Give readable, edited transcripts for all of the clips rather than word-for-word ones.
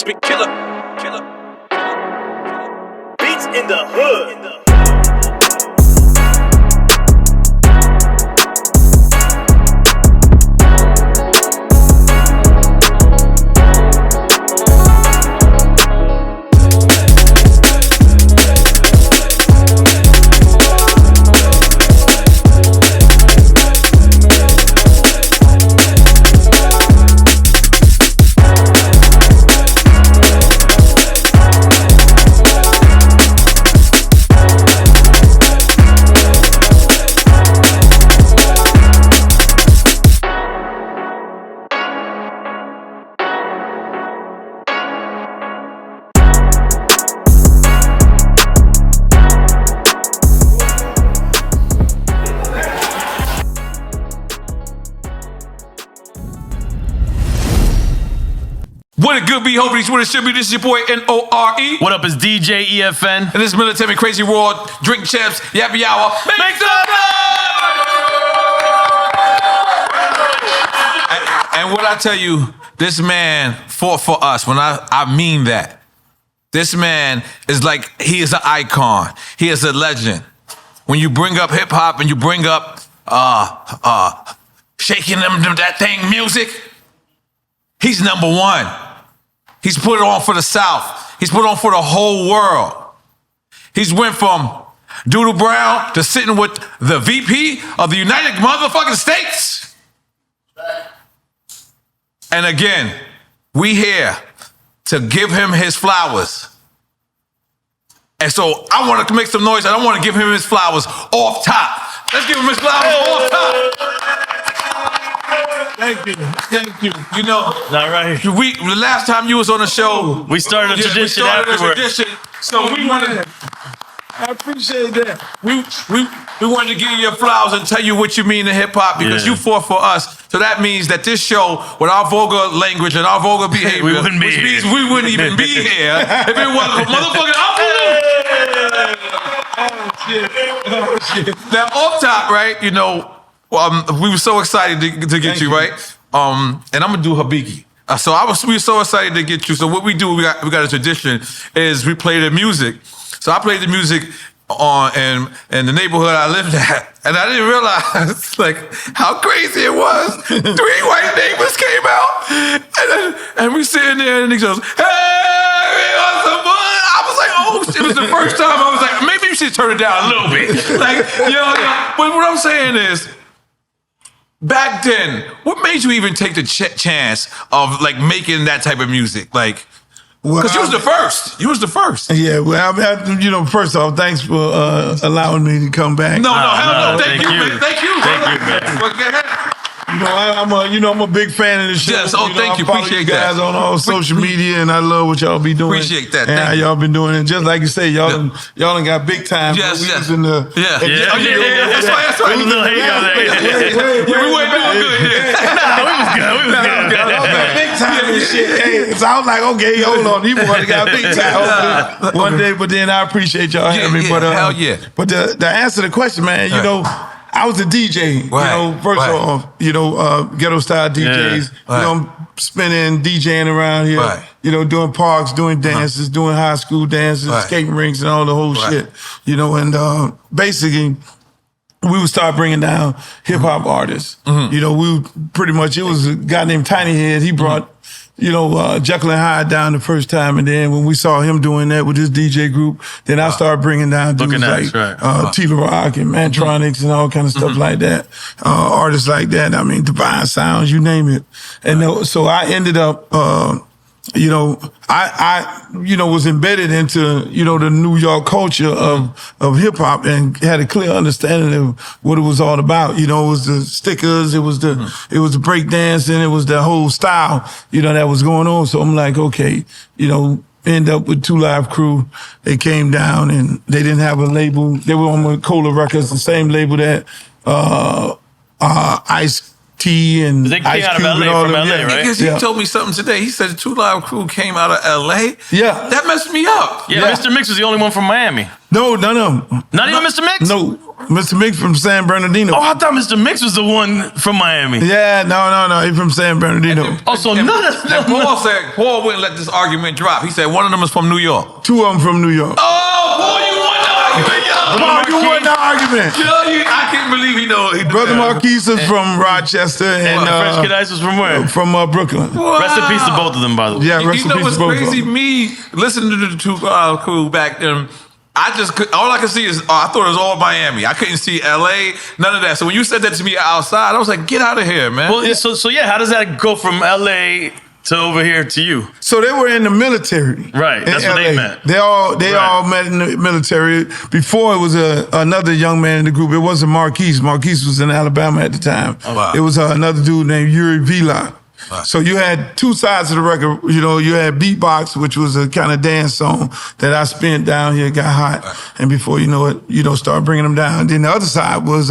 Speak killer. Beats in the hood. What it good be, hoping what it should be. This is your boy N-O-R-E. What up, is DJ EFN. And this is Military Crazy World, Drink Champs, Yappy Hour. Make some noise! And what I tell you, this man fought for us. When I mean that. This man is like, he is an icon. He is a legend. When you bring up hip hop and you bring up shaking them that thing music, he's number one. He's put it on for the South. He's put it on for the whole world. He's went from Doodle Brown to sitting with the VP of the United motherfucking States. And again, we here to give him his flowers. And so I want to make some noise and I want to give him his flowers off top. Let's give him his flowers off top. Thank you. You know, all right. The last time you was on the show, we started a tradition afterwards. So we wanted. I appreciate that. We wanted to give you your flowers and tell you what you mean to hip hop because you fought for us. So that means that this show, with our vulgar language and our vulgar behavior, we wouldn't be which here. means we wouldn't even be here if it wasn't for motherfucking Oh shit. Now off top, right? You know. We were so excited to get you, right? And I'm gonna do Habiki. We were so excited to get you. So what we do, we got a tradition, is we play the music. So I played the music in the neighborhood I lived at, and I didn't realize like how crazy it was. 3 white neighbors came out, and we sitting there, and he goes, "Hey, what's up, boy?" I was like, "Oh shit!" It was the first time I was like, maybe you should turn it down a little bit. Like, but what I'm saying is, back then, what made you even take the chance of like making that type of music? Like, because you was the first. You was the first. Yeah, well, first off, thanks for allowing me to come back. No, hell no. Thank you, man. Thank you, man. Well, go ahead. I'm a big fan of the show. Yes, thank you. Appreciate you guys that. on all social media, and I love what y'all be doing. Appreciate that. And how y'all been doing it. Just like you say, y'all done got big time. Yes. Was in the, yeah. That's right. We wasn't doing good. We was good. Big time and shit. Hey, so I was like, okay, hold on. These boys got big time. One day, but then I appreciate y'all having me. But hell yeah. But to answer the question, man, you know, I was a DJ, first off, ghetto style DJs, I'm spinning, DJing around here, doing parks, doing dances, doing high school dances, skating rinks and all the whole shit, and basically we would start bringing down hip hop artists. We pretty much, it was a guy named Tiny Head. He brought, Jekyll and Hyde down the first time, and then when we saw him doing that with his DJ group, then I started bringing down dudes like T-La Rock and Mantronics and all kind of stuff like that. Artists like that. I mean, Divine Sounds, you name it. And so I ended up, I was embedded into, the New York culture of hip hop and had a clear understanding of what it was all about. It was the stickers, it was the break dancing, it was the whole style, that was going on. So I'm like, okay, end up with 2 Live Crew. They came down and they didn't have a label. They were on Cola Records, the same label that Ice T and They came Ice out of Cube LA, and all from them. LA, Yeah. right? Because he told me something today. He said the 2 Live Crew came out of LA. Yeah. That messed me up. Yeah, Mr. Mix was the only one from Miami. No, none of them. Not even Mr. Mix? No, Mr. Mix from San Bernardino. Oh, I thought Mr. Mix was the one from Miami. Yeah, no, he from San Bernardino. Oh, so none of And them. Paul wouldn't let this argument drop. He said one of them is from New York. 2 of them from New York. Oh, boy, you won the argument, yo. Paul, you won the argument. I can't believe he know. Brother Marquise is from Rochester and Fresh Kid Ice was from where? from Brooklyn. Wow. Rest in peace to both of them, by the way. Yeah, You rest in know peace what's to both of crazy? them. Me listening to the 2 Live Crew back then. All I could see is, I thought it was all Miami. I couldn't see LA, none of that. So when you said that to me outside, I was like, get out of here, man. Well, so yeah, how does that go from LA to over here to you? So they were in the military. Right, that's in what they LA. meant. They all met in the military. Before it was another young man in the group. It wasn't Marquise. Marquise was in Alabama at the time. Oh, wow. It was another dude named Yuri Vila. So you had 2 sides of the record. You know, you had Beatbox, which was a kind of dance song that I spent down here, got hot. And before you know it, start bringing them down. Then the other side was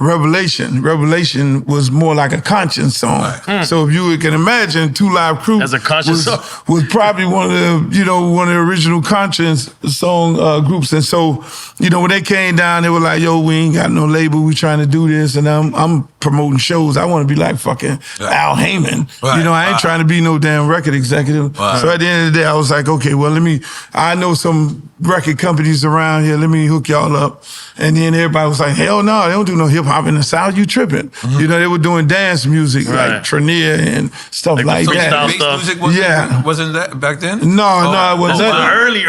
Revelation. Revelation was more like a conscience song. So if you can imagine, 2 Live Crew As a conscience song. was probably one of the original conscience song groups. And so, when they came down, they were like, yo, we ain't got no label. We trying to do this. And I'm promoting shows. I want to be like fucking Al Heyman. Right. I ain't trying to be no damn record executive. Right. So at the end of the day, I was like, okay, well, I know some record companies around here. Let me hook y'all up. And then everybody was like, hell no, they don't do no hip hop in the South. You tripping. They were doing dance music like Trenier and stuff like that. Bass music wasn't that back then? No, it wasn't. This was early.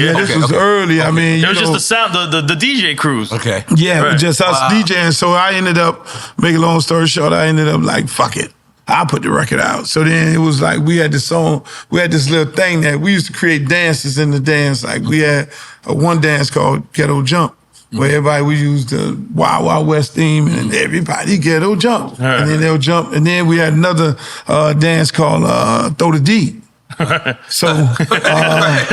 Yeah, this was early. I mean, It was just the sound, the DJ crews. Okay. Yeah, it was just us DJing. So I ended up, make a long story short, I ended up like, fuck it. I put the record out. So then it was like we had this little thing that we used to create dances in the dance. Like we had one dance called Ghetto Jump, where everybody would use the Wild Wild West theme and everybody ghetto jump. Right. And then they'll jump. And then we had another dance called Throw the D. So they would dance,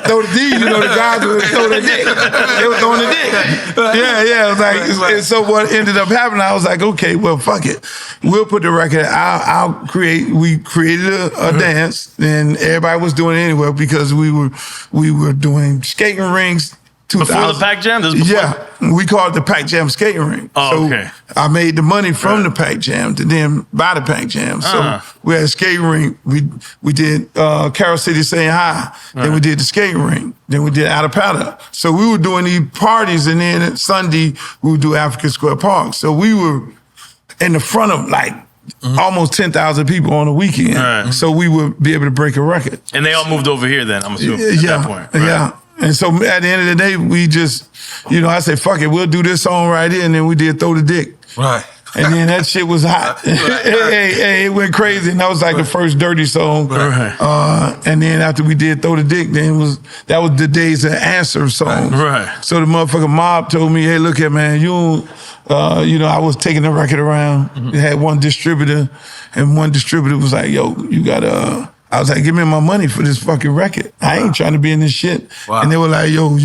throw the D, the guys would throw the dick. They were throwing the dick. Yeah. It was like, and so what ended up happening, I was like, okay, well, fuck it. We'll put the record, we created a dance, and everybody was doing it anyway because we were doing skating rinks. Before the Pac Jam? Yeah, we called it the Pac Jam skating rink. Oh, okay. I made the money from the Pac Jam to then buy the Pac Jam. So we had a skating rink. We did Carol City Saying Hi. Then we did the skating rink. Then we did Out of Powder. So we were doing these parties, and then Sunday we would do African Square Park. So we were in the front of like almost 10,000 people on the weekend. Right. So we would be able to break a record. And they all moved over here then, I'm assuming, at that point. Right. Yeah. And so at the end of the day, we just, I said, fuck it, we'll do this song right here. And then we did Throw the Dick. Right. And then that shit was hot. Hey, it went crazy. And that was like the first Dirty song. Right. And then after we did Throw the Dick, then that was the Days of Answer song. Right. So the motherfucking mob told me, hey, look here, man, I was taking the record around. It had one distributor, and one distributor was like, yo, you gotta... I was like, give me my money for this fucking record. I ain't trying to be in this shit. Wow. And they were like, yo,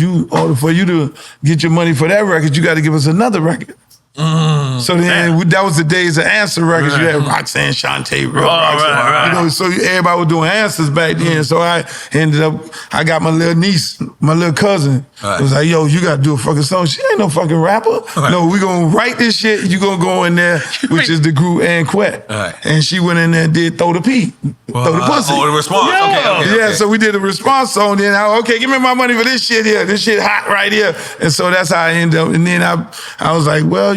for you to get your money for that record, you got to give us another record. So then that was the Days of Answer records. Right. You had Roxanne Shante, Roxanne. Right. So everybody was doing answers back then. So I got my little niece, my little cousin. Right. Was like, yo, you got to do a fucking song. She ain't no fucking rapper. Right. No, we going to write this shit. You going to go in there, which is the group Ann Quet. Right. And she went in there and did Throw the P. Throw the pussy. Oh, the response. Okay. Yeah, so we did a response song. Then okay, give me my money for this shit here. This shit hot right here. And so that's how I ended up. And then I was like, well,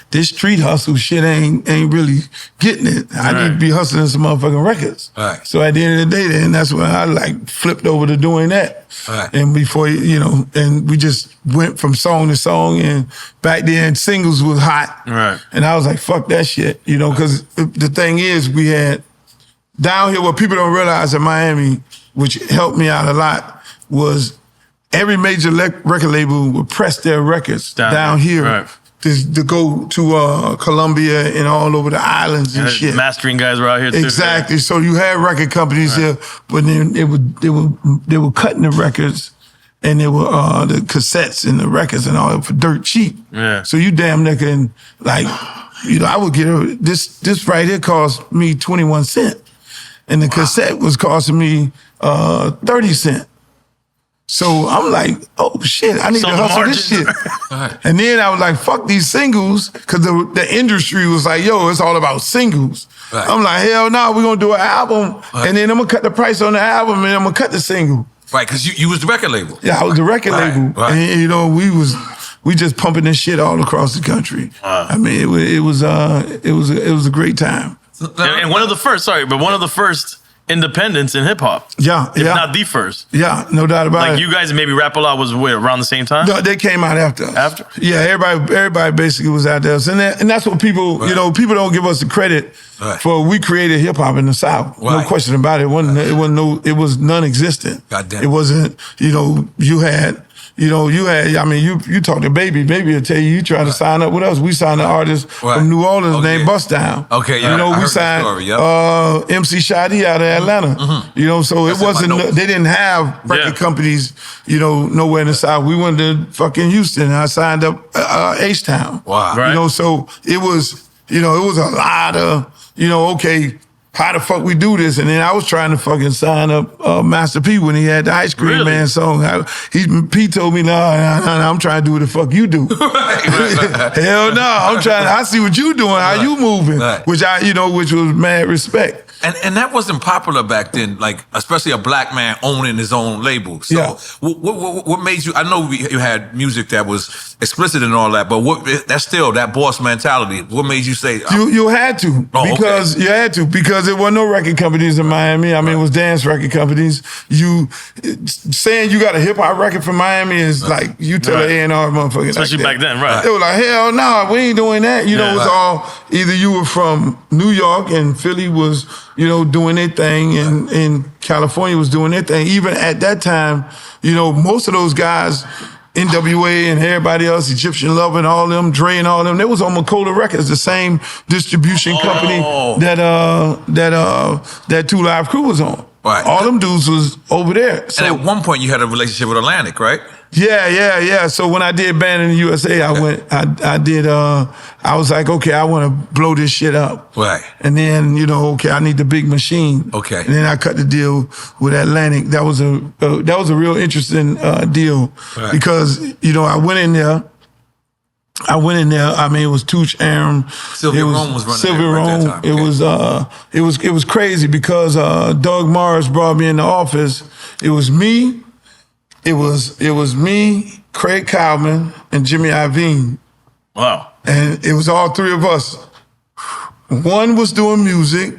this street hustle shit ain't really getting it. I need to be hustling some motherfucking records. Right. So at the end of the day, then that's when I flipped over to doing that. Right. And before, and we just went from song to song. And back then, singles was hot. Right. And I was like, fuck that shit, because the thing is, we had down here, what people don't realize in Miami, which helped me out a lot, was every major record label would press their records down here. Right. To go to Colombia and all over the islands and shit. Mastering guys were out here too. Exactly. So you had record companies here, but then they were cutting the records and they were the cassettes and the records and all that for dirt cheap. Yeah. So you damn near can, like, I would get this right here cost me 21 cents. And the cassette was costing me 30 cents. So I'm like, oh shit, I need to hustle this shit. And then I was like, fuck these singles, because the industry was like, yo, it's all about singles. Right. I'm like, hell no, we're gonna do an album, and then I'm gonna cut the price on the album, and I'm gonna cut the single. Right, because you was the record label. Yeah, I was the record label. Right. And we just pumping this shit all across the country. I mean, it was a great time. And one of the first independents in hip hop. Yeah, if not the first. Yeah, no doubt about it. Like you guys and maybe Rap A Lot was around the same time? No, they came out after us. After? Yeah, everybody basically was out there. And that's what people, people don't give us the credit for. We created hip hop in the South. Right. No question about it. It was non-existent. Goddamn. It wasn't, you talk to Baby will tell you trying to sign up with us. We signed an artist from New Orleans named Bust Down. Okay, yeah. We signed MC Shadi out of Atlanta. Mm-hmm. So it wasn't, they didn't have record companies, nowhere in the South. We went to fucking Houston and I signed up H-Town. Wow. Right. So it was, it was a lot of, okay, how the fuck we do this? And then I was trying to fucking sign up Master P when he had the Ice Cream Man song. P told me, no, I'm trying to do what the fuck you do. Hell no, I see what you doing, how you moving, which was mad respect. And that wasn't popular back then, like especially a black man owning his own label. So what made you? I know you had music that was explicit and all that, but that's still that boss mentality. What made you say you had to? Because you had to, because there were no record companies in Miami. I mean, it was dance record companies. You saying you got a hip hop record from Miami is like you tell an A&R motherfucker, especially like back then, right? They were like, hell no, we ain't doing that. It was all either you were from New York and Philly was, doing their thing, and California was doing their thing. Even at that time, most of those guys, NWA and everybody else, Egyptian Love and all them, Dre and all them, they was on Macola Records, the same distribution company that Two Live Crew was on. Right. All them dudes was over there. So, and at one point you had a relationship with Atlantic, right? Yeah. So when I did Band in the USA, I was like, okay, I want to blow this shit up. Right. And then, I need the big machine. Okay. And then I cut the deal with Atlantic. That was a real interesting deal because, I went in there. I mean, it was Tooch Aram. Sylvia Rome was running Sylvia Rome. Right it was crazy because Doug Morris brought me in the office. It was me, Craig Cowman, and Jimmy Iovine. Wow. And it was all three of us. One was doing music,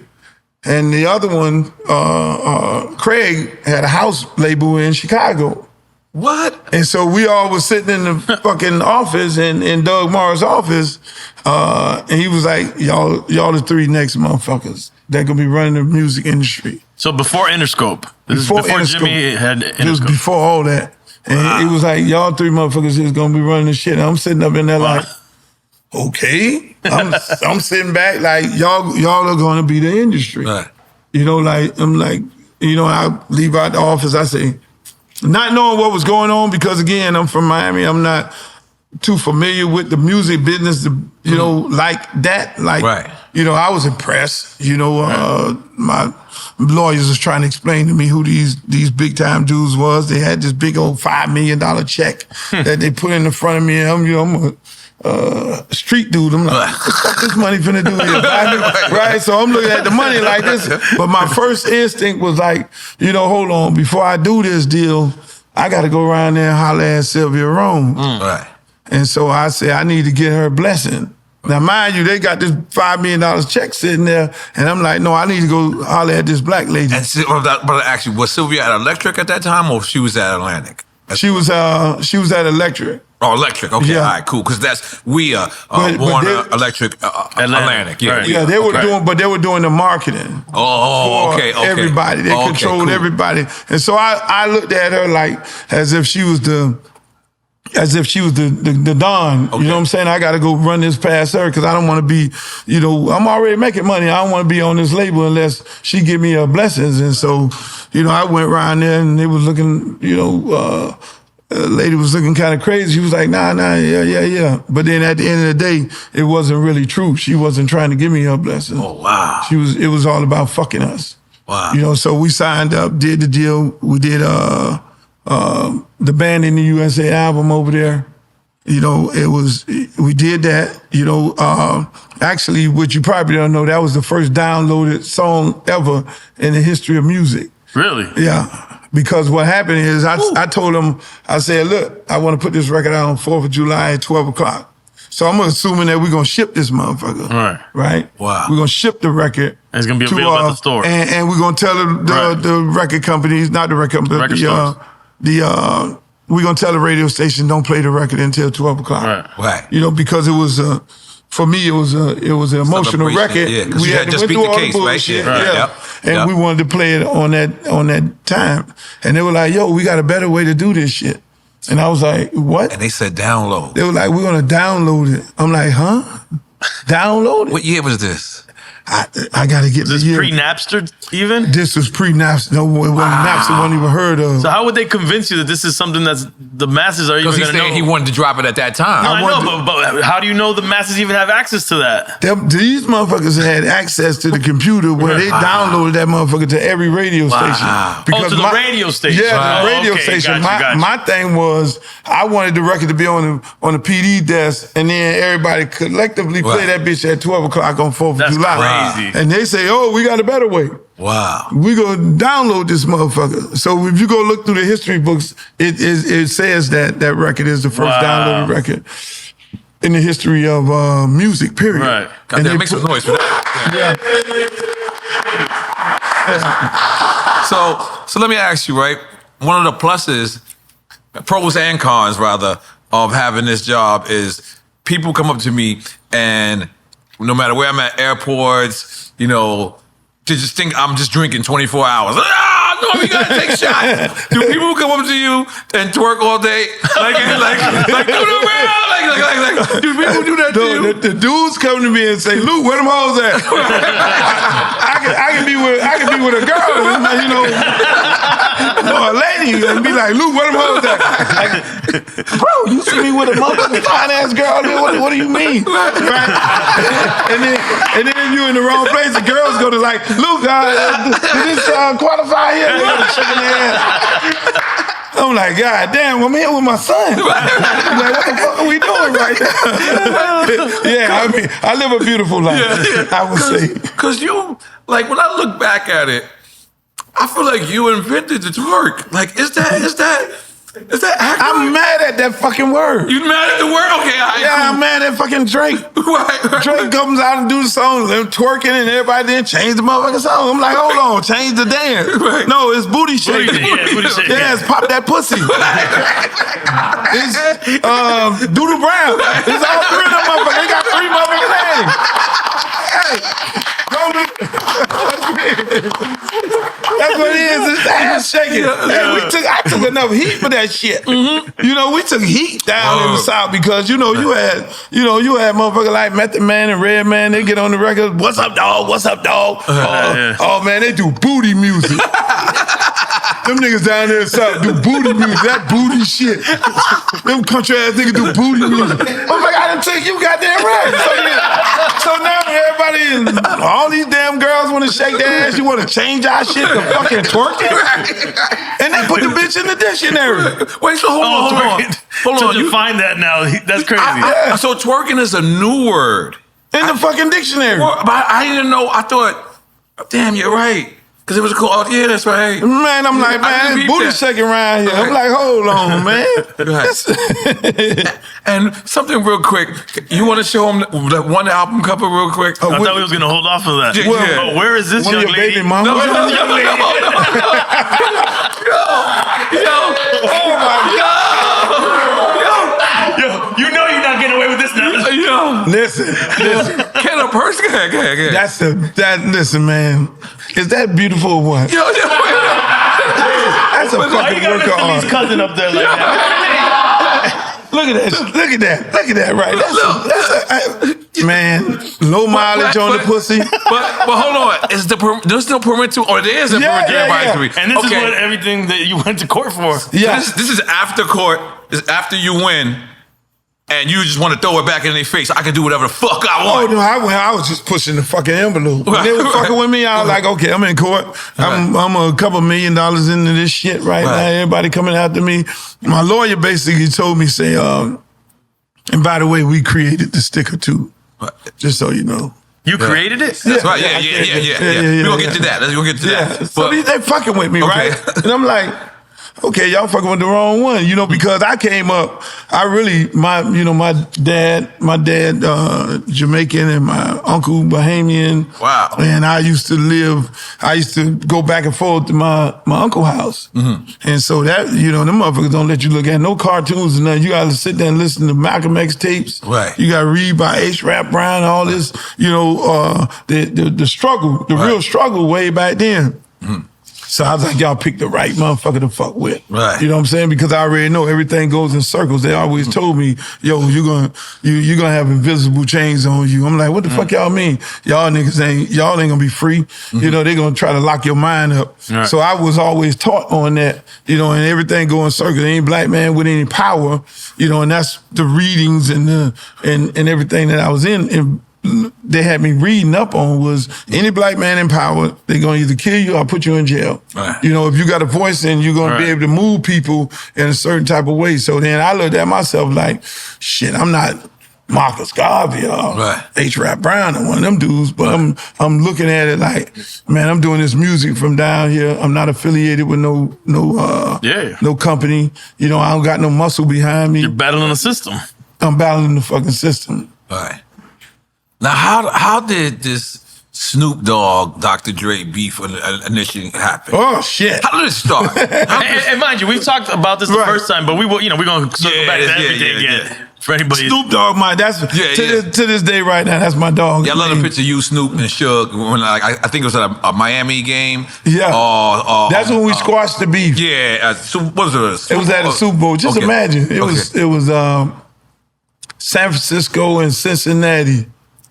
and the other one, Craig, had a house label in Chicago. What? And so we all was sitting in the fucking office, in Doug Morris' office, and he was like, y'all the three next motherfuckers that gonna be running the music industry. So before Interscope. Before Jimmy had Interscope. It was before all that. And it was like, y'all three motherfuckers is gonna be running the shit. And I'm sitting up in there like, okay. I'm sitting back like, y'all are gonna be the industry. Right. I leave out the office, I say, not knowing what was going on, because again, I'm from Miami. I'm not too familiar with the music business, like that. I was impressed. My lawyers was trying to explain to me who these big time dudes was. They had this big old $5 million check that they put in the front of me. I'm a street dude. I'm like, what the fuck this money finna do here? Right? So I'm looking at the money like this. But my first instinct was like, hold on, before I do this deal, I got to go around there and holler at Sylvia Rome. Right. And so I said, I need to get her blessing. Now, mind you, they got this $5 million check sitting there, and I'm like, no, I need to go holler at this black lady. But actually, was Sylvia at Electric at that time, or she was at Atlantic? She was at Electric. Oh, Electric. Okay, yeah. All right, cool. Because that's Warner, Electric, Atlantic. Yeah, they were doing the marketing. Okay. Everybody, they controlled everybody, and so I looked at her like as if she was the Don. Okay. You know what I'm saying? I got to go run this past her because I don't want to be, I'm already making money. I don't want to be on this label unless she give me her blessings. And so, I went around there and they was looking, lady was looking kind of crazy. She was like, nah, yeah. But then at the end of the day, it wasn't really true. She wasn't trying to give me her blessing. Oh, wow. It was all about fucking us. Wow. You know, so we signed up, did the deal. We did the Band in the USA album over there. You know, we did that. You know, actually, what you probably don't know, that was the first downloaded song ever in the history of music. Really? Yeah. Because what happened is I told them, I said, look, I want to put this record out on 4th of July at 12 o'clock. So I'm assuming that we're going to ship this motherfucker. Right? Wow. We're going to ship the record. And it's going to be available at the store. And we're going to tell the record companies, not the record companies, we're going to tell the radio station, don't play the record until 12 o'clock. Right. You know, because it was, for me, it was an emotional record. Yeah, because you had to speak the case, right? Yeah. And we wanted to play it on that time. And they were like, yo, we got a better way to do this shit. And I was like, what? And they said download. They were like, we're going to download it. I'm like, huh? Download it? What year was this? I got to get the year. Pre-Napster even? This was pre-Napster. No, Napster wasn't even heard of. So how would they convince you that this is something that's the masses are even going to know? Because he's saying he wanted to drop it at that time. No, I know, but how do you know the masses even have access to that? These motherfuckers had access to the computer where they downloaded that motherfucker to every radio station. Because to the radio station. Yeah, the radio station. My thing was, I wanted the record to be on the PD desk, and then everybody collectively play that bitch at 12 o'clock on 4th of July. Crazy. And they say, oh, we got a better way. Wow. We gonna download this motherfucker. So if you go look through the history books, it says that record is the first downloaded record in the history of music, period. Right. And they make some noise for that. So let me ask you, right? One of the pluses, pros and cons rather, of having this job is people come up to me and no matter where I'm at, airports, you know, to just think I'm just drinking 24 hours. No, we gotta take shots. Do people come up to you and twerk all day? Like do the round? Like, do people do that to you? The dudes come to me and say, Luke, where them hoes at? I can be with a girl, you know, or a lady, and be like, Luke, where them hoes at? Like, bro, you see me with a motherfucking fine ass girl? What do you mean? Right? And then you in the wrong place. The girls go to like, Luke, did this qualify here? Shaking their ass. I'm like, God damn, I'm here with my son. Like, what the fuck are we doing right now? Yeah, I mean, I live a beautiful life, I would say. Because you, like, when I look back at it, I feel like you invented the twerk. Like, is that accurate? I'm mad at that fucking word. You mad at the word? Okay, I'm mad at fucking Drake. Right. Drake comes out and do the song, and twerking, and everybody then change the motherfucking song. I'm like, hold on, change the dance. Right. No, it's booty shaking. Booty shaking. Yeah, it's pop that pussy. It's Doodle Brown. It's all three of them motherfuckers. They got three motherfucking names. Hey. That's what it is. It's ass shaking. Hey, I took enough heat for that shit. Mm-hmm. You know, we took heat down in the South because you had motherfuckers like Method Man and Red Man. They get on the record. What's up, dog? What's up, dog? Oh man, they do booty music. Them niggas down there in the South do booty music. That booty shit. Them country ass niggas do booty music. Oh my God, I done took you goddamn right. So now everybody, all these damn girls want to shake their ass. You want to change our shit to fucking twerking? And they put the bitch in the dictionary. Wait, so hold on. To define that now, that's crazy. So twerking is a new word. In the fucking dictionary. But I didn't know. I thought, damn, you're right. Because it was cool. Oh, yeah, that's right. Man, I'm like, man, booty shaking around here. I'm like, hold on, man. And something real quick. You want to show them that one album cover real quick? I thought we was going to hold off of that. Yeah. Oh, where is this young lady? Baby mama? No. Yo. Oh, my God. Yo, you know you're not getting away with this now. Yo. Listen. Can a person? Go ahead. Listen, man. Is that beautiful or what? Yo, that's a fucking work of art. His cousin up there like that. Look at that right. Man, low mileage on the pussy. But hold on, there's no parental, or there is a parental advisory. And this is what everything that you went to court for. Yeah. So this is after court. This is after you win. And you just want to throw it back in their face. I can do whatever the fuck I want. Oh no, I was just pushing the fucking envelope. When they were fucking with me, I was like, okay, I'm in court. I'm a couple $1 million into this shit right now. Everybody coming after me. My lawyer basically told me, say, and by the way, we created the sticker too. Just so you know. You created it? That's right. Yeah. We're gonna get to that. Let's go get to that. So they fucking with me, right? And I'm like, okay, y'all fucking with the wrong one, because I came up, my dad, Jamaican and my uncle Bahamian. Wow. And I used to go back and forth to my uncle's house. Mm-hmm. And so that, them motherfuckers don't let you look at no cartoons and nothing. You gotta sit there and listen to Malcolm X tapes. Right. You gotta read by H. Rap Brown, all this, the struggle, the real struggle way back then. Mm-hmm. So I was like, y'all picked the right motherfucker to fuck with. Right. You know what I'm saying? Because I already know everything goes in circles. They always told me, yo, you're gonna have invisible chains on you. I'm like, what the fuck y'all mean? Y'all ain't gonna be free. Mm-hmm. They're gonna try to lock your mind up. Right. So I was always taught on that, and everything go in circles. There ain't black man with any power, and that's the readings and everything that I was in. And they had me reading up on was any black man in power, they're gonna either kill you or put you in jail. Right. If you got a voice and you're gonna be able to move people in a certain type of way. So then I looked at myself like, shit, I'm not Marcus Garvey or H. Rap Brown or one of them dudes, but I'm looking at it like, man, I'm doing this music from down here. I'm not affiliated with no company. I don't got no muscle behind me. You're battling the system. I'm battling the fucking system. Right. Now, how did this Snoop Dogg, Dr. Dre beef initially happen? Oh shit! How did it start? and mind you, we've talked about this the first time, but we're gonna circle back to everything again. For anybody, Snoop Dogg, to this day right now, that's my dog. Yeah, I love the picture of you, Snoop, and Suge when I think it was at a Miami game. Yeah, that's when we squashed the beef. Yeah, what was it? It was at a Super Bowl. Just imagine, it was San Francisco and Cincinnati.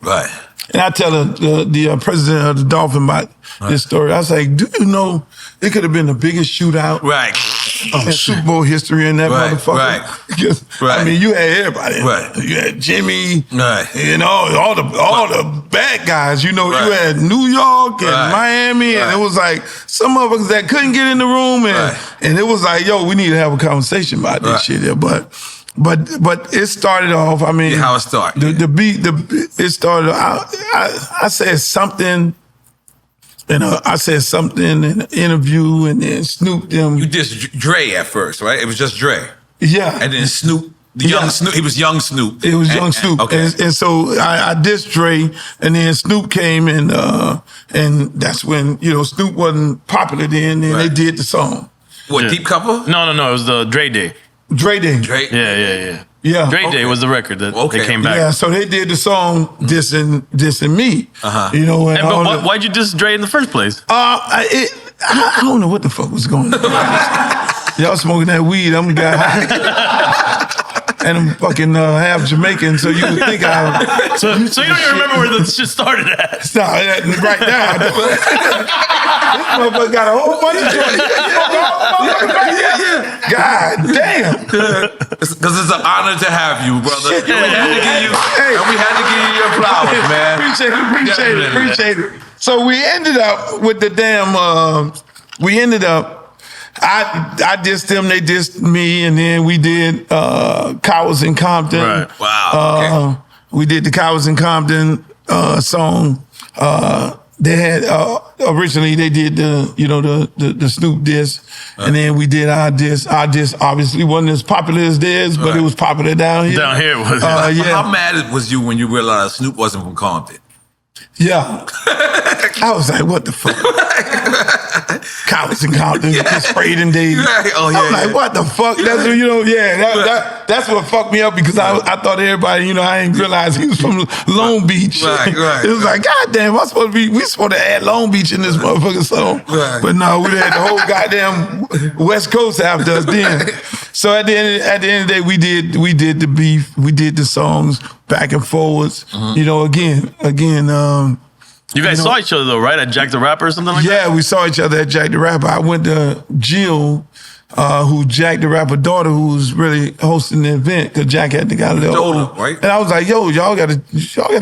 Right. And I tell the president of the Dolphin about this story. I was like, do you know it could have been the biggest shootout in Super Bowl history in that motherfucker? Right. Because, I mean, you had everybody. Right. You had Jimmy, all the bad guys. You had New York and Miami, and it was like some motherfuckers that couldn't get in the room, and it was like, yo, we need to have a conversation about this shit here. But it started off. I mean, how it started. The beat. It started. I said something, and I said something in an interview, and then Snoop them. You dissed Dre at first, right? It was just Dre. Yeah. And then Snoop, young Snoop. He was young Snoop. It was young Snoop. Okay. And so I dissed Dre, and then Snoop came, and that's when Snoop wasn't popular then. And they did the song. What, Deep Cover? No. It was the Dre Day. Dre Day. Yeah. Dre Day was the record that they came back. Yeah, so they did the song dissing me. But why'd you diss Dre in the first place? I don't know what the fuck was going on. Y'all smoking that weed, I'm the guy. And I'm fucking half Jamaican, so you would think I... So you don't even remember where the shit started at? No, right now. This motherfucker got a whole bunch of joints. God damn. Because it's an honor to have you, brother. We had to give you your flowers, man. Appreciate it. So we ended up with the damn... I dissed them, they dissed me, and then we did Cowards in Compton. Right. Wow. We did the Cowards in Compton song. They had originally they did the Snoop diss, and then we did our diss. Our diss obviously wasn't as popular as theirs, but it was popular down here. Down here was How mad was you when you realized Snoop wasn't from Compton? Yeah. I was like, what the fuck? Cowards in Compton, sprayed in days. I'm like, what the fuck? That's that's what fucked me up because I thought everybody, I didn't realize he was from Long Beach. It was like, God damn, we supposed to add Long Beach in this motherfucking song. But no, we had the whole goddamn West Coast after us then. So at the end of the day, we did the beef, we did the songs back and forwards. You know, again. You guys saw each other though, right? At Jack the Rapper or something like that? Yeah, we saw each other at Jack the Rapper. I went to Jill, who Jack the Rapper daughter, who was really hosting the event because Jack had got a little older, right? And I was like, "Yo, y'all gotta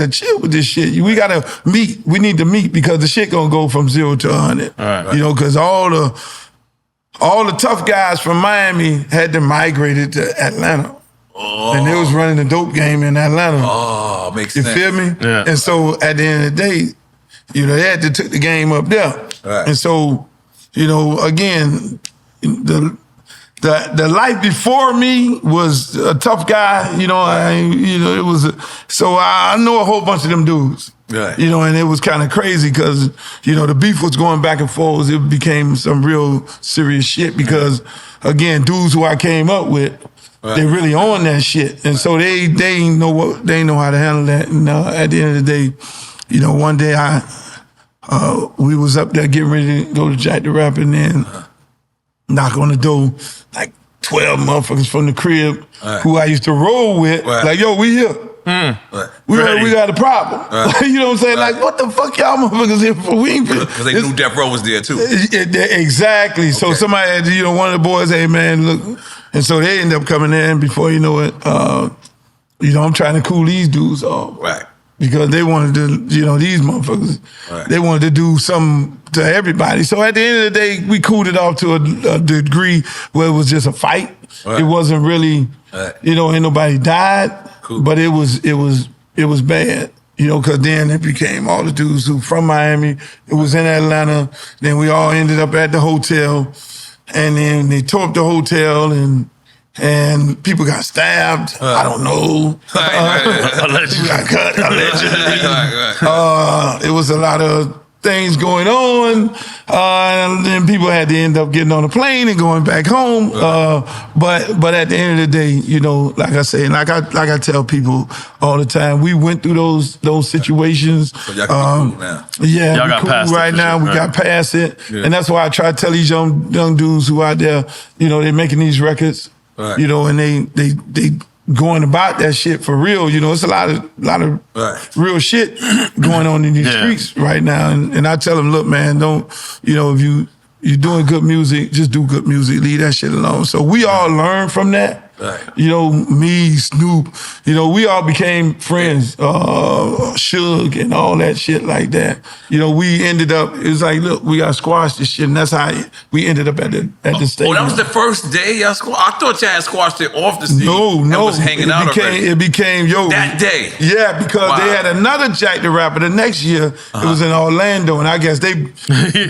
chill with this shit. We gotta meet. We need to meet because the shit gonna go from 0 to 100. Right. You know, because all the tough guys from Miami had to migrate to Atlanta." And they was running the dope game in Atlanta. Oh, makes sense. You feel me? Yeah. And so at the end of the day, you know, they had to take the game up there. Right. And so, you know, again, the life before me was a tough guy. You know, it was. So I know a whole bunch of them dudes. Right. You know, and it was kind of crazy because, you know, the beef was going back and forth. It became some real serious shit because, again, dudes who I came up with, they really on that shit. And so they know how to handle that. And at the end of the day, you know, one day we was up there getting ready to go to Jack the Rapper and then knock on the door, like 12 motherfuckers from the crib who I used to roll with. Like, yo, we here. We heard we got a problem. You know what I'm saying? Like, what the fuck y'all motherfuckers here for? We ain't because they knew Death Row was there too. Exactly. Okay. So somebody had, you know, one of the boys, hey man, look, and so they end up coming in. Before you know it, you know, I'm trying to cool these dudes off, right? Because they wanted to, you know, these motherfuckers, they wanted to do something to everybody. So at the end of the day, we cooled it off to a degree where it was just a fight. It wasn't really, you know, ain't nobody died, but it was bad. You know, because then it became all the dudes who from Miami. It was in Atlanta. Then we all ended up at the hotel, and then they tore up the hotel and people got stabbed. I don't know. Allegedly. Got cut, allegedly. It was a lot of things going on. And then people had to end up getting on a plane and going back home. But at the end of the day, you know, like I say, and like I tell people all the time, we went through those situations. So y'all can be cool now. Yeah, y'all we got cool past right now. We got past it. Yeah. And that's why I try to tell these young dudes who out there, you know, they're making these records. You know, and they going about that shit for real. You know, it's a lot of real shit going on in these streets right now. And I tell them, look, man, don't, you know, if you're doing good music, just do good music. Leave that shit alone. So we all learn from that. You know, me, Snoop, you know, we all became friends, Suge and all that shit like that. You know, we ended up, it was like, look, we got to squash this shit, and that's how we ended up at the stage. Oh, that was the first day y'all squashed? I thought y'all had squashed it off the scene. No. It was hanging out already. It became, that day. Yeah, because they had another Jack the Rapper the next year. It was in Orlando, and I guess they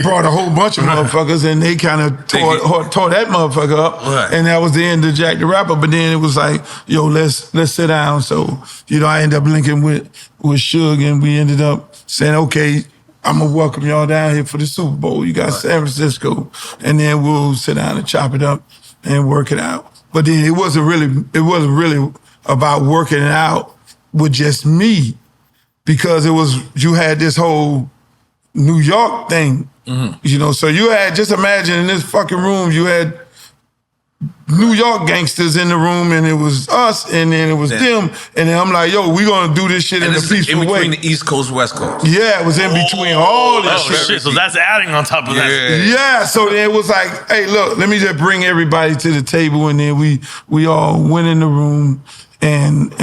brought a whole bunch of motherfuckers, and they kind of tore that motherfucker up, and that was the end of Jack the Rapper. But then it was like, yo, let's sit down. So, you know, I ended up linking with Suge, and we ended up saying, okay, I'm gonna welcome y'all down here for the Super Bowl. You got San Francisco, and then we'll sit down and chop it up and work it out. But then it wasn't really about working it out with just me, because you had this whole New York thing, you know. So you had, just imagine in this fucking room, you had New York gangsters in the room, and it was us, and then it was them, and then I'm like, yo, we gonna do this shit in a peaceful way. In between the East Coast, West Coast. Yeah, it was in between all this shit. So that's adding on top of that. Yeah, so then it was like, hey, look, let me just bring everybody to the table, and then we all went in the room, and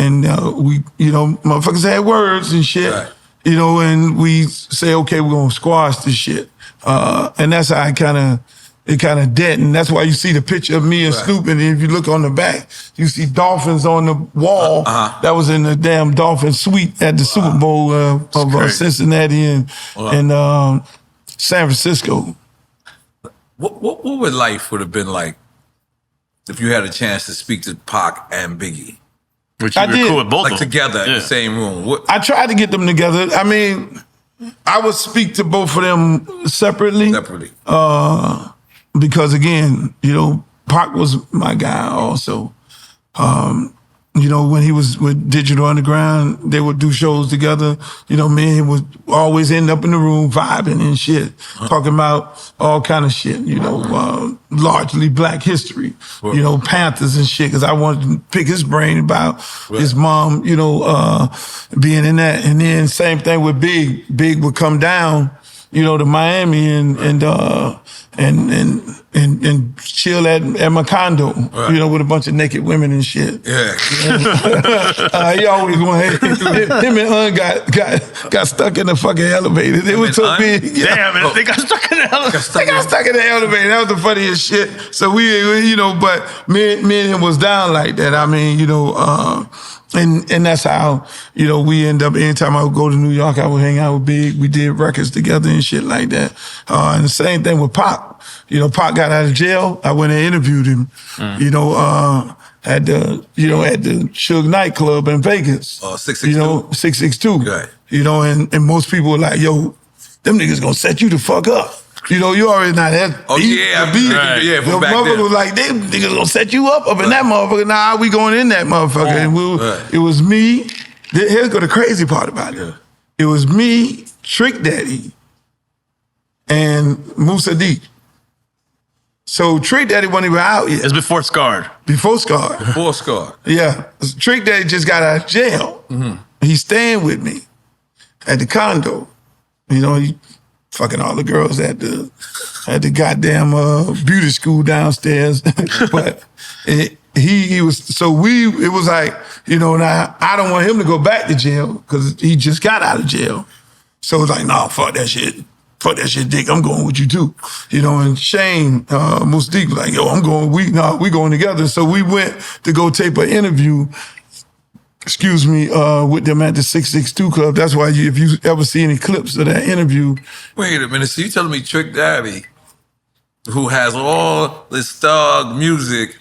we, you know, motherfuckers had words and shit, you know, and we say, okay, we're gonna squash this shit, and that's how it kind of dead, and that's why you see the picture of me and Snoop, and if you look on the back, you see dolphins on the wall. That was in the damn dolphin suite at the Super Bowl of Cincinnati and San Francisco. What would life would have been like if you had a chance to speak to Pac and Biggie? Which you were cool with both of them. Together in the same room. I tried to get them together. I mean, I would speak to both of them separately. Because again, you know, Pac was my guy also. You know, when he was with Digital Underground, they would do shows together. You know, me and him would always end up in the room vibing and shit, talking about all kind of shit, you know, largely Black history, you know, Panthers and shit, because I wanted to pick his brain about his mom, you know, being in that. And then same thing with Big. Big would come down, you know, to Miami and chill at my condo, you know, with a bunch of naked women and shit. Yeah. He always wanted, him and Un got stuck in the fucking elevator. It was so big. Damn, man, they got stuck in the elevator. They got stuck in the elevator. That was the funniest shit. So we you know, but me and him was down like that. I mean, you know, and that's how, you know, we end up, anytime I would go to New York, I would hang out with Big. We did records together and shit like that. And the same thing with Pac. You know, Pac got out of jail. I went and interviewed him, you know, at the Suge nightclub in Vegas. 662. You know, 662. Right. You know, and most people were like, yo, them niggas gonna set you the fuck up. You know, you already not that. Oh, yeah, right. Yeah, the from back motherfucker then. was like, them niggas gonna set you up in that motherfucker. Nah, we going in that motherfucker. And it was me. Here's the crazy part about it. It was me, Trick Daddy, and Musa D. So Trick Daddy wasn't even out yet. It's before Scarred. Before Scarred. Before Scarred. Yeah. Trick Daddy just got out of jail. He's staying with me at the condo. You know, he fucking all the girls at the goddamn beauty school downstairs. But he was, so it was like, you know, now I don't want him to go back to jail because he just got out of jail. So it's like, nah, fuck that shit. Fuck that shit, Dick. I'm going with you too. You know, and Shane, Mustique was like, yo, I'm going, we going together. So we went to go tape an interview, with them at the 662 Club. That's why if you ever see any clips of that interview. Wait a minute. So you telling me Trick Daddy, who has all this thug music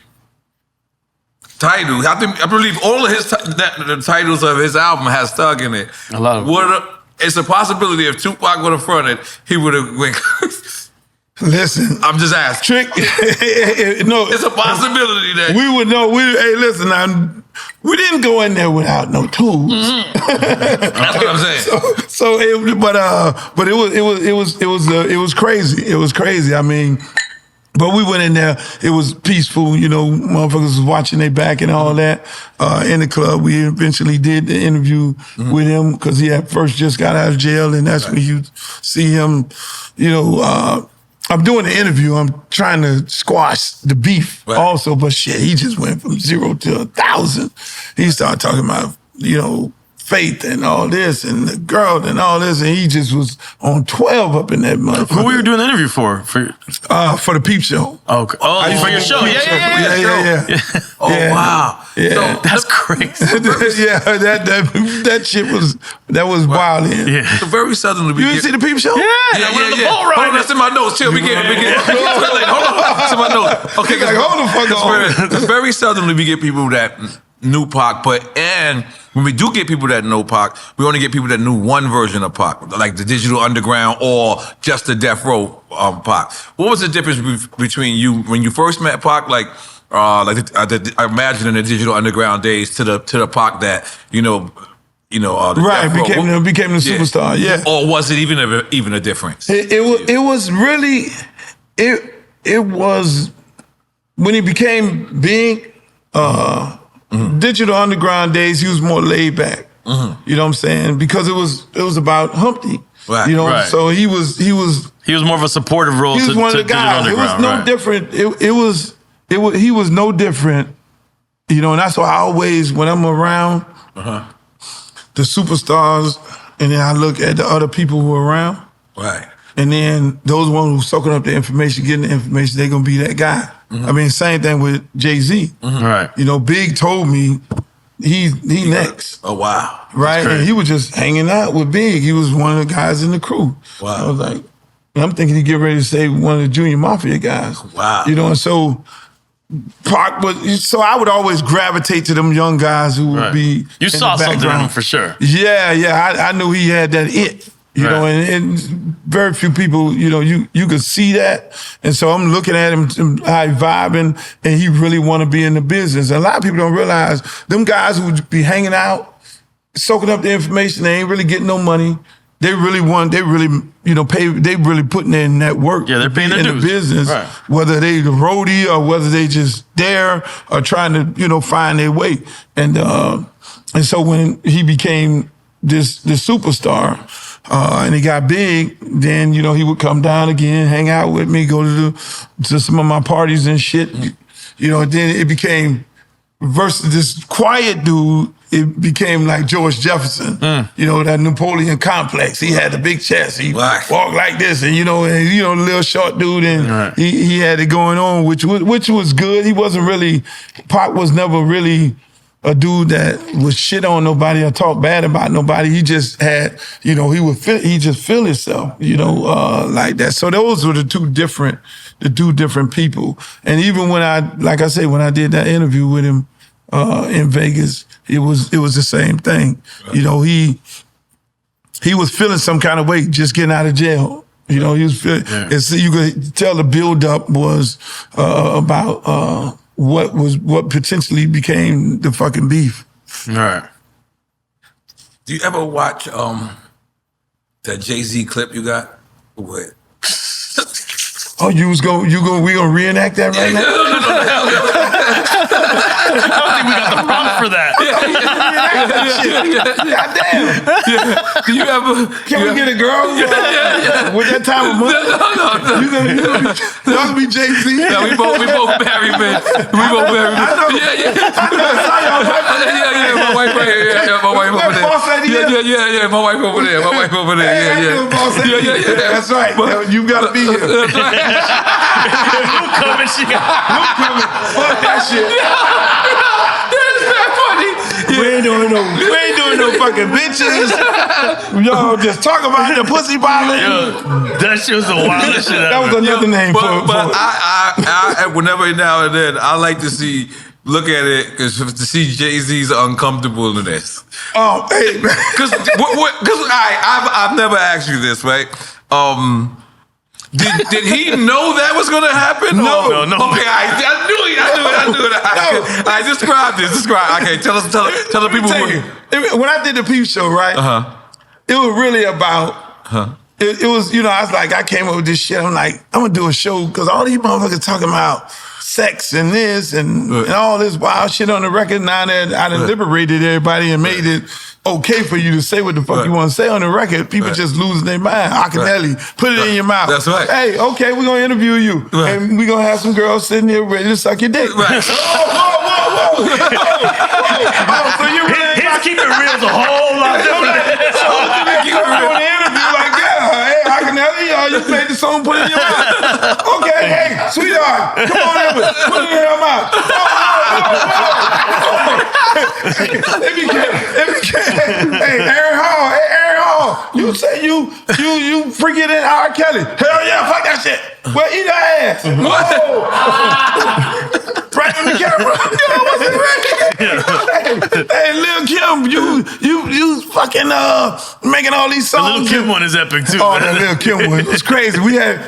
titles, I believe all of the titles of his album has thug in it. A lot of them. It's a possibility if Tupac would have fronted, he would have went. Listen, I'm just asking. Trick, no, it's a possibility that we would know. Hey, listen, now we didn't go in there without no tools. That's what I'm saying. But it was crazy. It was crazy. I mean. But we went in there, it was peaceful, you know, motherfuckers was watching their back and all that. In the club, we eventually did the interview with him because he had first just got out of jail, and that's when you see him, you know, I'm doing the interview, I'm trying to squash the beef also, but shit, he just went from 0 to 1,000. He started talking about, you know, faith and all this and the girl and all this, and he just was on 12 up in that motherfucker. Who were you doing the interview for? For the Peep Show. Okay. Oh, for your show. Yeah. Oh, wow. Yeah. So, that's crazy. Yeah, that shit was wild. Yeah. So very suddenly we You didn't see the Peep Show? Yeah. Hold on, that's in my notes. Chill, we get. Hold on, that's in my notes. Okay, like, hold the fuck on. Because very suddenly we get people that knew Pac, and when we do get people that know Pac, we only get people that knew one version of Pac, like the Digital Underground or just the Death Row Pac. What was the difference between you when you first met Pac, I imagine in the Digital Underground days, to the Pac that right, became the superstar. Yeah. Or was it even a difference? It was really it was when he became big. Digital Underground days, he was more laid back. You know what I'm saying? Because it was about Humpty. Right. You know, right. So he was more of a supportive role. He was one of the guys. It was no different. He was no different. You know, and that's why I always, when I'm around the superstars, and then I look at the other people who are around. Right. And then those ones who soaking up the information, getting the information, they're gonna be that guy. I mean, same thing with Jay-Z. Right. You know, Big told me he next. Oh, wow. Right? And he was just hanging out with Big. He was one of the guys in the crew. Wow. I was like, I'm thinking he get ready to say one of the Junior Mafia guys. Wow. You know, and so Pac was, so I would always gravitate to them young guys who would be You saw something in him for sure. Yeah, I knew he had that it. You know, and very few people, you know, you could see that. And so I'm looking at him, how he vibing, and he really want to be in the business. And a lot of people don't realize them guys who would be hanging out, soaking up the information, they ain't really getting no money. They really, you know, they really putting in that work. Yeah, they're paying their dues. The business, whether they the roadie or whether they just there or trying to, you know, find their way. And so when he became this superstar, and he got big, then, you know, he would come down again, hang out with me, go to some of my parties and shit. You know, then it became, versus this quiet dude, it became like George Jefferson. You know, that Napoleon complex. He had the big chest. He walked like this, and the little short dude, and he had it going on, which was good. He wasn't really, Pac was never really a dude that would shit on nobody or talk bad about nobody. He just had, you know, he just feel himself, you know, like that. So those were the two different people. And even when like I say, when I did that interview with him in Vegas, it was the same thing. You know, he was feeling some kind of way just getting out of jail. You know, he was feeling, you could tell the buildup was about what potentially became the fucking beef. All right. Do you ever watch that Jay-Z clip you got? What? Oh, we gonna reenact that right now? No. I don't think we got the prompt for that. God damn. Do you ever? Can we get a girl with that time of month? No. You gonna be Jay-Z? No, we both married, man. We both married. I know. Yeah. My wife right here. Yeah, my wife over there. Yeah. My wife over there. Yeah. That's right. You gotta be here. Luke coming. Fuck that shit. That's not funny. We ain't doing no fucking bitches. Yo, just talk about the pussy bottling. Yo, that shit was the wildest shit ever. That was another name for it. But I whenever now and then, I like to look at it to see Jay-Z's uncomfortableness. Oh, hey, man. Because I've never asked you this, right? Did he know that was going to happen? No. Okay, I knew it. I described this. Okay, tell the people. When I did the Peep Show, right? It was really about. It was, you know, I was like, I came up with this shit. I'm like, I'm gonna do a show because all these motherfuckers talking about sex and this and all this wild shit on the record. Now that I done liberated everybody and made it okay for you to say what the fuck you want to say on the record, people just losing their mind. Akinelli, put it in your mouth. That's right. Hey, okay, we're gonna interview you, and we're gonna have some girls sitting here ready to suck your dick. Right. Whoa. So you really His keep it real is a whole lot different. on the interview like, hey, Akinelli, you played the song, put it in your mouth. Okay, hey, sweetheart, come on over, put it in your mouth. It became, hey, Aaron Hall, you say you freaking in R. Kelly. Hell yeah, fuck that shit. Well, eat her ass. Right on the camera. Hey, Lil' Kim, you fucking making all these songs. The Lil' Kim one is epic too. Oh, that Lil' Kim one was crazy.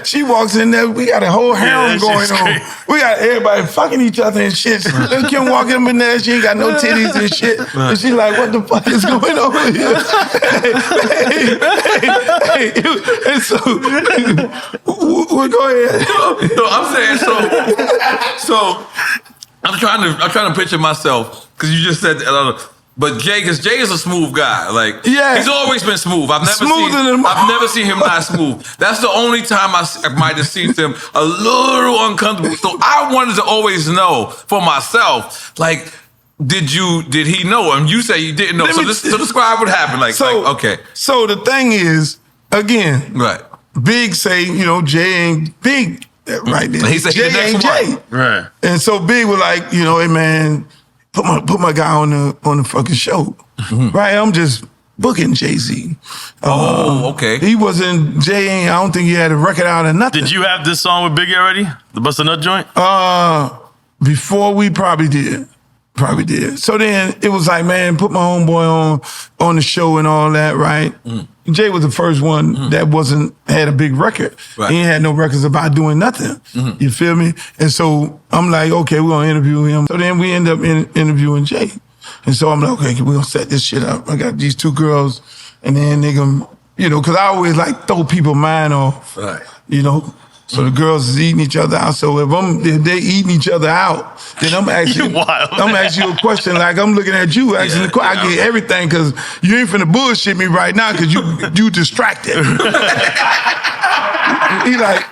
She walks in there, we got a whole harem going on. Crazy. We got everybody fucking each other and shit. Lil' Kim walking in there, she ain't got no titties and shit. And she like, what the fuck is going on here? Hey, and so, well, go ahead. No, I'm saying so. I'm trying to picture myself because you just said, but Jay is a smooth guy. Like, he's always been smooth. I've never seen him not smooth. That's the only time I might have seen him a little uncomfortable. So I wanted to always know for myself, like, did he know? And you say you didn't know. So describe what happened. Okay. So the thing is, again, right. Big say, you know, Jay ain't Big. Right there. He said Jay ain't Jay. Right. And so Big was like, you know, hey man, put my guy on the fucking show. Right? I'm just booking Jay-Z. Okay. He wasn't Jay. I don't think he had a record out or nothing. Did you have this song with Biggie already? The Bust a Nut joint? Before we probably did. Probably did. So then it was like, man, put my homeboy on the show and all that, right? Jay was the first one that had a big record. Right. He ain't had no records about doing nothing. You feel me? And so I'm like, okay, we're gonna interview him. So then we end up interviewing Jay. And so I'm like, okay, we're gonna set this shit up. I got these two girls, and then they gonna, because I always like throw people mind off. Right. So the girls is eating each other out. So if they eating each other out, then I'm asking you a question like I'm looking at you asking the question. I get everything because you ain't finna bullshit me right now because you distracted. He like,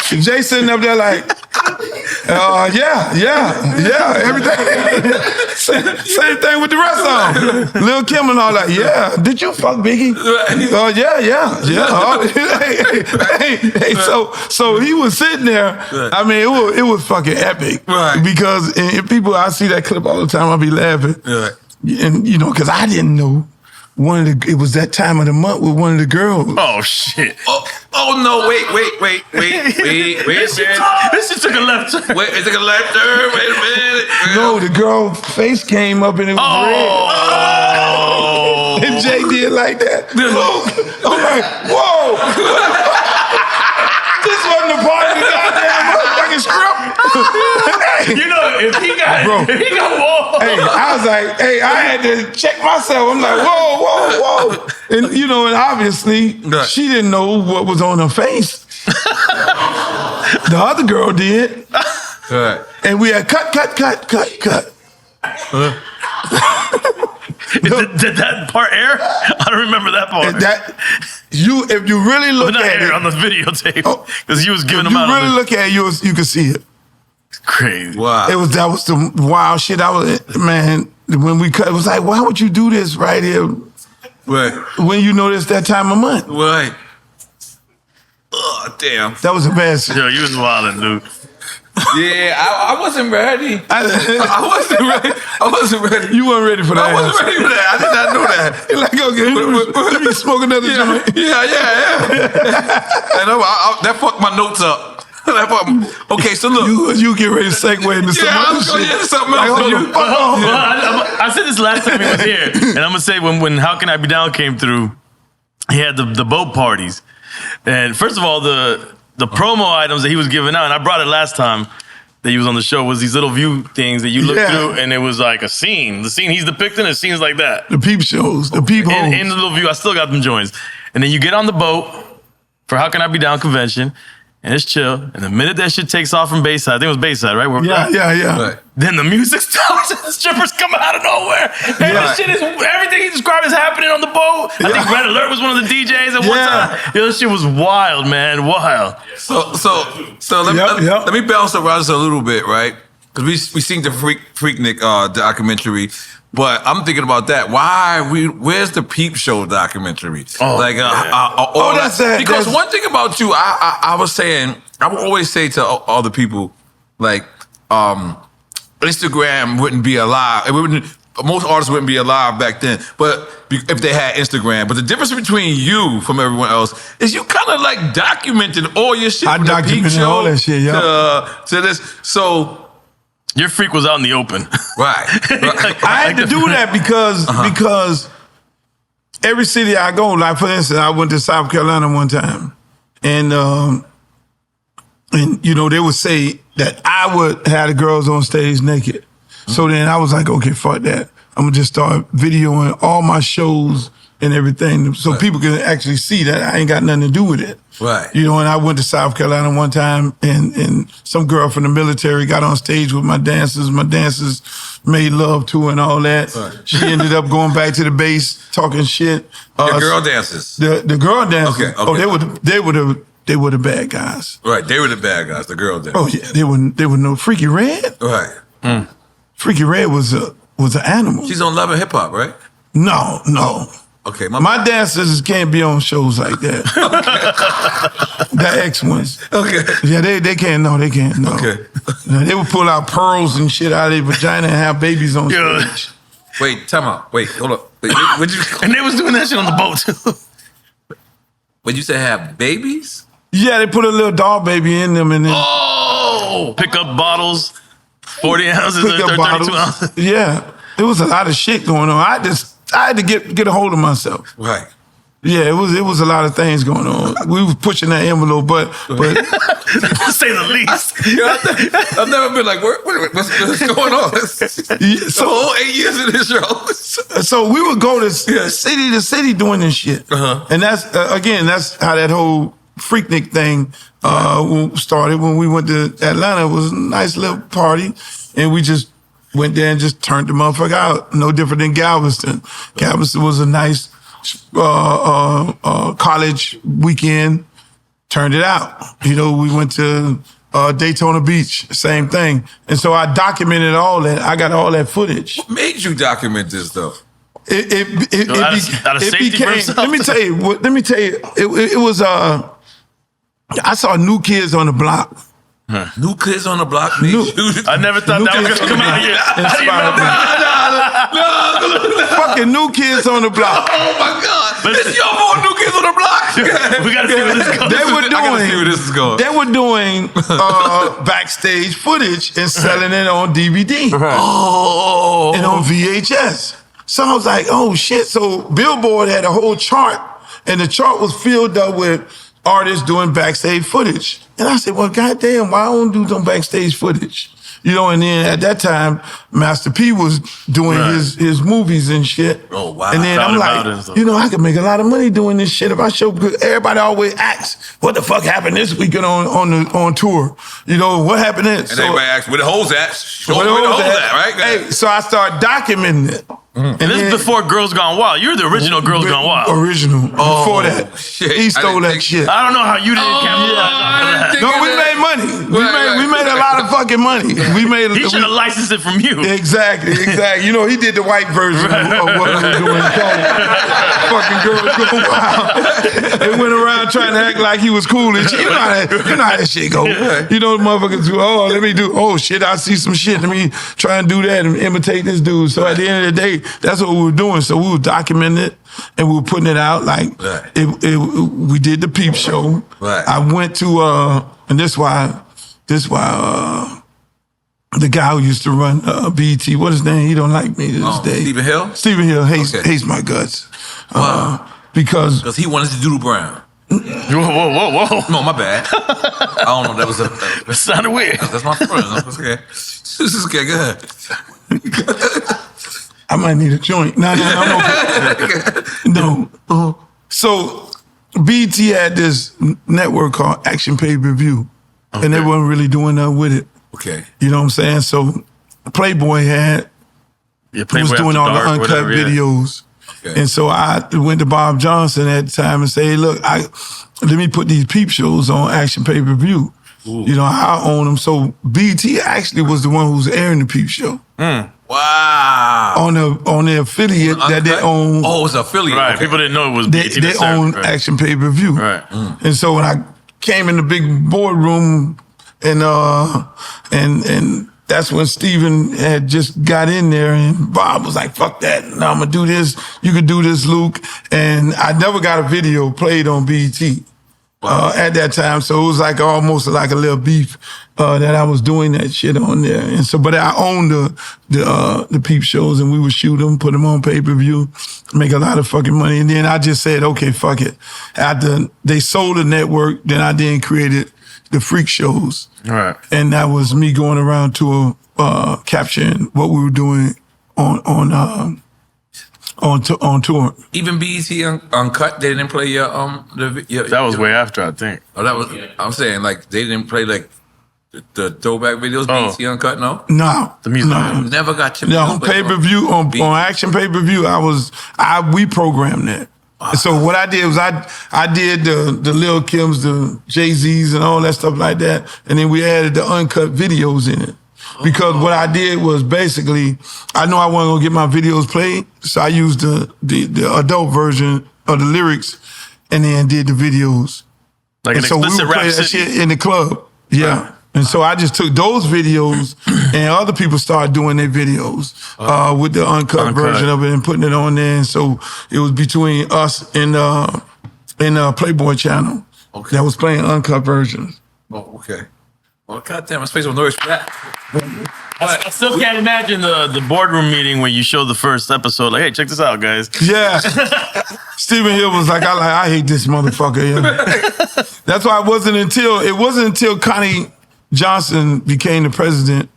Jay sitting up there like, everything. Same thing with the rest of them. Lil' Kim and all that. Yeah, did you fuck Biggie? So he was sitting there. I mean, it was fucking epic. Right. Because I see that clip all the time. I be laughing. Right. And because I didn't know. It was that time of the month with one of the girls. Oh shit! Oh no! Wait! This shit took a left turn. Wait, it took a left turn. Wait a minute. No, the girl face came up and it was red. And Jay did like that. I'm like, whoa! This wasn't a part of the goddamn motherfucking script. If he got whoa. Hey, I was like, I had to check myself. I'm like, whoa. And and obviously she didn't know what was on her face. The other girl did. Right. And we had cut. Did that part air? I don't remember that part. If you really look at it on the videotape, because you was giving them out. If you really look at it, you can see it. It's crazy. Wow. That was the wild shit. When we cut, it was like, why would you do this right here? Right. When you know this that time of month. Right. Oh, damn. That was a bad shit. Yo, you was wildin', dude. Yeah, I wasn't ready. I wasn't ready. You weren't ready for that. I wasn't ready for that. I did not know that. You're like, okay, let me smoke another joint. Yeah. And that fucked my notes up. Okay, so look. You get ready to segue into some other shit. Something else. I said this last time he was here, and I'm gonna say when How Can I Be Down came through, he had the boat parties, and first of all the promo items that he was giving out, and I brought it last time that he was on the show, was these little view things that you look through, and it was like a scene. The scene he's depicting is scenes like that. The peep shows, the peep holes. In the little view, I still got them joints. And then you get on the boat for How Can I Be Down convention, and it's chill. And the minute that shit takes off from Bayside, I think it was Bayside, right? Yeah. Right. Then the music stops and the strippers come out of nowhere. And this shit is, everything he described is happening on the boat. I think Red Alert was one of the DJs at one time. This shit was wild, man, wild. So let me bounce around just a little bit, right? Because we seen the Freaknik documentary. But I'm thinking about that. Where's the Peep Show documentary? That's that. Because one thing about you, I was saying, I would always say to other people, like, Instagram wouldn't be alive. Most artists wouldn't be alive back then, but if they had Instagram. But the difference between you from everyone else is you kind of like documented all your shit. I documented all that shit, to this. So your freak was out in the open. Right. I had to do that because every city I go, like for instance, I went to South Carolina one time, and they would say that I would have the girls on stage naked. So then I was like, okay, fuck that. I'm gonna just start videoing all my shows and everything so people can actually see that I ain't got nothing to do with it. Right. And I went to South Carolina one time and some girl from the military got on stage with my dancers. My dancers made love to her and all that. Right. She ended up going back to the base talking shit. The girl dancers. The girl dancers. Okay. Oh, they were the bad guys. Right. They were the bad guys, the girl dancers. Oh yeah, they were no Freaky Red. Right. Freaky Red was an animal. She's on Love and Hip Hop, right? No. Okay, my dancers can't be on shows like that. The ex ones. Okay. Yeah, they can't. No, they can't. No. Okay. They would pull out pearls and shit out of their vagina and have babies on stage. Wait, time out. Wait, hold up. And they was doing that shit on the boat too. Would you say have babies? Yeah, they put a little doll baby in them and then. Oh, pick up bottles. 40 ounces or 32 ounces. Yeah, there was a lot of shit going on. I had to get a hold of myself. Right. Yeah, it was a lot of things going on. We were pushing that envelope, but to say the least. I've never been like, what's going on? So whole 8 years in this show. So we would go to city to city doing this shit, and that's again, that's how that whole Freaknik thing started. When we went to Atlanta, it was a nice little party, and we just went there and just turned the motherfucker out. No different than Galveston. Galveston was a nice college weekend. Turned it out. You know, we went to Daytona Beach, same thing. And so I documented all that. I got all that footage. What made you document this though? It became. Let me tell you. It was. I saw New Kids on the Block. New Kids on the Block. I never thought that was going to come out here. Fucking New Kids on the Block. Oh my God! It's your fault. New Kids on the Block. We got to see where this goes. They were I gotta see where this is going. They were doing backstage footage and selling it on DVD and on VHS. So I was like, oh shit. So Billboard had a whole chart, and the chart was filled up with artists doing backstage footage. And I said, well, goddamn, why don't do some backstage footage? You know, and then at that time, Master P was doing his movies and shit. Oh, wow. And then I'm like, you know, I could make a lot of money doing this shit if I show, because everybody always asks, what the fuck happened this weekend on tour? You know, what happened then? And everybody asks, where the hoes at? Show where the hoes at, right? Hey, so I started documenting it. And this is before Girls Gone Wild. You're the original Girls Gone Wild. Original. Before that. Shit. He stole that shit. I don't know how you didn't capture that. No, we made money. We made a lot of fucking money. He should have licensed it from you. Exactly. You know, he did the white version of what we were doing. Fucking Girls Gone Wild. They went around trying to act like he was cool and shit. You know how that shit go. You know, the motherfuckers do, let me do, shit, I see some shit. Let me try and do that and imitate this dude. So at the end of the day, that's what we were doing. So we were documenting it and we were putting it out. Like, we did the Peep Show. Right. I went to, and this why the guy who used to run BET, what his name? He don't like me to this day. Stephen Hill? Stephen Hill hates my guts. Wow. Because he wanted to Doodle Brown. Whoa. No, my bad. I don't know. That was That sounded weird. That's my friend. That's okay. This is okay. Go ahead. I might need a joint. No. So BET had this network called Action Pay-Per-View, and they wasn't really doing nothing with it. Okay. You know what I'm saying? So Playboy was doing all the uncut videos. Okay. And so I went to Bob Johnson at the time and said, hey, look, let me put these Peep Shows on Action Pay-Per-View. You know, I own them. So BET actually was the one who was airing the Peep Show. Wow. On the affiliate that they own. Oh, it's an affiliate. Right. Okay. People didn't know it was BET. They own Action Pay-Per-View. Right. And so when I came in the big boardroom and that's when Steven had just got in there and Bob was like, fuck that. Now I'm gonna do this. You can do this, Luke. And I never got a video played on BET. At that time, so it was like almost like a little beef that I was doing that shit on there, and so but I owned the Peep Shows, and we would shoot them, put them on pay-per-view, make a lot of fucking money, and then I just said, okay, fuck it. After they sold the network, then I then created the Freak Shows, right, and that was me going around tour capturing what we were doing on tour. Even BET Uncut, they didn't play your that was way after, I think. Oh, that was. I'm saying like they didn't play like the throwback videos. BET Uncut, no. No, the music. No. Never got your. No, on pay-per-view on Action Pay-Per-View. We programmed that. Wow. So what I did was I did the Lil Kims, the Jay-Z's, and all that stuff like that, and then we added the uncut videos in it. Because what I did was basically, I know I wasn't gonna get my videos played, so I used the adult version of the lyrics, and then did the videos. Like and an so explicit we would play rap that shit shit in the club. Yeah. Right. And so I just took those videos, and other people started doing their videos with the uncut version of it and putting it on there. And so it was between us and Playboy channel that was playing uncut versions. Oh, okay. Well, goddamn, let's make some noise for that. I still can't imagine the boardroom meeting where you show the first episode. Like, hey, check this out, guys. Yeah. Stephen Hill was like, I hate this motherfucker. Yeah. That's why it wasn't until Connie Johnson became the president.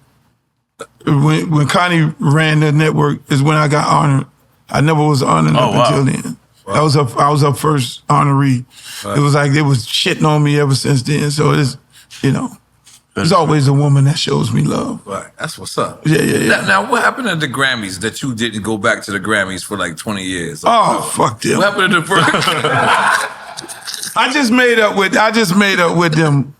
When Connie ran the network is when I got honored. I never was honored until then. Wow. I was her first honoree. Right. It was like they was shitting on me ever since then. So it's, there's always a woman that shows me love. Right. That's what's up. Yeah. Now, what happened at the Grammys that you didn't go back to the Grammys for like 20 years? Oh, fuck them. What happened to the first? I just made up with them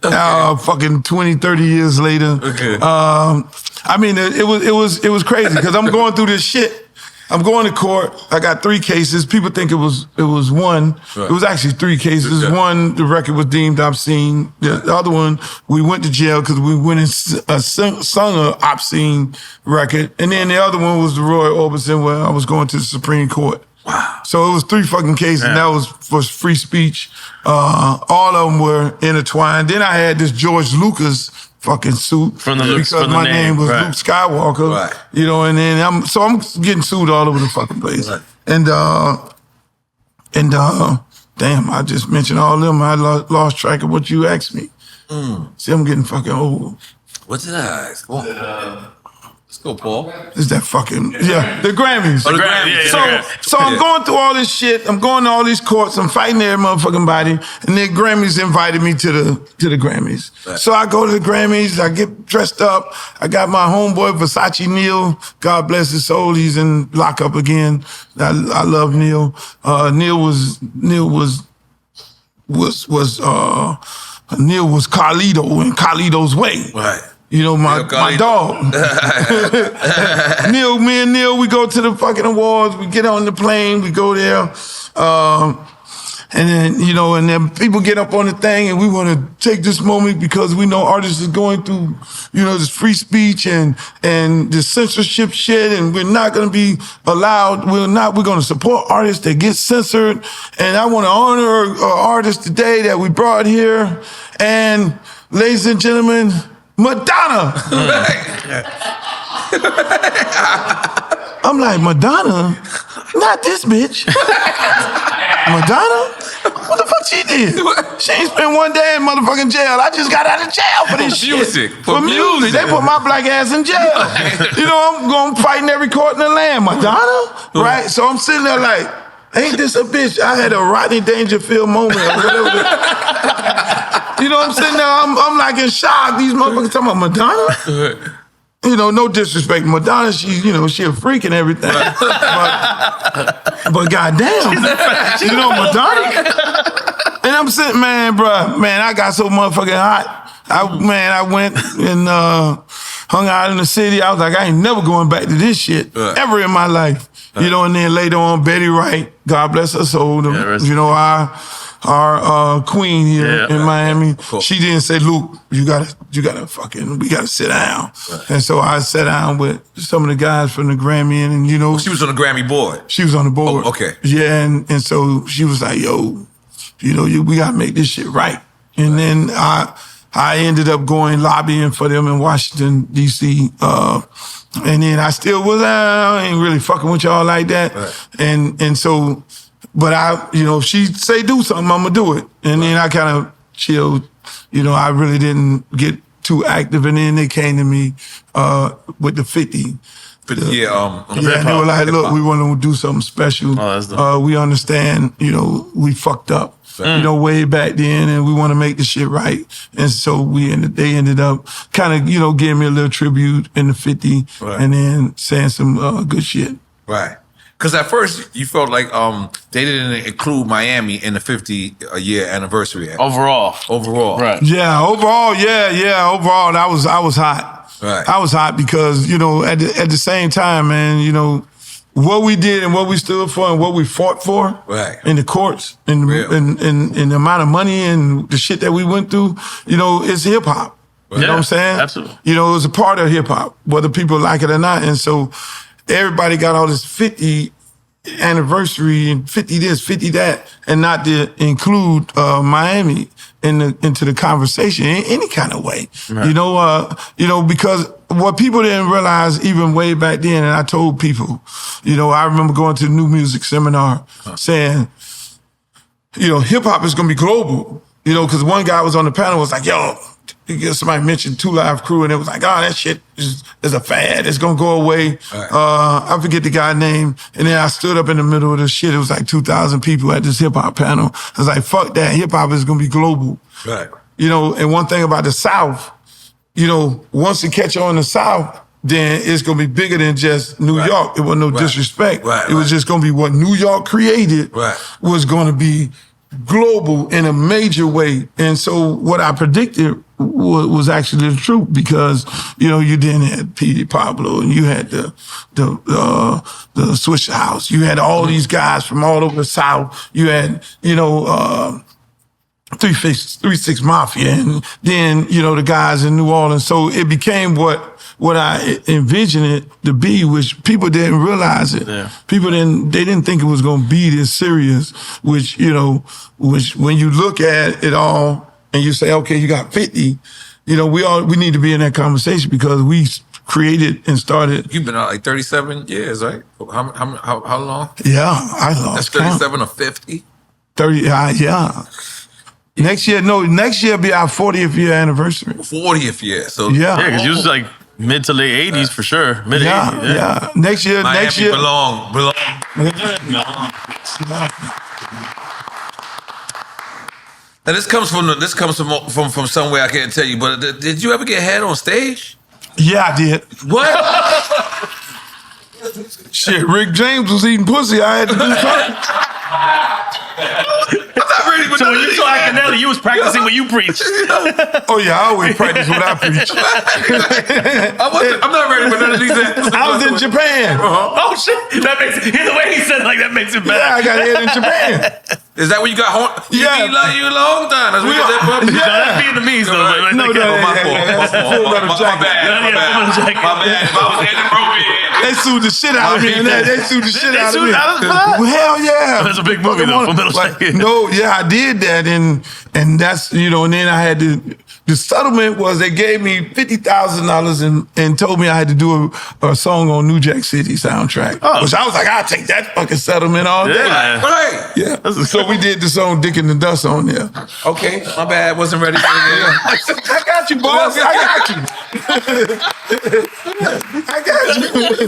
fucking 20, 30 years later. Okay. I mean, it was crazy because I'm going through this shit. I'm going to court. I got 3 cases. People think it was one. Right. It was actually 3 cases. Okay. One, the record was deemed obscene. The other one, we went to jail because we went and sung an obscene record. And then the other one was the Roy Orbison where I was going to the Supreme Court. Wow. So it was 3 fucking cases. And that was for free speech. All of them were intertwined. Then I had this George Lucas fucking suit because my name was Luke Skywalker, right. And then I'm getting sued all over the fucking place. Right. And damn, I just mentioned all of them. I lost track of what you asked me. See, I'm getting fucking old. What did I ask? Let's go, Paul. Is that fucking the Grammys? The Grammys. So I'm going through all this shit. I'm going to all these courts. I'm fighting every motherfucking body. And then Grammys invited me to the Grammys. Right. So I go to the Grammys. I get dressed up. I got my homeboy Versace Neil. God bless his soul. He's in lockup again. I love Neil. Neil was Carlito in Carlito's way. Right. My dog. Me and Neil, we go to the fucking awards. We get on the plane. We go there. And then, and then people get up on the thing and we want to take this moment because we know artists are going through, this free speech and this censorship shit and we're not going to be allowed. We're going to support artists that get censored. And I want to honor an artist today that we brought here. And ladies and gentlemen, Madonna. I'm like, Madonna? Not this bitch. Madonna? What the fuck she did? She ain't spent one day in motherfucking jail. I just got out of jail for this shit. For music. They put my black ass in jail. I'm going fighting every court in the land. Madonna? Right? So I'm sitting there like, ain't this a bitch? I had a Rodney Dangerfield moment or whatever. I'm sitting there, I'm like in shock. These motherfuckers talking about Madonna? No disrespect. Madonna, she a freak and everything. But goddamn, Madonna. And I'm sitting, man, I got so motherfucking hot. I went and hung out in the city. I was like, I ain't never going back to this shit ever in my life. And then later on, Betty Wright, God bless her soul, our queen here in Miami, she didn't say, Luke, we gotta sit down. Right. And so I sat down with some of the guys from the Grammy and she was on the Grammy board. She was on the board. Oh, okay. Yeah, and so she was like, yo, we gotta make this shit right. And then I ended up going lobbying for them in Washington, D.C., and then I still was, I ain't really fucking with y'all like that. Right. And so, but if she say do something, I'm gonna do it. And then I kind of chilled. I really didn't get too active. And then they came to me with the 50. But they were like, look, we want to do something special. We understand, we fucked up. Way back then, and we want to make the shit right. And so they ended up kind of, giving me a little tribute in the 50, and then saying some good shit. Right. Because at first you felt like they didn't include Miami in the 50-year anniversary. Overall, right? Yeah, overall, overall, I was hot. Right. I was hot because at the same time, man, what we did and what we stood for and what we fought for in the courts and the amount of money and the shit that we went through, it's hip hop. You know what I'm saying? Absolutely. It was a part of hip hop, whether people like it or not. And so everybody got all this 50 anniversary and 50 this, 50 that, and not to include Miami into the conversation in any kind of way. Right. You know, because what people didn't realize even way back then, and I told people, you know, I remember going to the New Music Seminar saying, you know, hip hop is gonna be global. You know, because one guy was on the panel was like, yo, somebody mentioned 2 Live Crew, and it was like, oh, that shit is a fad. It's gonna go away. Right. I forget the guy's name. And then I stood up in the middle of the shit. It was like 2,000 people at this hip hop panel. I was like, fuck that. Hip hop is gonna be global. Right. You know, and one thing about the South, you know, once it catch on in the South, then it's gonna be bigger than just New York. It wasn't no disrespect. It was just gonna be what New York created was gonna be global in a major way. And so what I predicted was actually the truth, because, you know, you then had P.D. Pablo, and you had the Swisher House. You had all these guys from all over the South. You had, you know, 3-6 Mafia, and then, you know, the guys in New Orleans. So it became what I envisioned it to be, which people didn't realize it. Yeah. People didn't think it was going to be this serious, which, you know, which when you look at it all and you say, okay, you got 50, you know, we need to be in that conversation, because we created and started. You've been out like 37 years, right? How long? Yeah, I lost count. That's 37 or 50? 30, yeah. Next year will be our 40th year anniversary. 40th year. So yeah, because you was like mid to late 80s for sure. Mid 80s. Yeah. Next year. belong. And this comes from somewhere I can't tell you. But did you ever get head on stage? Yeah, I did. What? Shit, Rick James was eating pussy. I had to do something. I'm not ready for so when you saw Akinelli, you was practicing what you preach. Oh yeah, I always practice what I preach. I'm not ready for none of these. I was in Japan. Oh shit! That makes it, the way he said it, like that makes it better. Yeah, I got head in Japan. Is that when you got home? Yeah, you a long time. That's what you said. No, that's Vietnamese though. My bad. If I was inappropriate. They sued the shit out of me. They sued the shit out of me. Well, hell yeah. That's a big movie though. No, yeah, I did that, and that's, you know, and then I had to. The settlement was they gave me $50,000 and told me I had to do a song on New Jack City soundtrack. Which I was like, I'll take that fucking settlement all day. Right. Yeah. So we did the song Dick in the Dust on there. Okay, my bad. Wasn't ready for it. I got you, boss. I got you. I got you.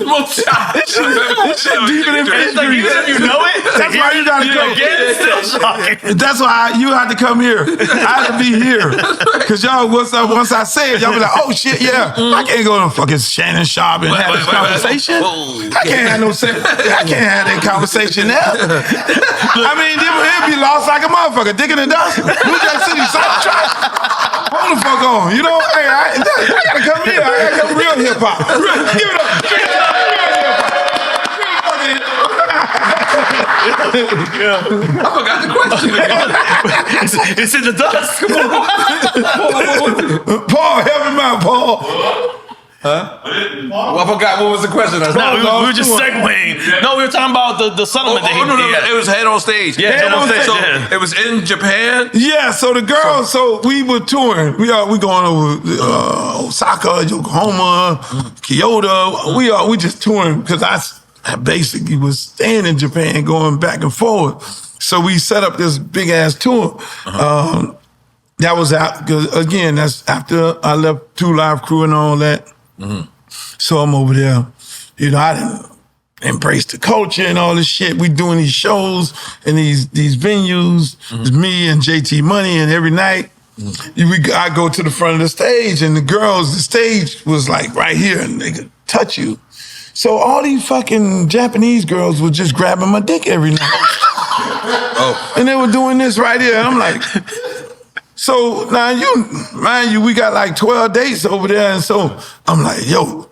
This shit deeper than fish like, even if you know it, that's why you gotta go. It's still shocking. That's why you had to come here. I had to be here. Because y'all, once I say it, y'all be like, oh shit, yeah. I can't go to fucking Shannon Sharp and have this conversation. I can't have that conversation there. I mean, it'd be lost like a motherfucker. Dick in the Dust. New Jack City soundtrack. Hold the fuck on. You know, hey, I gotta come here. I gotta come real hip hop. Give it up. Give it up. I forgot the question. It's in the dust. Paul, help him out, Paul. Huh? Well, I forgot what was the question. No, we were just segueing. No, we were talking about the settlement that he had. It was head on stage. Yeah, head on stage. So it was in Japan. Yeah, so the girls, so we were touring. We going over Osaka, Yokohama, Kyoto. We just touring because I basically was staying in Japan, going back and forth. So we set up this big ass tour. That was out, because again, that's after I left 2 Live Crew and all that. So I'm over there. You know, I didn't embrace the culture and all this shit. We doing these shows and these venues. It's me and JT Money, and every night I go to the front of the stage, and the stage was like right here, and they could touch you. So all these fucking Japanese girls were just grabbing my dick every night. And they were doing this right here. And I'm like, so now mind you, we got like 12 dates over there. And so I'm like, yo,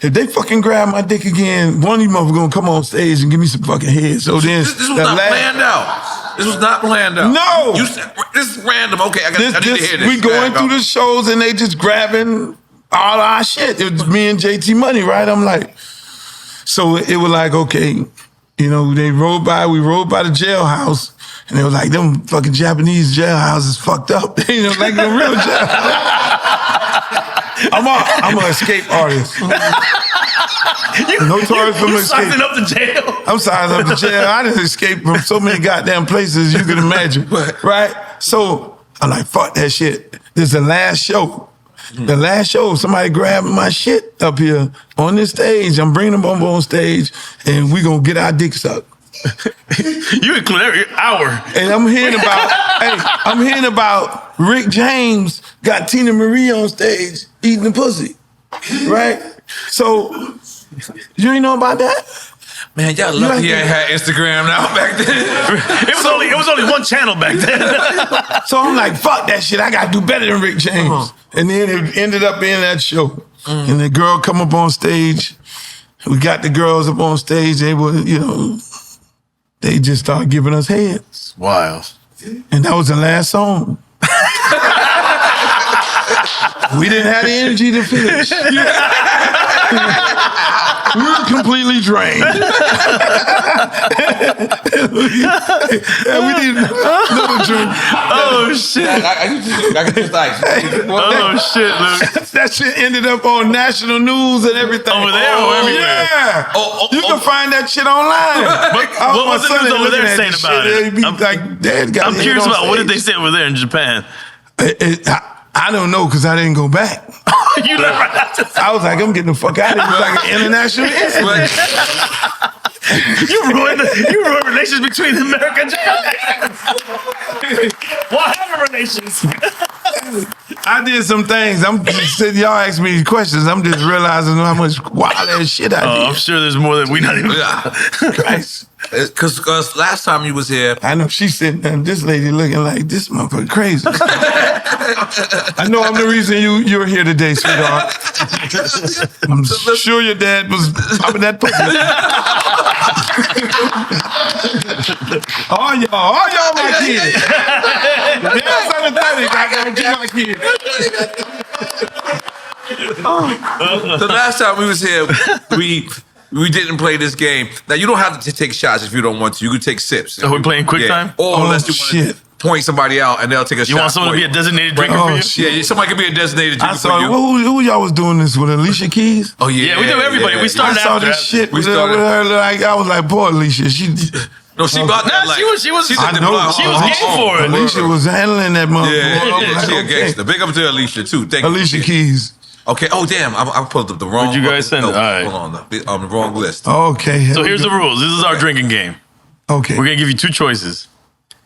if they fucking grab my dick again, one of you motherfuckers gonna come on stage and give me some fucking head. So then this was not planned out. This was not planned out. No. This is random. Okay, I need to hear this. We going through the shows and they just grabbing all our shit. It was me and JT Money, right? I'm like, so it was like, okay, You know, we rode by the jailhouse, and they were like, them fucking Japanese jailhouses fucked up. You know, like the real jailhouse. I'm an escape artist. Notorious from escape. Sizing up the jail. I'm sizing up the jail. I didn't escape from so many goddamn places you can imagine, right? So I'm like, fuck that shit. This is the last show. The last show, somebody grabbed my shit up here on this stage. I'm bringing them on stage, and we gonna get our dick sucked. You include every hour. And I'm hearing about Rick James got Tina Marie on stage eating the pussy, right? So you ain't know about that? Man, y'all lucky I had Instagram now back then. It was only one channel back then. So I'm like, fuck that shit. I gotta do better than Rick James. And then it ended up being that show. And the girl come up on stage. We got the girls up on stage. They were, you know, they just started giving us heads. Wild. And that was the last song. We didn't have the energy to finish. We were completely drained. And we didn't know drink. Oh shit. I could just like. Oh shit, Luke. That shit ended up on national news and everything. Over there or everywhere? Yeah. You can find that shit online. What was the news over there saying about it? I'm curious about what did they say over there in Japan? I don't know because I didn't go back. You left right after that. I was like, I'm getting the fuck out of here. It was like an international incident. You ruined relations between America and Japan. What happened relations? I did some things. I'm just sitting, y'all ask me questions. I'm just realizing how much wild ass shit I did. I'm sure there's more that we not even. Christ. Because last time you was here, I know she's sitting there, this lady looking like this motherfucker crazy. I know I'm the reason you're here today, sweetheart. I'm sure your dad was popping that pussy. all y'all my kids. Yes, I'm the my kids. the last time we was here, we didn't play this game. Now you don't have to take shots if you don't want to. You can take sips. So we're playing quick time? Or unless you want to point somebody out and they'll take a shot. You want someone to be a designated drinker for you? Yeah, somebody can be a designated drinker for you. Who y'all was doing this with? Alicia Keys? Oh yeah. Yeah, we do everybody. We started I saw this shit with her. Like I was like, poor Alicia. No, she bought that. Like, she was. She I know. She was game for it. Alicia was handling that motherfucker. Yeah, she a gangster. Big up to Alicia too. Thank you. Alicia Keys. Okay. Oh damn! I pulled up the wrong. What'd you guys send? No, all right. Hold on. The wrong list. Okay. So here's the rules. This is our drinking game. Okay. We're gonna give you two choices.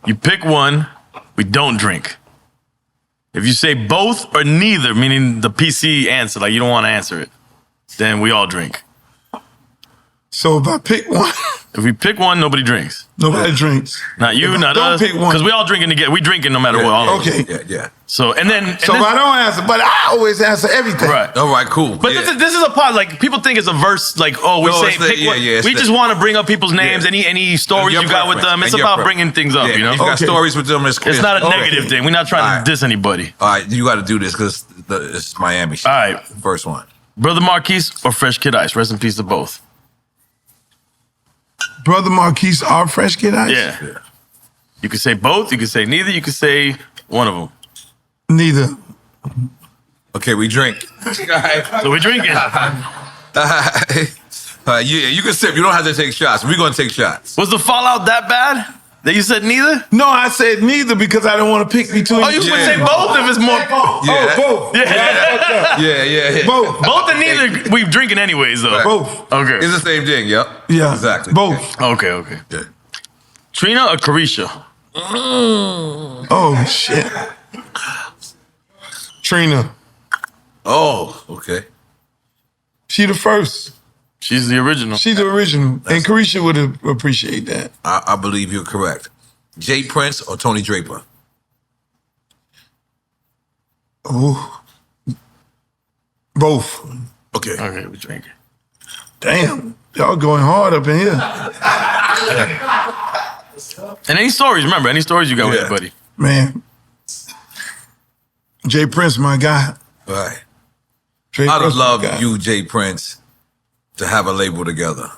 You pick one. We don't drink. If you say both or neither, meaning the PC answer, like you don't want to answer it, then we all drink. So if I pick one, if we pick one, nobody drinks. Nobody drinks. Not you, not don't us. Pick one. Because we all drinking together. We drinking no matter what. All of us. Okay. Yeah. So and then if I don't answer, but I always answer everything. Right. All right. Cool. But this is a part like people think it's a verse. Like we say pick one. We just want to bring up people's names. Any stories you got with them. It's about bringing things up. You know. If you got stories with them, it's not a negative thing. We're not trying to diss anybody. All right. You got to do this because it's Miami shit. All right. First one. Brother Marquise or Fresh Kid Ice. Rest in peace to both. Brother Marquise or Fresh Kid Ice? Yeah. You could say both. You could say neither. You could say one of them. Neither. Okay, we drink. So we're drinking. Yeah, you can sip. You don't have to take shots. We're going to take shots. Was the fallout that bad that you said neither? No, I said neither because I don't want to pick between. Oh, you would say both if it's more. Yeah. Both. Yeah. Both and neither. We drinking anyways though. Right. Both. Okay. It's the same thing. Yep. Yeah. Exactly. Both. Okay. Yeah. Trina or Carisha? Oh shit. Trina. Oh, okay. She the first. She's the original. She's the original. And Carisha would appreciate that. I believe you're correct. Jay Prince or Tony Draper? Oh. Both. Okay. Okay, we're drinking. Damn. Y'all going hard up in here. And any stories, remember, any stories you got with your buddy. Man. Jay Prince, my guy. Right. Jay I'd Prince, love my guy. you, Jay Prince, to have a label together.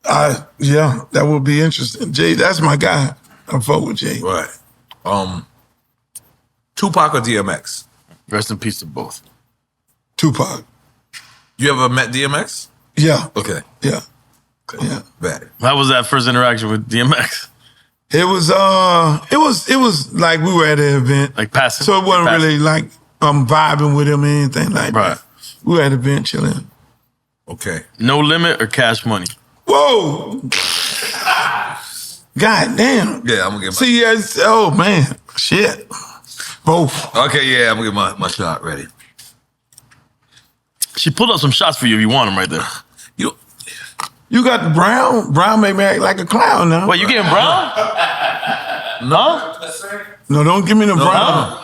Yeah, that would be interesting. Jay, that's my guy. I fuck with Jay. Right. Tupac or DMX? Rest in peace to both. Tupac. You ever met DMX? Yeah. Okay. Yeah. Okay. Yeah. Bad. How was that first interaction with DMX? It was like we were at an event. Like passing. So it wasn't really like I'm vibing with him or anything like Right. that. We were at an event chilling. Okay. No Limit or Cash Money? Whoa. God damn. Yeah, I'm gonna get my See, oh man. Shit. Both. Okay, yeah, I'm gonna get my shot ready. She pulled up some shots for you if you want them right there. You got the brown. Brown made me act like a clown now. Wait, you getting brown? No? No, don't give me the brown.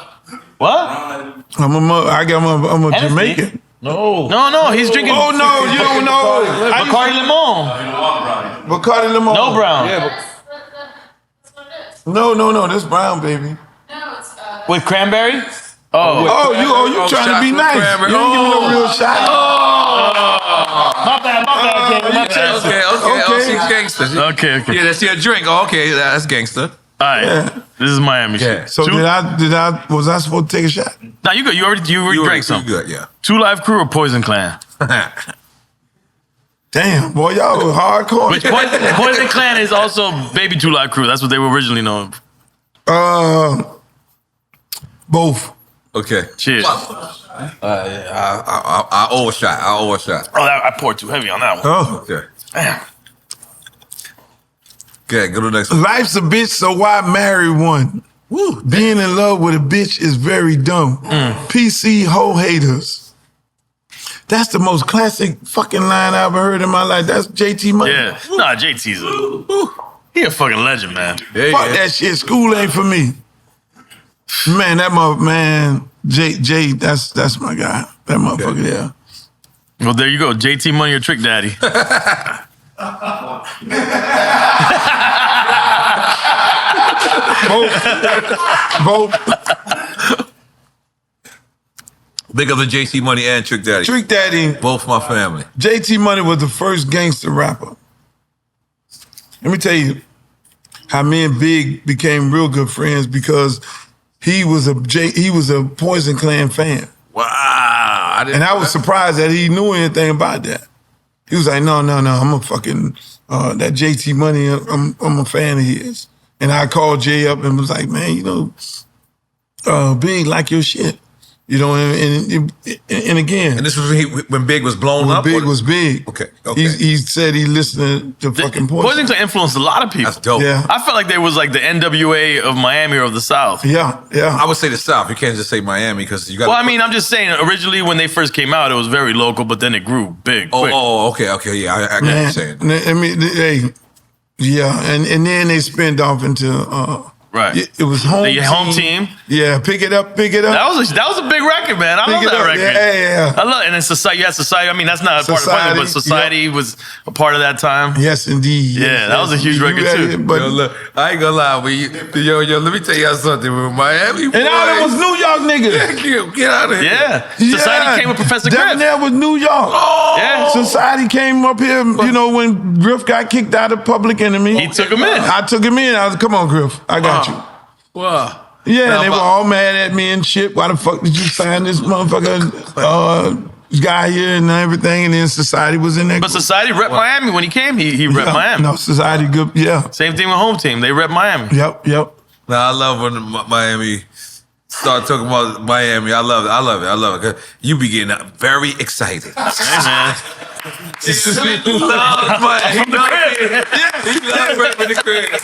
What? I'm a Jamaican. No, he's drinking. Oh no, you don't know. Bacardi Limon. Bacardi Limon. No brown. Yeah, no, this brown, baby. With cranberry? Oh, you trying to be nice. You don't give me no real shot. My bad, Okay, she's gangster. Okay. Yeah, that's your drink. Oh, okay, that's gangster. All right, this is Miami shit. So was I supposed to take a shot? Nah, you good. You already drank some. You good, yeah. 2 Live Crew or Poison Clan? Damn, boy, y'all were hardcore. Which Poison Clan is also Baby 2 Live Crew. That's what they were originally known. Both. Okay. Cheers. I owe a shot. Oh, I poured too heavy on that one. Oh. Okay. Damn. Okay, go to the next one. Life's a bitch, so why marry one? Woo. Being in love with a bitch is very dumb. PC hoe haters. That's the most classic fucking line I've ever heard in my life. That's JT Money. Yeah. Nah, JT's he a fucking legend, man. Fuck that shit. School ain't for me. Man, Jay, that's my guy. That motherfucker there. Well, there you go. JT Money or Trick Daddy. Both. Big up the JT Money and Trick Daddy. Trick Daddy. Both my family. JT Money was the first gangster rapper. Let me tell you how me and Big became real good friends because he was a Poison Clan fan. Wow. I was surprised that he knew anything about that. He was like, no, I'm a fucking, that JT Money, I'm a fan of his. And I called Jay up and was like, man, Big like your shit. And again. And this was when Big was blown up? Big was big. Okay. He said he listened to fucking Poison. Poison Clan influenced a lot of people. That's dope. Yeah. I felt like they was like the NWA of Miami or of the South. Yeah. I would say the South. You can't just say Miami because you got. Well, I mean, I'm just saying. Originally, when they first came out, it was very local, but then it grew big. quick. Okay. Yeah, I get what you're saying. I mean, and then they spinned off into. Right. It was home team. Yeah, pick it up. That was a big record, man. I love that record. Yeah. I love it. And then Society. Yeah, Society. I mean, that's not a part of the but Society was a part of that time. Yes, indeed. Yeah, that was a huge record too. But look, I ain't gonna lie, but yo, let me tell y'all something. With Miami, and all that was New York niggas. Get out of here. Yeah. Society came with Professor Griff. That was New York. Oh. Yeah. Society came up here, when Griff got kicked out of Public Enemy. He took him in. I took him in. I was, come on, Griff. I got you. Wow. Yeah, and they were all mad at me and shit. Why the fuck did you sign this motherfucker guy here and everything? And then Society was in there. But Society repped Miami when he came. He repped Miami. No, Society good. Yeah. Same thing with Home Team. They repped Miami. Yep. Now I love when Miami start talking about Miami. I love it. 'Cause you be getting very excited. Hey, man. He loves Miami. He loves repping the crib.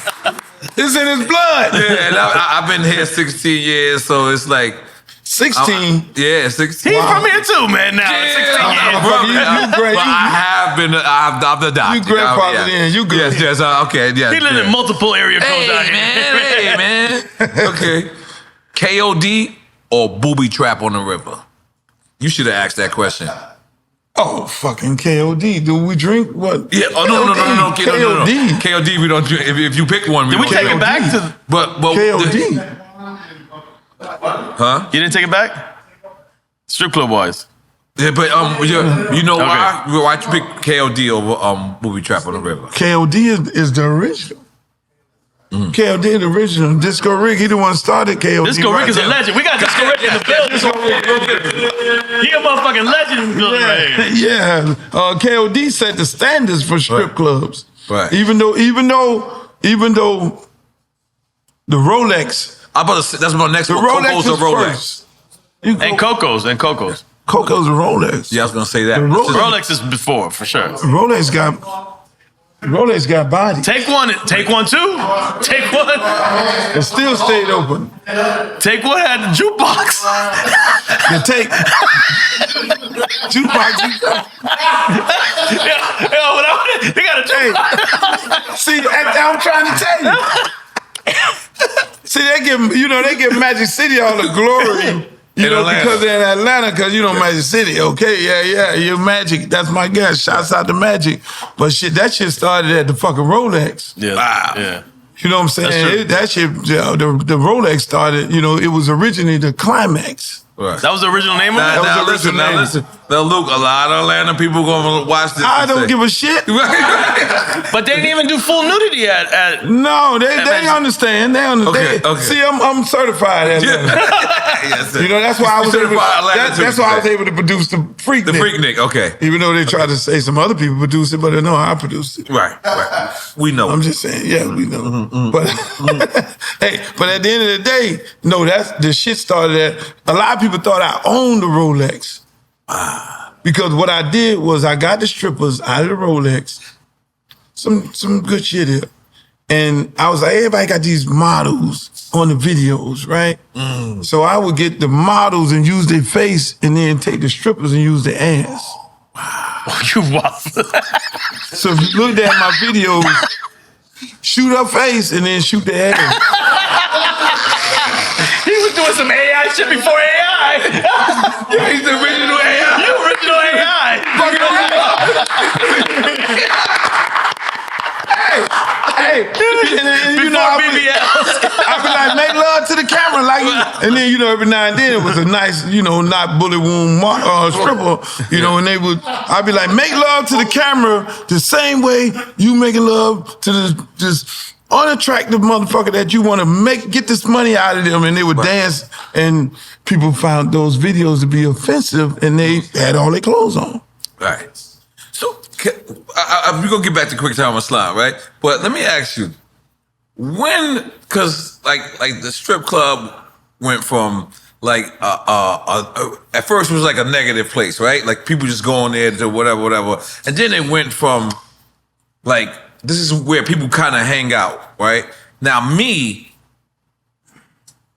It's in his blood. Yeah, and I've been here 16 years, so it's like 16. Yeah, 16. He's from here too, man. Now 16 years. You great. But I have been. I've adopted. You grandfathered in. You good. Yes. Okay. Yeah. He lived in multiple area codes out here. Hey man. Okay. KOD or booby trap on the river? You should have asked that question. Oh, fucking KOD. Do we drink what? Yeah. Oh no. KOD. KOD. We don't. If you pick one, Did we take it back to? But KOD. Huh? You didn't take it back? Strip club wise. Yeah, but you know why? Why'd you pick KOD over Movie Trap on the River? KOD is the original. KOD the original. Disco Rick, he the one started KOD. Disco Rick is a legend. We got Disco Rick in the building. He a motherfucking legend in the building right here. Yeah. KOD set the standards for strip clubs. Right. Even though the Rolex. I'm about to say, that's my next one. Rolex Coco's is a Rolex. first. And Coco's. Coco's a Rolex. Yeah, I was gonna say that. Rolex is before, for sure. Rolex got body. Take one too. Take one. It still stayed open. Take one had the jukebox. The take jukebox. They got a jukebox. See, I'm trying to tell you. See, they give Magic City all the glory. Because they're in Atlanta, because Magic City. Okay, yeah, you're Magic. That's my guess. Shouts out to Magic. But that shit started at the fucking Rolex. Yeah. Wow. Yeah. You know what I'm saying? That shit, the Rolex started, it was originally the Climax. Right. That was the original name of it? Now listen. Now, Luke, a lot of Atlanta people going to watch this. I don't give a shit. But they didn't even do full nudity at No, they understand. They understand. Okay. See, I'm certified at Atlanta. Yes, that's why I was able to produce the Freaknik. The Freaknik, okay. Even though they tried to say some other people produced it, but they know I produced it. Right. We know. I'm just saying, yeah, we know. But but at the end of the day, no, the shit started at a lot of people thought I owned the Rolex. Because what I did was I got the strippers out of the Rolex, some good shit here. And I was like, everybody got these models on the videos, right? So I would get the models and use their face and then take the strippers and use their ass. Wow. You waffle. So if you looked at my videos, shoot her face and then shoot the ass. He was doing some AI shit before AI. He's the original AI. You original AI. Hey, and I'd be like, make love to the camera, and then every now and then it was a nice, not bullet wound stripper, and I'd be like, make love to the camera the same way you making love to this unattractive motherfucker that you want to get this money out of them, and they would dance, and people found those videos to be offensive, and they had all their clothes on. Right. So we're gonna get back to Quick Time on Slime, right? But let me ask you, when, because like the strip club went from at first it was like a negative place, right? Like people just going there to whatever, and then it went from like, this is where people kind of hang out, right? Now,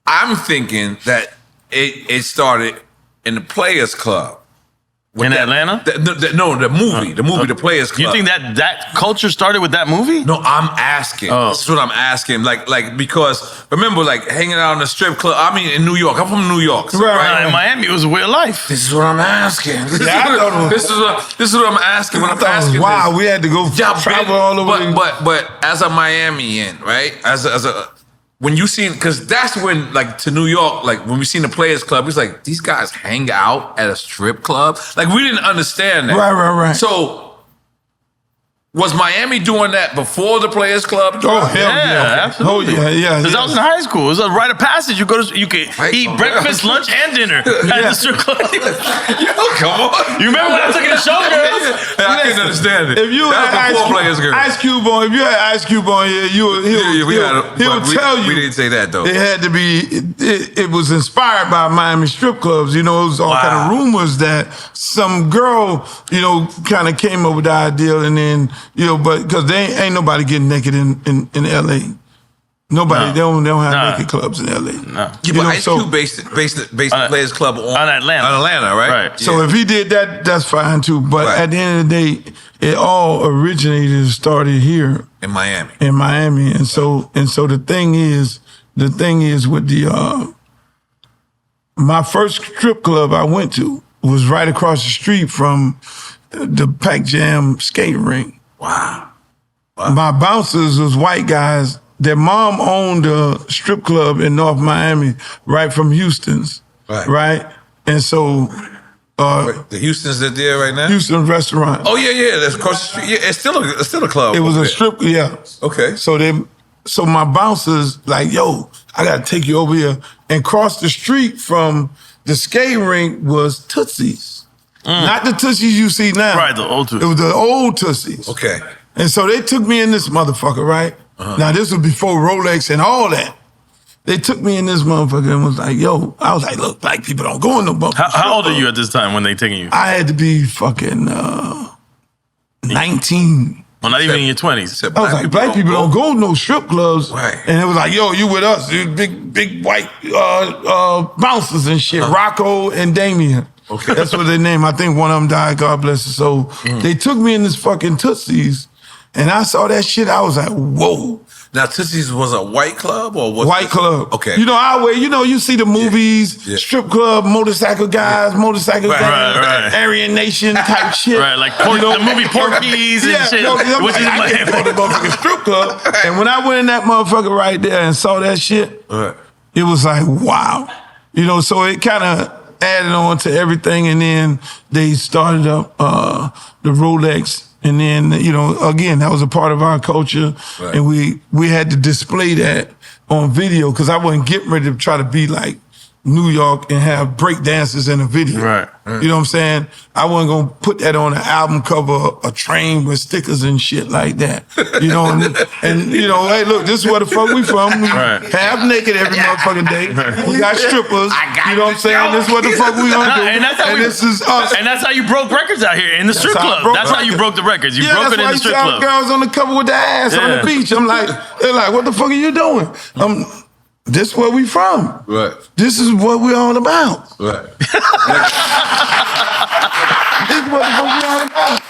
I'm thinking that it started in the Players Club. In Atlanta? The movie, The Players Club. You think that culture started with that movie? No, I'm asking. This is what I'm asking. Like because remember, hanging out in the strip club. I mean, in New York. I'm from New York. So, right. In Miami, it was a way of life. This is what I'm asking. This is what I'm asking. When I'm asking. Wow, we had to go travel all over. But as a Miamian, right? As a when you seen, because that's when, to New York, when we seen the Players Club, it's like, these guys hang out at a strip club? We didn't understand that. Right. So, was Miami doing that before the Players Club? Oh, hell yeah. Absolutely. Oh, yeah. Because I was in high school. It was a rite of passage. You could eat breakfast, lunch, and dinner at the strip club. Come on. You remember when I took it to Showgirls? I couldn't understand it. If you had Ice Cube on here, he'll tell you. We didn't say that, though. It had to be, it was inspired by Miami strip clubs. It was all kind of rumors that some girl, kind of came up with the idea, and then, but because they ain't nobody getting naked in L.A. Nobody, they don't have naked clubs in L.A. No. Yeah, but Ice Cube based the Players Club on Atlanta, right? So if he did that, that's fine too. But at the end of the day, it all originated and started here in Miami. And so the thing is with the my first strip club I went to was right across the street from the Pac Jam skating ring. Wow. My bouncers was white guys. Their mom owned a strip club in North Miami, right from Houston's. Right? And so The Houston's that there right now? Houston restaurant. Oh yeah, that's across the street. Yeah, it's still a club. It was a strip, yeah. Okay. So my bouncers like, yo, I gotta take you over here. And across the street from the skating rink was Tootsie's. Not the Tootsies you see now. Right, the old Tootsies. It was the old Tootsies. Okay. And so they took me in this motherfucker, right? Now this was before Rolex and all that. They took me in this motherfucker and was like, yo, I was like, look, black people don't go in no bumper. How old are you at this time when they taking you? I had to be fucking 19. Well, not even in your 20s. I was like, black people don't go to no strip clubs. Right. And it was like, yo, you with us. Dude, big white bouncers and shit. Rocco and Damien. Okay. That's what they name. I think one of them died, God bless his soul. They took me in this fucking Tootsie's and I saw that shit. I was like, whoa. Now, Tootsie's was a white club or what? White club. Okay. You know, you see the movies, strip club, motorcycle guys, motorcycle guys, Aryan Nation type shit. Right, like the movie Porky's and shit. Which is I can't go to the motherfucking strip club. And when I went in that motherfucker right there and saw that shit, it was like, wow. You know, so it kind of added on to everything. And then they started up the Rolex. And then, you know, again, that was a part of our culture. Right. And we had to display that on video because I wasn't getting ready to try to be like New York and have break dancers in a video. Right. You know what I'm saying? I wasn't going to put that on an album cover, a train with stickers and shit like that. You know, and you know, hey, look, this is where the fuck we from. We half naked every motherfucking day. We got strippers. You know what I'm saying? This is what the fuck we gonna do. And this is us. And that's how you broke records out here in the strip club. That's how you broke the records. You broke it in the strip club. Girls on the cover with their ass on the beach. I'm like, they're like, what the fuck are you doing? This is where we from. Right. This is what we're all about. Right. This is what the fuck we're all about.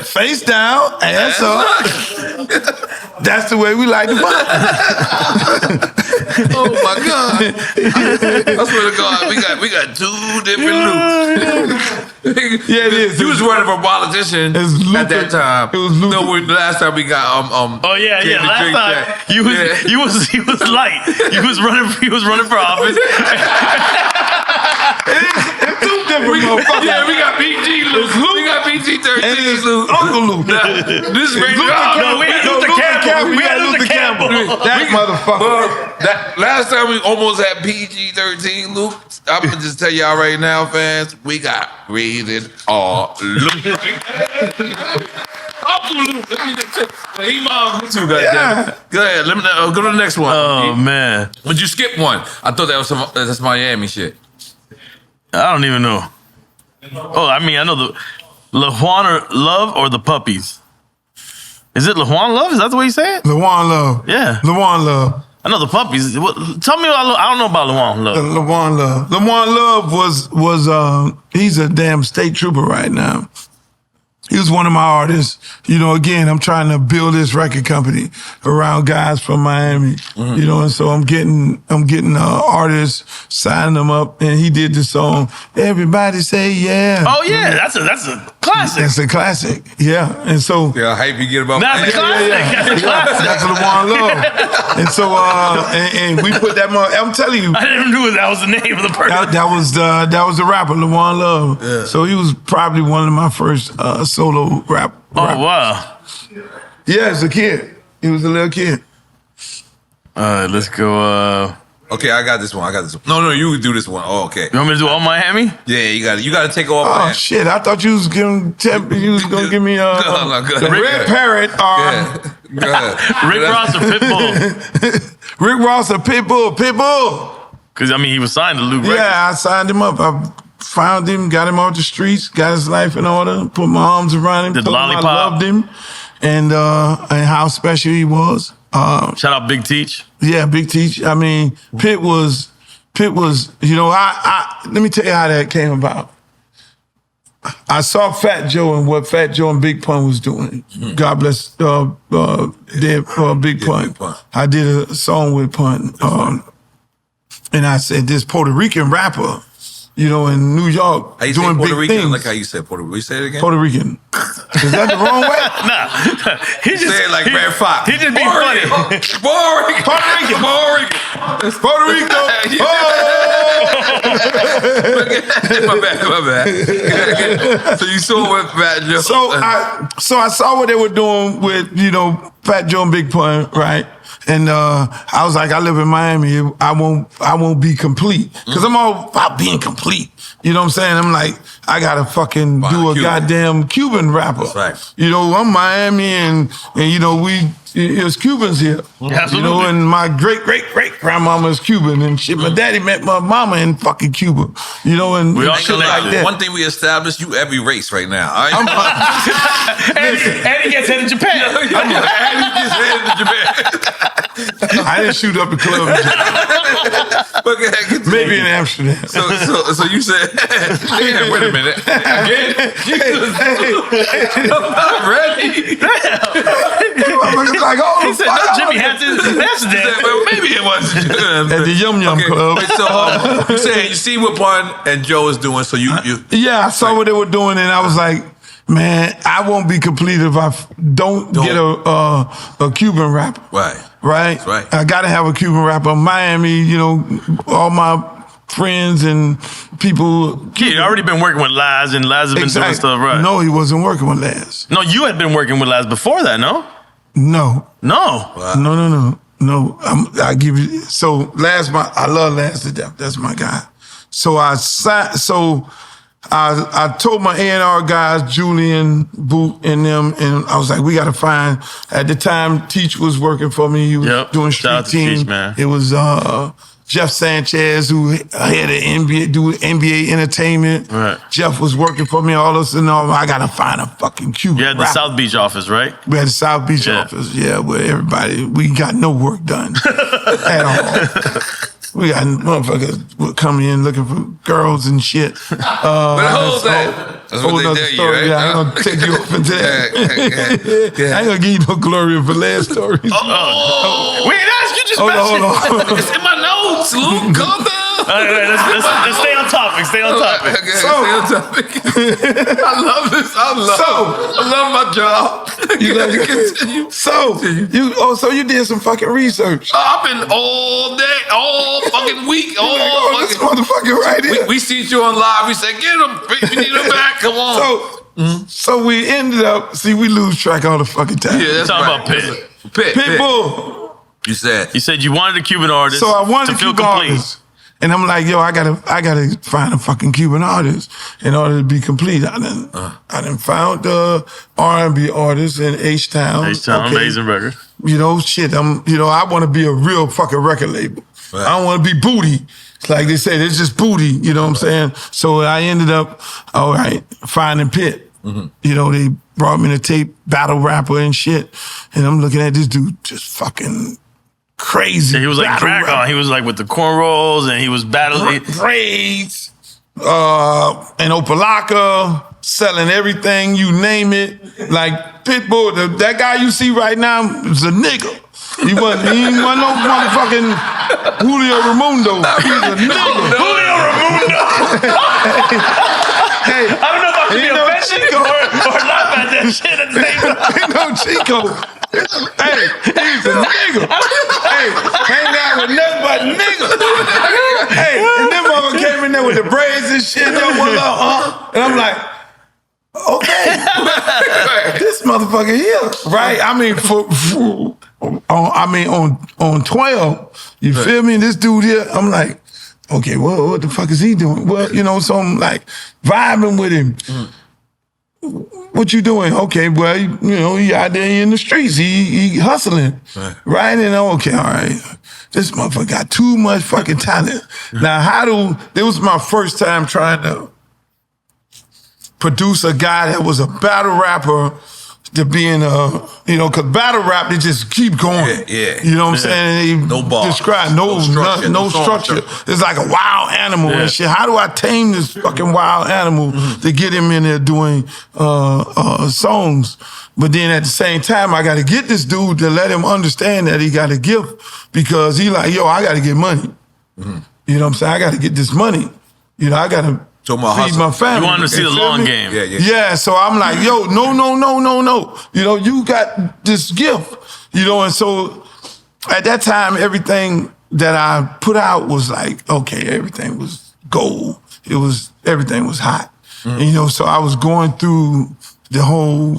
Face down, ass up. That's the way we like to fuck. Oh my God! I swear to God, we got two different loops. Yeah, it is. You was running for politician at that time. It was Luther. No, the last time we got Oh yeah. Last time he was light. He was running for office. It's two different motherfuckers. Yeah, we got PG Luke. We got PG-13 Luke. Uncle Luke. This is we had Luther Campbell. We had Luther Campbell. That motherfucker. That last time we almost had PG-13 Luke. I'm gonna just tell y'all right now, fans, we got rated R Luke. Uncle Luke. He mom too, goddamn. Go ahead. Let me go to the next one. Oh man, but you skipped one. I thought that's Miami shit. I don't even know. Oh, I mean, I know the LaJuan Love or the Puppies. Is it LaJuan Love? Is that the way you say it? LaJuan Love. Yeah. LaJuan Love. I know the Puppies. Tell me about, I don't know about LaJuan Love. LaJuan Love. LaJuan Love was he's a damn state trooper right now. He was one of my artists. You know, again, I'm trying to build this record company around guys from Miami. Mm-hmm. You know, and so I'm getting artists, signing them up, and he did the song "Everybody Say Yeah." Oh yeah, that's a classic. That's a classic. Yeah, and so yeah, hype you get about that's a classic. Yeah. That's a classic. That's LaJuan Love. And so and we put that. I'm telling you, I didn't know that was the name of the person. That was the rapper LaJuan Love. Yeah. So he was probably one of my first solo rap. Oh wow. Yeah, as a kid. He was a little kid. All right, let's go. Okay, I got this one. No, you do this one. Oh, okay. You want me to do all Miami? Yeah, you got to take off. Oh shit! I thought you was gonna give me the Red Parrot. Go ahead. Rick Ross or Pitbull? Rick Ross or Pitbull? Pitbull. Because I mean, he was signed to Luke. Yeah, I signed him up. I found him, got him off the streets, got his life in order, put my arms around him, Did Lollipop. I loved him, and how special he was. Shout out Big Teach. Yeah, Big Teach. I mean, Pitt was. You know, I let me tell you how that came about. I saw Fat Joe and what Fat Joe and Big Pun was doing. Mm-hmm. God bless Big Pun. I did a song with Pun, and I said this Puerto Rican rapper. You know, in New York, how you doing say Puerto big Rican? things. Like how you said Puerto Rican. You say it again? Puerto Rican. Is that the wrong way? Nah. He just Say it like Red Fox. He just being funny. Boring. Puerto Rican. Boring. It's Puerto Rico. Oh! My bad. So you saw what Fat Joe. So I saw what they were doing with, Fat Joe and Big Pun, right? And I was like, I live in Miami. I won't be complete. Because I'm all about being complete. You know what I'm saying? I'm like, I gotta fucking do a goddamn Cuban rapper. That's right. I'm Miami and there's Cubans here. Absolutely. And my great-great-great-grandmama is Cuban and shit. My daddy met my mama in fucking Cuba. And We all shit like that. One thing we established, you every race right now. All right? And he gets headed to Japan. And he gets headed to Japan. I didn't shoot up the club in Japan. Maybe in Amsterdam. So you said, yeah, wait a minute. Again? I'm not ready. Like, oh, He said, no, Jimmy Hampton. That's Well, maybe it was at the Yum Yum Club. Wait, so you said you see what Pun and Joe is doing, so you Yeah, I saw what they were doing, and I was like, man, I won't be complete if I don't get a Cuban rapper. Right. Right? Right. I got to have a Cuban rapper. Miami, all my friends and people. He'd already been working with Laz, and Laz has been doing stuff, right? No, he wasn't working with Laz. No, you had been working with Laz before that, no? No. No. Wow. No. I give you. So Laz, I love Laz to death. That's my guy. So I told my A&R guys, Julian, Boot, and them, and I was like, we got to find. At the time, Teach was working for me. He was doing Shout out Street to Team. Teach, man. It was Jeff Sanchez, who had an NBA entertainment. Right. Jeff was working for me. All this and all. I got to find a fucking Cuban You had the rapper. South Beach office, right? We had the South Beach office, where we got no work done at all. We got motherfuckers coming in looking for girls and shit. But hold that. That's what they tell you, right? Yeah, I ain't gonna take you off into that. I ain't gonna give you no glory for last stories. We ain't asked you just Hold on. It's in my notes, Luke. Calm down. All right, let's stay on topic. Stay on topic. Okay, stay on topic. I love this. I love my job. You gotta love continue. So you did some fucking research. I've been all day, all fucking week, This motherfucker right here. We see you on live. We said, get him. We need him back. Come on. So we ended up. See, we lose track all the fucking time. Yeah, that's Talking right. about Pitt. Pitbull. You said You wanted a Cuban artist. So I wanted to a feel Cuban complete. artist. And I'm like, yo, I gotta find a fucking Cuban artist in order to be complete. I done found the R&B artist in H-Town. H-Town, amazing record. Shit. I want to be a real fucking record label. Right. I don't want to be booty. Like they said, it's just booty. You know what I'm saying? So I ended up, all right, finding Pitt. Mm-hmm. They brought me to tape, battle rapper and shit. And I'm looking at this dude just fucking crazy. Yeah, he was like drag on. He was like with the cornrows, and he was battling. Braids, and Opalaka, selling everything, you name it. Like Pitbull, that guy you see right now is a nigga. He wasn't no motherfucking Julio Ramundo. He's a nigga. Julio Ramundo. Hey, I don't know if I should be offended or laugh at that shit at the same time. Ain't no Chico. Hey, he's a nigga. Hey, hang out with nothing but niggas. Hey, and them motherfuckers came in there with the braids and shit. And I'm like, okay, this motherfucker here, right? I mean, on 12, you feel me? This dude here, I'm like, okay, well, what the fuck is he doing? Well, so I'm like vibing with him. What you doing? Okay, well, he out there in the streets. He hustling, right? And okay, all right. This motherfucker got too much fucking talent. Now, it was my first time trying to produce a guy that was a battle rapper to being because battle rap, they just keep going. Yeah. You know what I'm saying? No bars. Describe no structure. It's like a wild animal and shit. How do I tame this fucking wild animal to get him in there doing songs? But then at the same time, I got to get this dude to let him understand that he got a gift because he like, yo, I got to get money. You know what I'm saying? I got to get this money. I got to So my feed my family. You want to see the long game. Yeah, so I'm like, yo, no. You know, you got this gift. You know, and so at that time, everything that I put out was like, okay, everything was gold. Everything was hot. And, you know, so I was going through the whole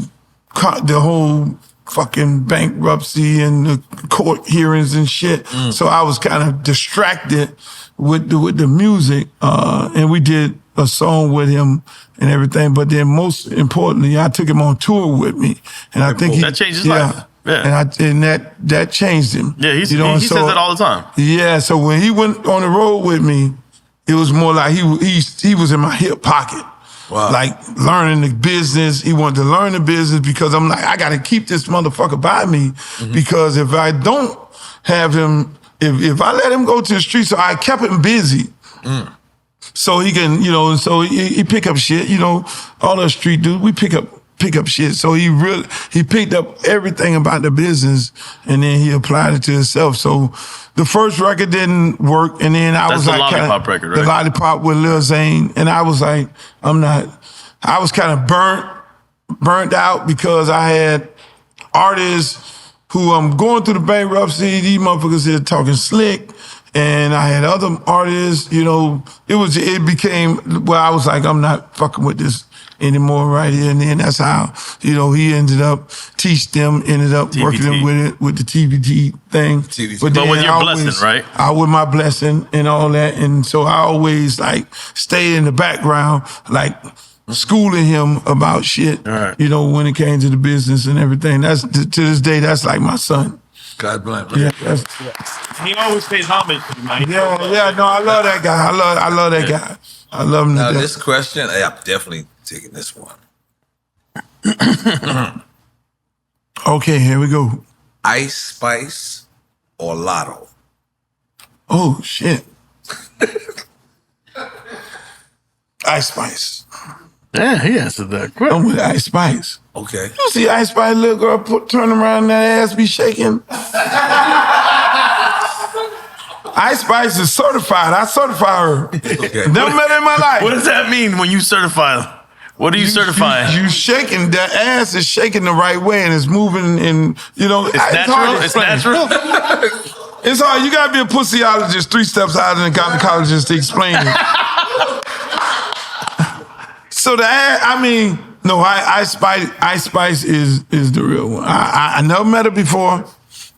fucking bankruptcy and the court hearings and shit. So I was kind of distracted with the music, and we did a song with him and everything. But then most importantly, I took him on tour with me, and I think that changed his life. Yeah, and that changed him. Yeah, he says that all the time. Yeah, so when he went on the road with me, it was more like he was in my hip pocket. Wow. Like learning the business. He wanted to learn the business because I'm like, I got to keep this motherfucker by me because if I don't have him, if I let him go to the street, so I kept him busy. So he can, you know, so he pick up shit, you know, all the street dudes, we pick up shit. So he picked up everything about the business and then he applied it to himself. So the first record didn't work, and then I was like, the Lollipop record, right? The Lollipop with Lil Zane, and I was like, I was kind of burnt out because I had artists who I'm going through the bankruptcy. These motherfuckers here talking slick, and I had other artists. You know, it became where I was like, I'm not fucking with this anymore right here. And then that's how, you know, he ended up ended up working with the TBT thing. But with your blessing, right? With my blessing and all that. And so I always like stayed in the background, like schooling him about shit, you know, when it came to the business and everything. That's to this day, that's like my son. God bless. Yeah, he always pays homage to you, man. Yeah, no, I love that guy. I love that guy. I love him. Now this question, I'm definitely taking this one. Okay, here we go. Ice Spice or Lotto? Oh shit. Ice Spice. Yeah, he answered that quick. I'm with Ice Spice. Okay. You see Ice Spice, little girl, turn around, that ass be shaking. Ice Spice is certified. I certify her. Okay. Never met her in my life. What does that mean when you certify her? What are you certifying? You shaking, that ass is shaking the right way and it's moving and, you know. It's natural? It's natural? It's hard. You got to be a pussyologist 3 steps higher than a gynecologist to explain it. So the ass, I mean, no, Ice Spice is the real one. I never met her before.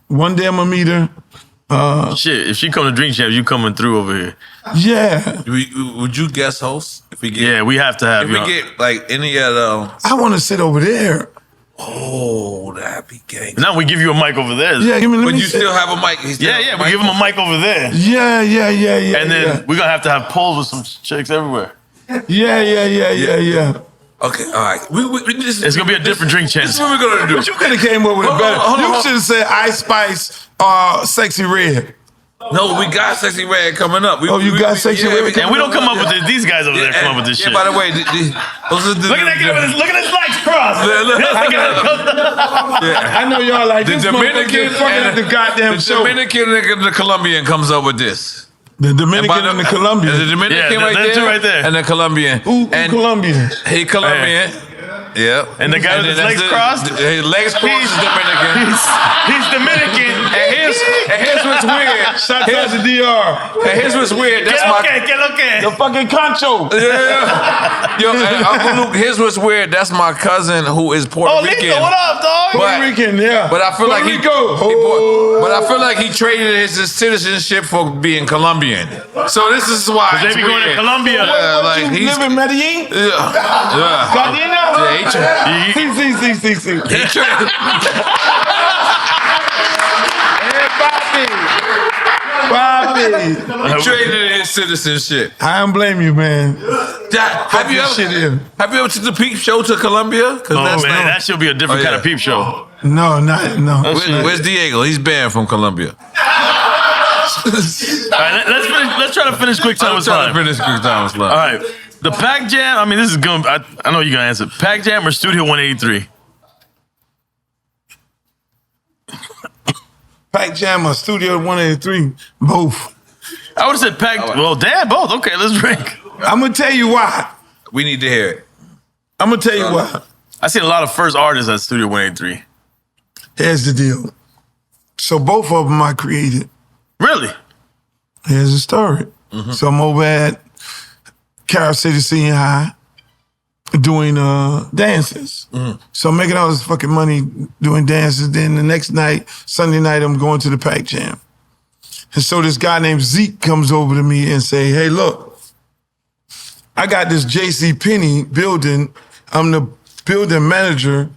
One day I'm going to meet her. Shit, if she come to Drink Champs, you coming through over here. Yeah. Would you guest host? If we get, we have to have if we get like any other. I want to sit over there. Oh, that'd be gang. Now we give you a mic over there. Yeah, give me. But you still have a mic. We give him a mic over there. Yeah. And then we're gonna have polls with some chicks everywhere. Yeah. Okay, all right. It's gonna be a different Drink Champs. This is what we're gonna do. But you could have came up with it better. You should have said Ice Spice, Sexyy Red. No, we got Sexyy Red coming up. You got Sexyy Red? And we don't come up with this. These guys over there come up with this shit. By the way, look at that guy look at his legs crossed. I know y'all like the this Dominican and the goddamn show. The Dominican and the Colombian comes up with this. The Dominican and the Colombian. The Dominican right there. And the Colombian. Who Colombian? He Colombian. Yeah. And the guy with his legs crossed? His legs crossed is Dominican. He's Dominican. And here's what's weird. Shout out to DR. And here's what's weird. That's the fucking concho. Yeah. Yo, Uncle Luke, here's what's weird. That's my cousin who is Puerto Rican. Lito, what up, dog? Puerto Rican, yeah. But I feel like but I feel like he traded his citizenship for being Colombian. So this is why they be going to Colombia. Like he's live in Medellin. Yeah. Gardena. See. He traded. Bobby. He traded his citizenship. I don't blame you, man. Have you ever took the peep show to Colombia? That should be a different kind of peep show. No. Where's Diego? He's banned from Colombia. All right, let's try to finish quick time with slime. All right, the Pac Jam. I mean, this is going. I know you're gonna answer. Pac Jam or Studio 183? Pac Jam or Studio 183? Both. I would have said Pac. Well, damn, both. Okay, let's drink. I'm gonna tell you why. We need to hear it. I'm gonna tell you why. I seen a lot of first artists at Studio 183. Here's the deal. So both of them I created. Really? Here's the story. So I'm over at Carol City Senior High doing dances. So I'm making all this fucking money doing dances. Then the next night, Sunday night, I'm going to the Pac Jam. And so this guy named Zeke comes over to me and say, hey, look, I got this JCPenney building. I'm the building manager.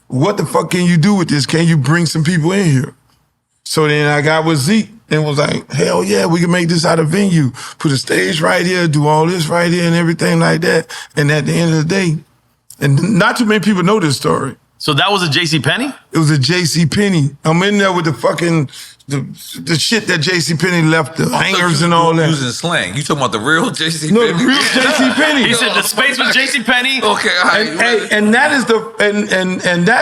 What the fuck can you do with this? Can you bring some people in here? So then I got with Zeke and was like, hell yeah, we can make this out of venue. Put a stage right here, do all this right here and everything like that. And at the end of the day, and not too many people know this story. So that was a JCPenney? It was a JCPenney. I'm in there with the fucking, the shit that JCPenney left, the hangers and all that. Using slang. You talking about the real JCPenney? No, the real JCPenney. He said the space was JCPenney. Okay, all right. And that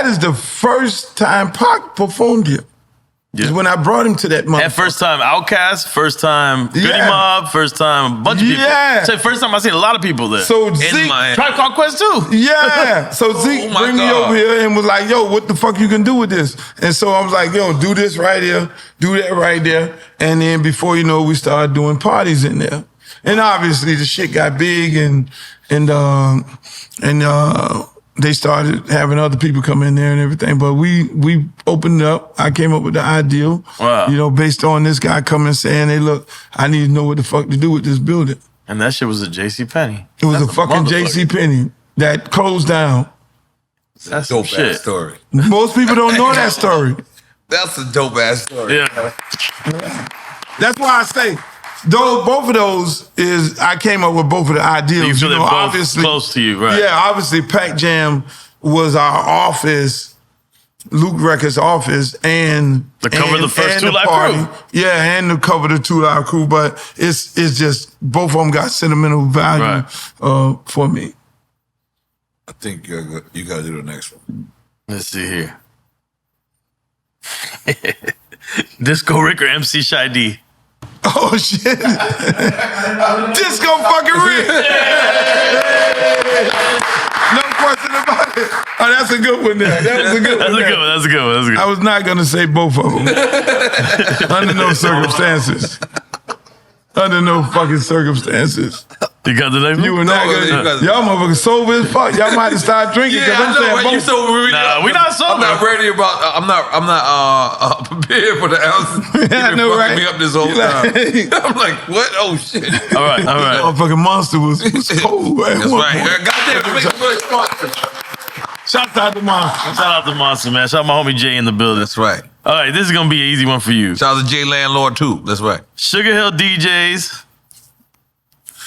is the first time Pac performed here. Is when I brought him to that motherfucker. And first time Outkast, first time Goody Yeah. Mob, first time a bunch of people. Yeah. So first time I seen a lot of people there. So Zeke, Tribe Called Quest too. yeah. So Zeke bring me over here and was like, yo, what the fuck you can do with this? And so I was like, yo, do this right here, do that right there. And then before you know, we started doing parties in there. And obviously the shit got big and they started having other people come in there and everything. But we opened up. I came up with the ideal, based on this guy coming saying, hey, look, I need to know what the fuck to do with this building. And that shit was a JCPenney. It was a fucking JCPenney that closed down. That's a dope ass story. Most people don't know that story. That's a dope ass story. Yeah. That's why I say, both of those I came up with both of the ideals. You feel they're both obviously close to you, right? Yeah, obviously Pac Jam was our office, Luke Records' office, and the cover of the first Two Live Crew. Yeah, and the cover of the Two Live Crew. But it's just both of them got sentimental value for me. I think you got to do the next one. Let's see here. Disco Rick or MC Shy D? Oh shit! Disco fucking Rick. No question about it. Oh, that's a good one there. That was a good one. That's a good one. I was not gonna say both of them. Under no circumstances. Under no fucking circumstances. You got the next one? You were not gonna. Y'all motherfuckers sober as fuck. Y'all might have to start drinking because I'm saying both. You sober? Nah, we not sober. I'm not ready about. I'm not prepared for the ounces. I know, right? Me up this whole time. I'm like, what? Oh shit! All right. That motherfucking monster was cold. That's right. Goddamn, make a sponsor. Shout out to Monster. Shout out to Monster, man. Shout out my homie Jay in the building. That's right. All right, this is gonna be an easy one for you. Shout out to Jay Landlord too. That's right. Sugar Hill DJs,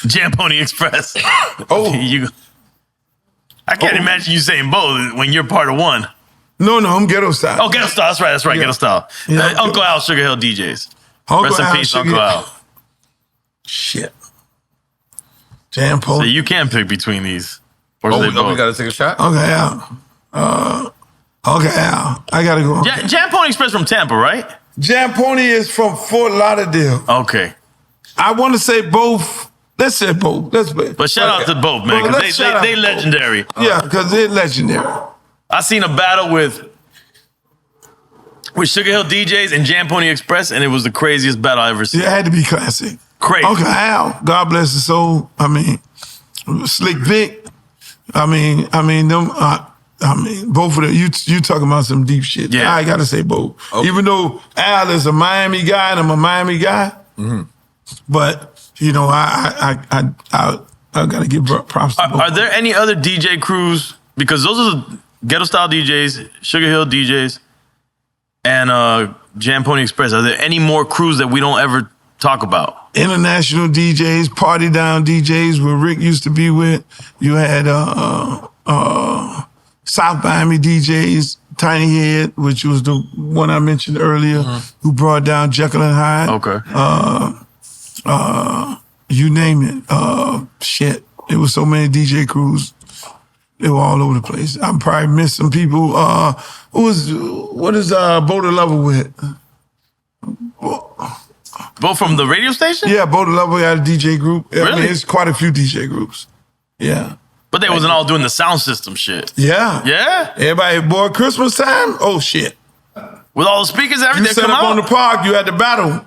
Jam Pony Express. Oh, I can't imagine you saying both when you're part of one. No, I'm Ghetto Style. Oh, Ghetto Style. That's right. Yeah. Ghetto Style. Yeah. Uncle Al, Sugar Hill DJs. Rest in peace, Sugar Uncle Al. Shit. Jam Pony. So you can pick between these. Or is they We both? gotta take a shot. Okay, Al. Al. I gotta go. Jam Pony Express from Tampa, right? Jam Pony is from Fort Lauderdale. Okay. I want to say both. Let's say both. But shout out to both, man, Well, because let's shout they out legendary. Yeah, because they're legendary. I seen a battle with Sugar Hill DJs and Jam Pony Express, and it was the craziest battle I ever seen. It had to be classic. Crazy. Uncle Al, God bless his soul. I mean, Slick Vic. I mean, both of them. You talking about some deep shit. Yeah. I gotta say both. Okay. Even though Al is a Miami guy and I'm a Miami guy, but I gotta give props to both. Are there any other DJ crews? Because those are the Ghetto Style DJs, Sugar Hill DJs, and Jam Pony Express. Are there any more crews that we don't ever talk about? International DJs, Party Down DJs, where Rick used to be with. You had South Miami DJs, Tiny Head, which was the one I mentioned earlier, who brought down Jekyll and Hyde. Okay. You name it. Shit. There was so many DJ crews. They were all over the place. I probably missed some people. What is Boulder Lover with? Both from the radio station? Yeah, both level had a DJ group. Really? I mean, it's quite a few DJ groups. Yeah. But they wasn't all doing the sound system shit. Yeah. Yeah? Everybody, boy, Christmas time, oh shit. With all the speakers, You everything set come up out? on the park, you had the battle.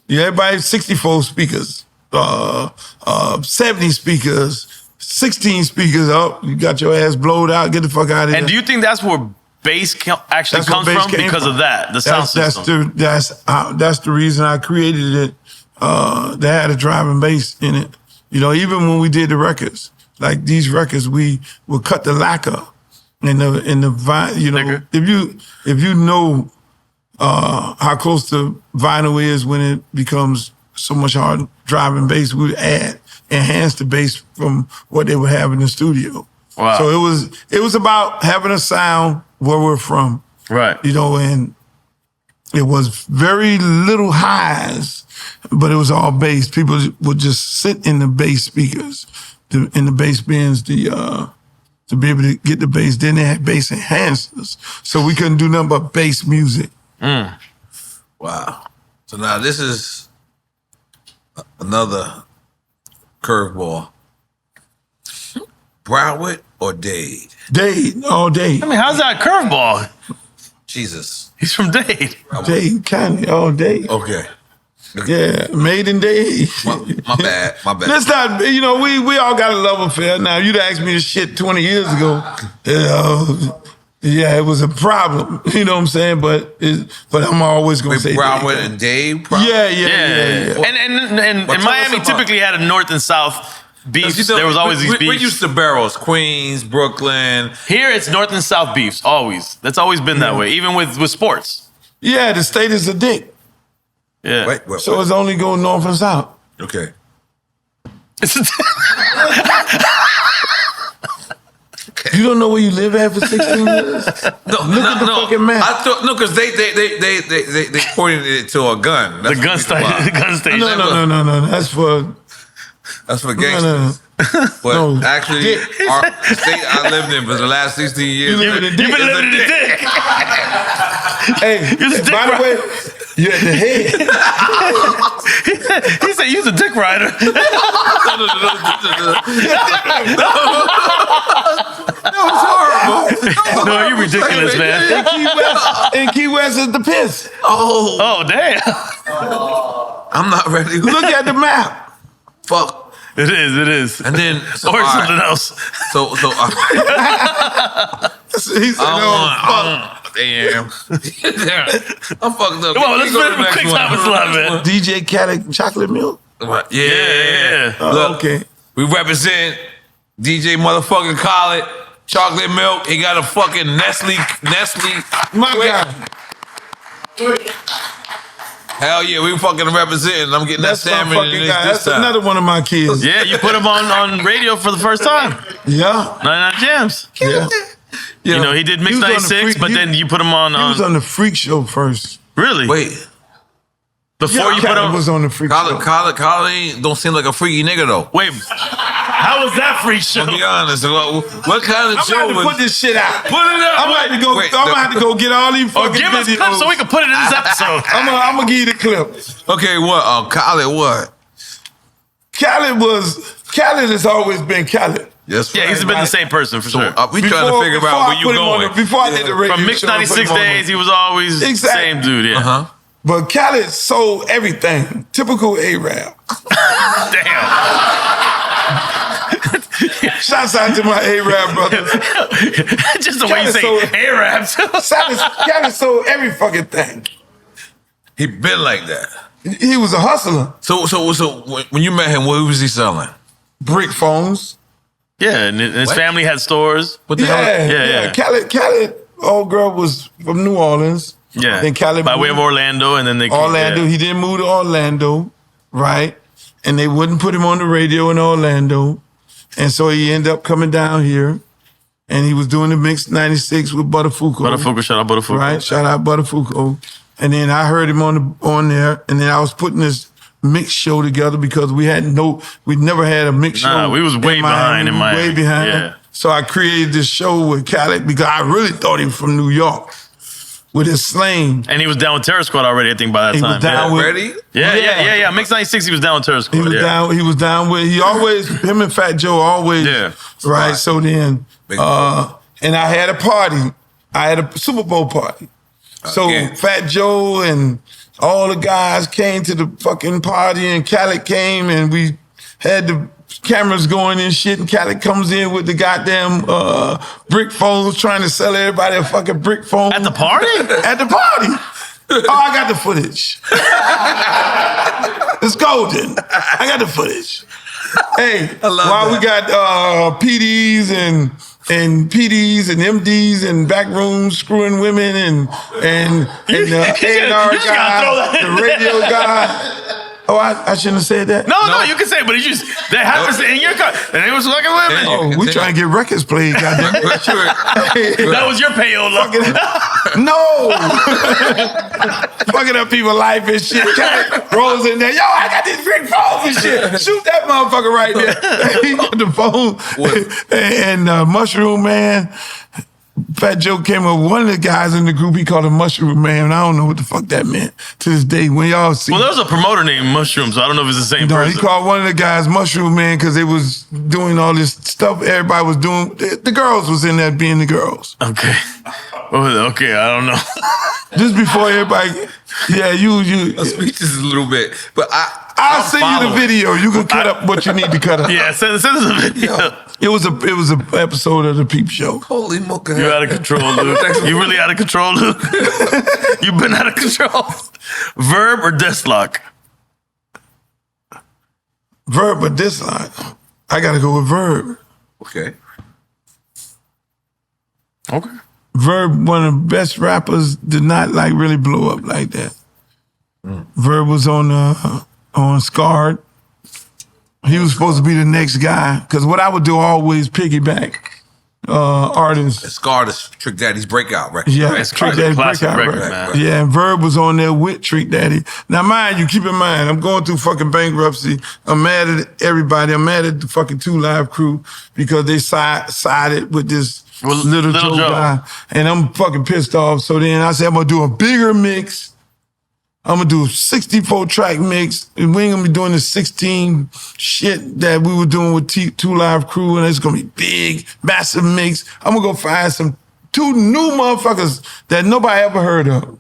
You everybody 64 speakers, 70 speakers, 16 speakers. Oh, you got your ass blowed out. Get the fuck out of here. And do you think that's where bass actually That's where comes bass from? came Because from. of that, the sound system. That's the reason I created it. They had a driving bass in it. You know, even when we did the records, like these records, we would cut the lacquer in the vinyl. You know, Nigga. if you know how close the vinyl is when it becomes so much hard driving bass, we would enhance the bass from what they would have in the studio. Wow. So it was about having a sound where we're from. Right. You know, and it was very little highs, but it was all bass. People would just sit in the bass speakers, in the bass bins, to be able to get the bass. Then they had bass enhancers, so we couldn't do nothing but bass music. Wow. So now this is another curveball. Broward or Dade? Dade, all day. I mean, how's that a curveball? Jesus. He's from Dade. Dade County, all day. Okay. Yeah, made in Dade. My bad. My bad. That's not, you know, we all got a love affair. Now, you'd asked me this shit 20 years ago. Yeah, it was a problem. You know what I'm saying? But I'm always going to say Broward Dade. and Dade? Yeah. And But tell Miami us about- typically had a north and south beefs. You know, There was always these we're beefs. used to barrels. Queens, Brooklyn. Here it's north and south beefs, always. That's always been that way, even with sports. Yeah, the state is a dick. Yeah. Wait. So it's only going north and south. Okay. You don't know where you live at for 16 years? No, Look at the fucking map. I thought because they pointed it to a gun. The gun station. The gun station. No. That's for No. gangsters. But No. actually, our state I lived in for the last 16 years. You live in a You've dick. been living in the dick. Hey, You're the dick by the rider. way, you're at the head. He said you's a dick rider. No, you're ridiculous, man. In Key West is the piss. Oh, damn. I'm not ready. Look at the map. Fuck. It is. And then so, Or all right. something else. So He said, damn. I'm fucked up. Come on, let's go to finish the next quick one. time slot, man. DJ Khaled chocolate milk. Yeah. Look, Okay. we represent DJ motherfucking Khaled, chocolate milk. He got a fucking Nestle. My God. Hell yeah, we fucking representing. I'm getting That's that my salmon fucking in guy. this That's time. another one of my kids. Yeah, you put him on radio for the first time. Yeah. 99 Jams. Yeah. You know, he did Mix was on the 96, freak- but then you put him on. He was on the Freak Show first. Really? Wait, Before you put Khaled him. was on the Freak Show. Khaled don't seem like a freaky nigga though. Wait. How was that free show? To be honest, what kind of I'm show gonna have to was? put this shit out. Put it up. I'm gonna have to go. Wait, I'm gonna have to go get all these Or fucking give us videos. clips so we can put it in this episode. I'm gonna give you the clip. Okay, what? Khaled, what? Khaled has always been Khaled. Yes, Yeah, he's been the same person for sure. We trying to figure out where you going. Before I did the radio From Mix show, I put 96 him on days, he was always the Exactly. same dude. Yeah. But Khaled sold everything. Typical Arab. Damn. Shouts out to my Arab brothers. Just the way you say Khaled Arabs. Khaled sold every fucking thing. He been like that. He was a hustler. So when you met him, what was he selling? Brick phones. Yeah, and his family had stores. What the hell? Yeah. Khaled, old girl was from New Orleans. Yeah. Then Khaled by way of moved- Orlando, and then they came, Orlando. yeah. He didn't move to Orlando, right? And they wouldn't put him on the radio in Orlando. And so he ended up coming down here. And he was doing the Mix 96 with Butterfuco. Butterfuco, shout out Butterfuco. Right? Shout out Butterfuco. And then I heard him on there. And then I was putting this mix show together because we never had a mix show. Nah, we was way behind in Miami. Way behind. Yeah. So I created this show with Khaled because I really thought he was from New York. with his sling. And he was down with Terror Squad already, I think, by that He time. was down with Ready? Yeah. Mix 96, he was down with Terror Squad. He was down. He was down with. He always. Him and Fat Joe always. Yeah. Right. So then, and I had a party. I had a Super Bowl party. So Fat Joe and all the guys came to the fucking party, and Khaled came, and we had the cameras going and shit, and Khaled comes in with the goddamn brick phones, trying to sell everybody a fucking brick phone. At the party? At the party. Oh, I got the footage. It's golden. I got the footage. Hey, while we got PDs and PDs and MDs and back rooms screwing women and the A&R guy, the radio guy. Oh, I shouldn't have said that. No, you can say it, but it's just that happens in your car. And it was fucking women. Oh, we trying to get records played, goddamn. That was your payola. No! Fucking up people's life and shit. Rolls in there. Yo, I got these brick phones and shit. Shoot that motherfucker right there. He got the phone. And Mushroom Man. Fat Joe came up with one of the guys in the group. He called him Mushroom Man. I don't know what the fuck that meant to this day. When y'all see, well, there was a promoter named Mushroom, so I don't know if it's the same person. He called one of the guys Mushroom Man because they was doing all this stuff. Everybody was doing. The girls was in there being the girls. Okay, okay, I don't know. Just before everybody, you. Speeches is a little bit, but I'll send you the video. You can cut up what you need to cut up. Yeah, send us a video. It was a episode of the Peep Show. Holy mocha! You're out of control, Luke. You really out of control, Luke. You've been out of control. Verb or Deathlock? Verb or Deathlock? I gotta go with Verb. Okay. Verb, one of the best rappers, did not like really blow up like that. Verb was on Scarred. He was supposed to be the next guy. Because what I would do always piggyback artists. Scarred is Trick Daddy's breakout record. Yeah, Right, Trick Daddy's breakout record. Man. Yeah, and Verb was on there with Trick Daddy. Now, mind you, keep in mind, I'm going through fucking bankruptcy. I'm mad at everybody. I'm mad at the fucking 2 Live crew because they sided with this Little Joe guy. And I'm fucking pissed off. So then I said, I'm going to do a bigger mix. I'm going to do a 64-track mix. And we ain't going to be doing the 16 shit that we were doing with 2 Live crew. And it's going to be big, massive mix. I'm going to go find some 2 new motherfuckers that nobody ever heard of.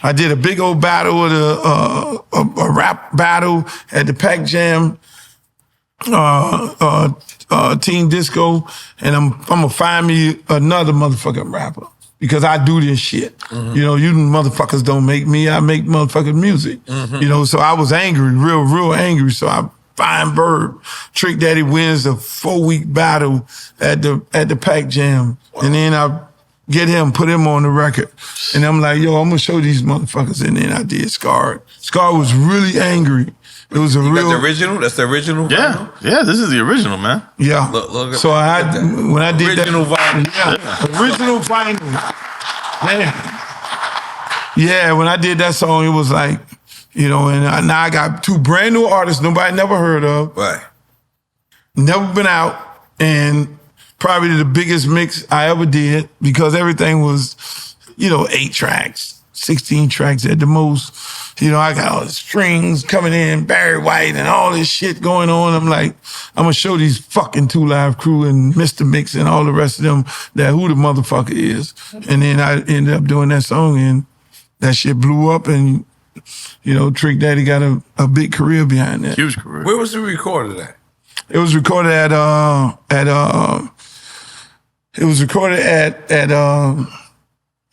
I did a big old battle with a rap battle at the Pac Jam Teen Disco. And I'm going to find me another motherfucking rapper. Because I do this shit. Mm-hmm. You know, you motherfuckers don't make me. I make motherfucking music. Mm-hmm. You know, so I was angry, real angry. So I find Verb. Trick Daddy wins a 4-week battle at the Pac Jam. Wow. And then I get him, put him on the record. And I'm like, yo, I'm going to show these motherfuckers. And then I did Scarred. Scarred was really angry. It was a real... the original? That's the original vinyl? Yeah, this is the original, man. Yeah. Look so when I did original vinyl. Original vinyl. Yeah, when I did that song, it was like, you know, and now I got 2 brand new artists nobody never heard of. Right. Never been out. And probably the biggest mix I ever did because everything was, 8 tracks, 16 tracks at the most. You know, I got all the strings coming in, Barry White and all this shit going on. I'm like, I'm going to show these fucking 2 Live crew and Mr. Mix and all the rest of them that who the motherfucker is. And then I ended up doing that song and that shit blew up and, Trick Daddy got a big career behind that. Huge career. Where was it recorded at? It was recorded at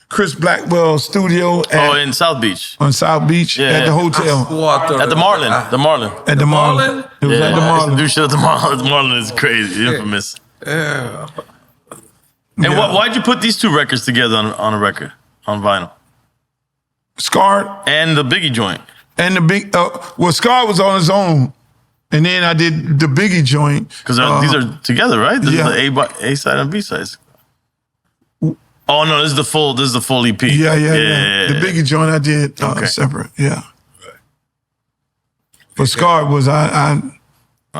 Chris Blackwell's studio in South Beach. On South Beach at the hotel. At the Marlin. At the Marlin. It was at the Marlin. Do shit at the Marlin. The Marlin is crazy, infamous. Yeah. And why'd you put these 2 records together on a record, on vinyl? Scarred. And the Biggie joint. And the big, Scarred was on his own. And then I did the Biggie joint. Because these are together, right? This is the A side and B sides. Oh no, this is the full EP. Yeah. The Biggie joint I did separate. Yeah. But Scarred was I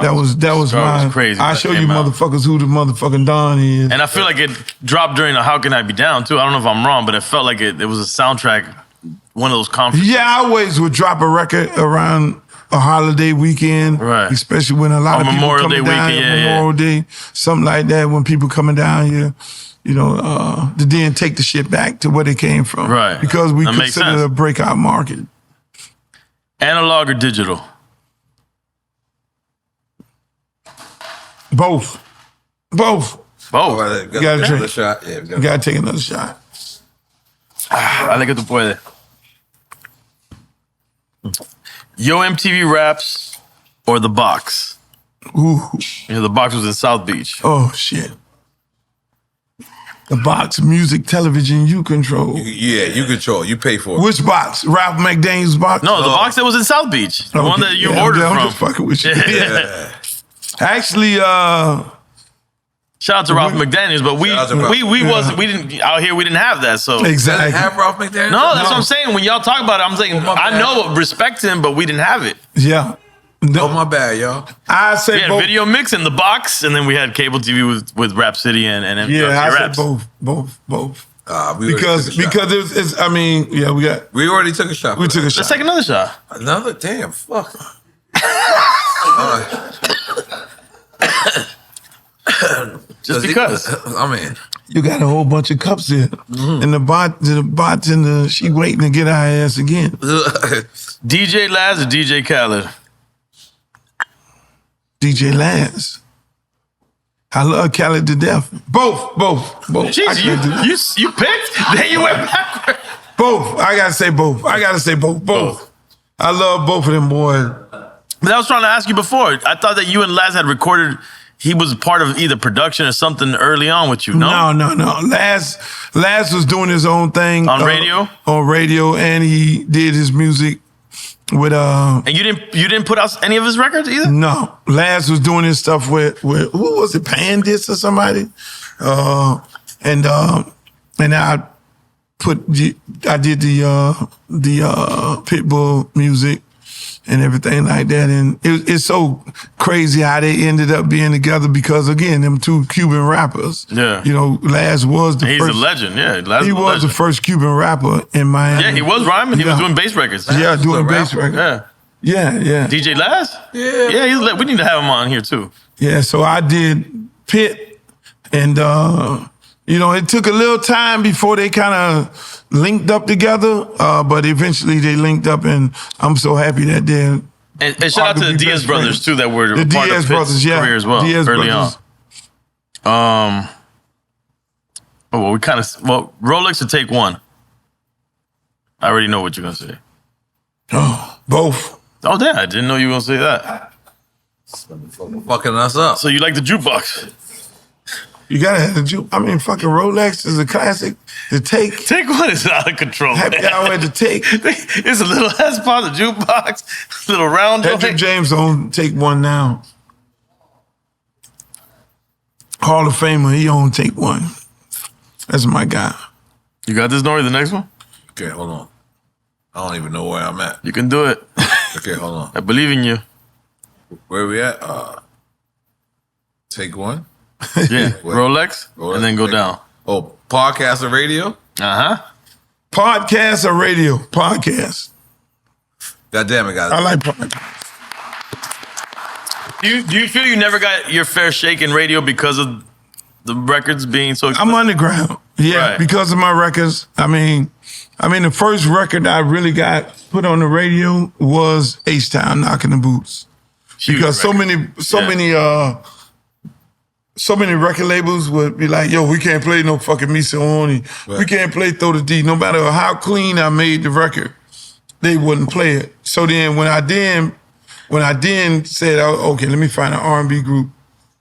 That was mine. Crazy. I'll show you motherfuckers who the motherfucking Don is. And I feel like it dropped during the How Can I Be Down too. I don't know if I'm wrong, but it felt like it was a soundtrack, one of those conferences. Yeah, I always would drop a record around a holiday weekend, right? Especially when a lot of people coming down here, Memorial Day, something like that. When people coming down here, you know, to then take the shit back to where they came from, right? Because we consider it a breakout market. Analog or digital? Both. You gotta take another shot. Yeah, you gotta take another shot. Dale que tú puedes. Yo MTV Raps or The Box? Ooh. You know, The Box was in South Beach. Oh, shit. The Box, music, television, you control. You control. You pay for it. Which box? Ralph McDaniel's box? No, the box that was in South Beach. The one that you ordered from. I'm just fucking with you. Yeah. Actually, shout out to Ralph McDaniel's, but we didn't out here. We didn't have that. So exactly. Didn't have Ralph McDaniel? No, that's what I'm saying. When y'all talk about it, I'm saying I know, respect him, but we didn't have it. Yeah. No, my bad, y'all. I say we had both. Video Mix in The Box, and then we had cable TV with Rap City and I Raps. said both. Because it's I mean, yeah, we already took a shot. We took a shot. Let's take another shot. Another? Damn, fuck. Just because. I mean, you got a whole bunch of cups there, and the bartender, she waiting to get our ass again. DJ Laz or DJ Khaled? DJ Laz. I love Khaled to death. Both. Jeez, you picked? Then you went backward. Both. I gotta say both. Both. I love both of them boys. But I was trying to ask you before. I thought that you and Laz had recorded. He was part of either production or something early on with you. No. Laz was doing his own thing on radio. On radio, and he did his music with And you didn't put out any of his records either. No, Laz was doing his stuff with who was it? Pandis or somebody, and I did the Pitbull music and everything like that. And it's so crazy how they ended up being together because, again, them two Cuban rappers. Yeah. You know, Laz was the first. He's a legend, yeah. He was the first Cuban rapper in Miami. Yeah, he was rhyming. He was doing bass records. Yeah, doing bass records. Yeah. DJ Laz? Yeah, we need to have him on here, too. Yeah, so I did Pit, and, you know, it took a little time before they kind of linked up together, but eventually they linked up, and I'm so happy that they're. And shout out to the Diaz brothers too, that were the part Diaz of brothers, Pitt's career as well, Diaz early brothers. on. Rolex to take one. I already know what you're gonna say. Oh, both. Oh, damn! I didn't know you were gonna say that. Fucking us up. So you like the jukebox? You gotta have the juke. I mean, fucking Rolex is a classic. The Take One is out of control. Happy hour at the Take. It's a little S part, the jukebox, little round. Kendrick James on Take One now. Hall of Famer, he on Take One. That's my guy. You got this, Nori? The next one? Okay, hold on. I don't even know where I'm at. You can do it. Okay, hold on. I believe in you. Where we at? Take one. Yeah, Rolex, and then go down. Oh, podcast or radio? Podcast or radio? Podcast. God damn it, guys. I like podcast. Do you feel you never got your fair shake in radio because of the records being so expensive? I'm underground. Yeah, Right. because of my records. I mean, the first record I really got put on the radio was H-Town, Knocking the Boots. Huge Because record. so many record labels would be like, yo, we can't play no fucking Miseoni. Right. We can't play Throw the D. No matter how clean I made the record, they wouldn't play it. So then when I then said, oh, okay, let me find an R&B group,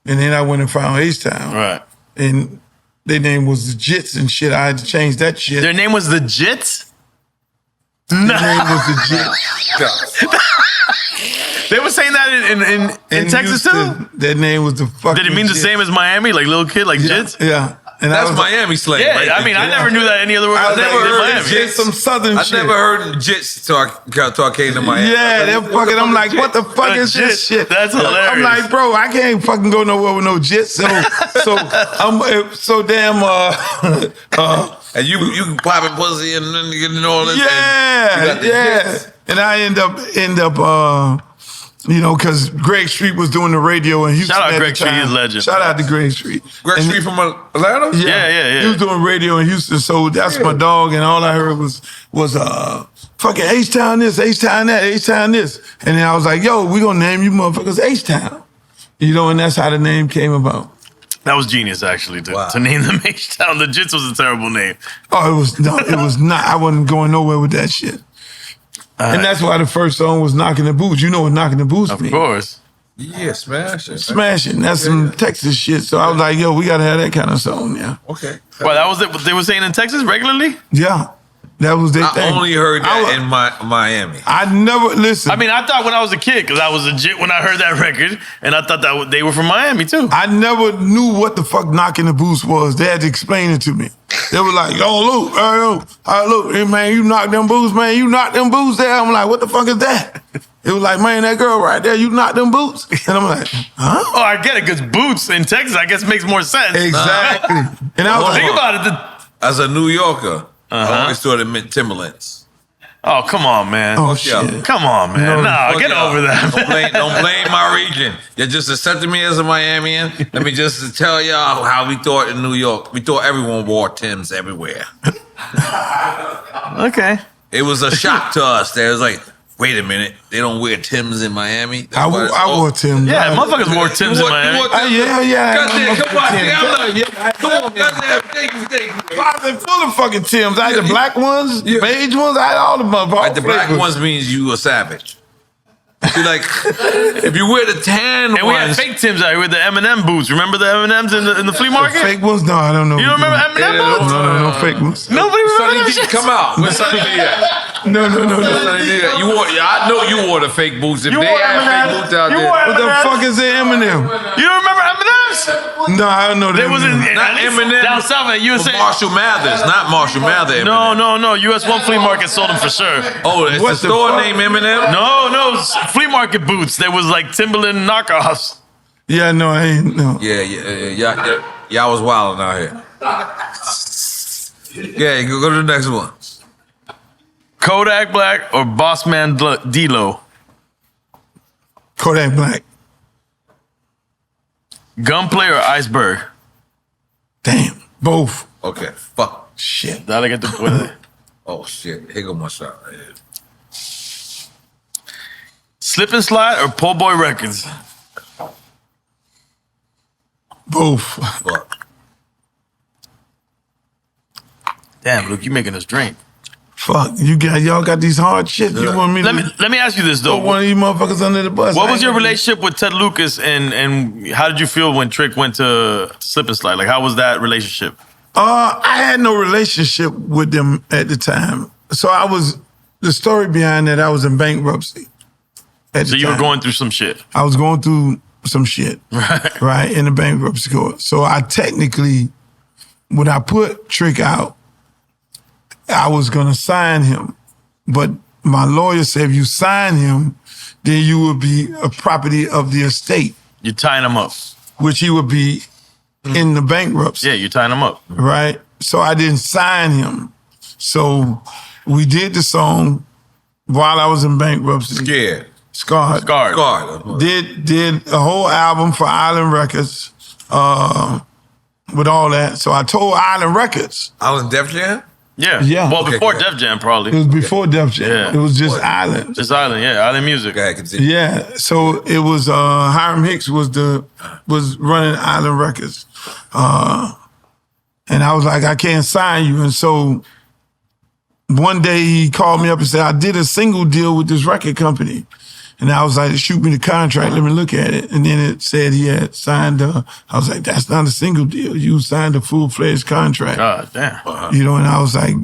and then I went and found H-Town. Right. And their name was the Jits and shit. I had to change that shit. Their name was the Jits? Their name was the Jits. They were saying that in Texas Houston, too? Their name was the fucking Did it mean the Jits. same as Miami? Like little kid, like Jits? Yeah. And That's was Miami slang. Yeah, right? I mean, I never knew that any other word. I never heard Miami. It's some southern shit. I never heard jits till I came to Miami. Yeah, that fucking. I'm like, what the fuck is this shit? That's hilarious. I'm like, bro, I can't fucking go nowhere with no jits. So I'm so damn. And you popping pussy and then you getting all this. Yeah. And I end up. You know, because Greg Street was doing the radio in Houston. Shout out at Greg the Street, time. he's a legend. Shout out to Greg Street. Greg Street from Atlanta? Yeah. He was doing radio in Houston, so that's my dog, and all I heard was fucking H-Town this, H-Town that, H-Town this. And then I was like, yo, we gonna name you motherfuckers H-Town. You know, and that's how the name came about. That was genius, actually, to name them H-Town. The Jits was a terrible name. Oh, it was not. I wasn't going nowhere with that shit. And that's why the first song was Knocking the Boots. You know what Knocking the Boots means. Of course. Yeah, smashing. Smashing. That's some Texas shit. So I was like, yo, we gotta have that kind of song, yeah. Okay. Well, that was it. They were saying in Texas regularly? Yeah. That was their thing. I only heard that in Miami. I never, listen. I mean, I thought when I was a kid, because I was a Jit when I heard that record, and I thought that they were from Miami, too. I never knew what the fuck Knocking the Boots was. They had to explain it to me. They were like, yo, look, hey, man, you knock them boots, man. You knock them boots there. I'm like, what the fuck is that? It was like, man, that girl right there, you knock them boots? And I'm like, huh? Oh, I get it, because boots in Texas, I guess, makes more sense. Exactly. And I was like, Think about it. As a New Yorker, I always thought it meant Timberlands. Oh, come on, man. oh, shit. Come on, man. No, get over that. Don't blame my region. You just accepted me as a Miamian. Let me just tell y'all how we thought in New York. We thought everyone wore Timbs everywhere. Okay. It was a shock to us. They was like, wait a minute, they don't wear Timbs in Miami? I wore Tim. Yeah, motherfuckers wore Timbs in Miami. Yeah. Goddamn, come on, Come on, thank you. closet full of fucking Timbs. I had the black ones, beige ones, I had all the motherfuckers. The black ones means you a savage. See, like, if you wear the tan And we had ones, fake Timbs out here with the M&M boots. Remember the M&Ms in the flea market? Fake ones? No, I don't know. You don't remember M&M boots? No, fake ones. Nobody Sonny remember D, that shit? come out. When Sonny D at? No. Sonny D at? I know you wore the fake boots. If You they wore had M&Ms? fake boots out You there. wore What the M&Ms? fuck is the Eminem? You don't remember M&Ms? No, I don't know that. There was Not Eminem. down south at USA. Marshall Mathers, not Marshall Mathers. No. US 1 flea market sold them for sure. Oh, it's What the the store fuck? named Eminem? No, flea market boots. There was like Timberland knockoffs. Yeah, no, I ain't. No. Yeah. Y'all was wilding out here. Yeah, go to the next one. Kodak Black or Bossman D-Lo? Kodak Black. Gunplay or Iceberg? Damn. Both. Okay, fuck. Shit. Dale que tú puedes. Oh, shit. Here go my shot right here. Slip and Slide or Po' Boy Records? Both. Fuck. Damn, Luke, you making us drink. Fuck. Y'all got these hard shit. You want me to Let me ask you this though. throw one of you motherfuckers under the bus? What was your relationship with Ted Lucas, and how did you feel when Trick went to Slip and Slide? Like, how was that relationship? I had no relationship with them at the time. So the story behind that, I was in bankruptcy. So you were going through some shit. I was going through some shit. Right, in the bankruptcy court. So I technically, when I put Trick out, I was going to sign him. But my lawyer said, if you sign him, then you would be a property of the estate. You're tying him up. Which he would be in the bankruptcy. Yeah, you're tying him up. Right? So I didn't sign him. So we did the song while I was in bankruptcy. Scarred. Did a whole album for Island Records with all that. So I told Island Records. Island Def Jam? Yeah. Well, before Def Jam, probably. It was before Def Jam. Yeah. It was just Island. Just Island, yeah. Island music. Yeah. So it was Hiram Hicks was running Island Records. And I was like, I can't sign you. And so one day he called me up and said, I did a single deal with this record company. And I was like, shoot me the contract, let me look at it. And then it said he had signed I was like, that's not a single deal. You signed a full-fledged contract. God damn. You know, and I was like,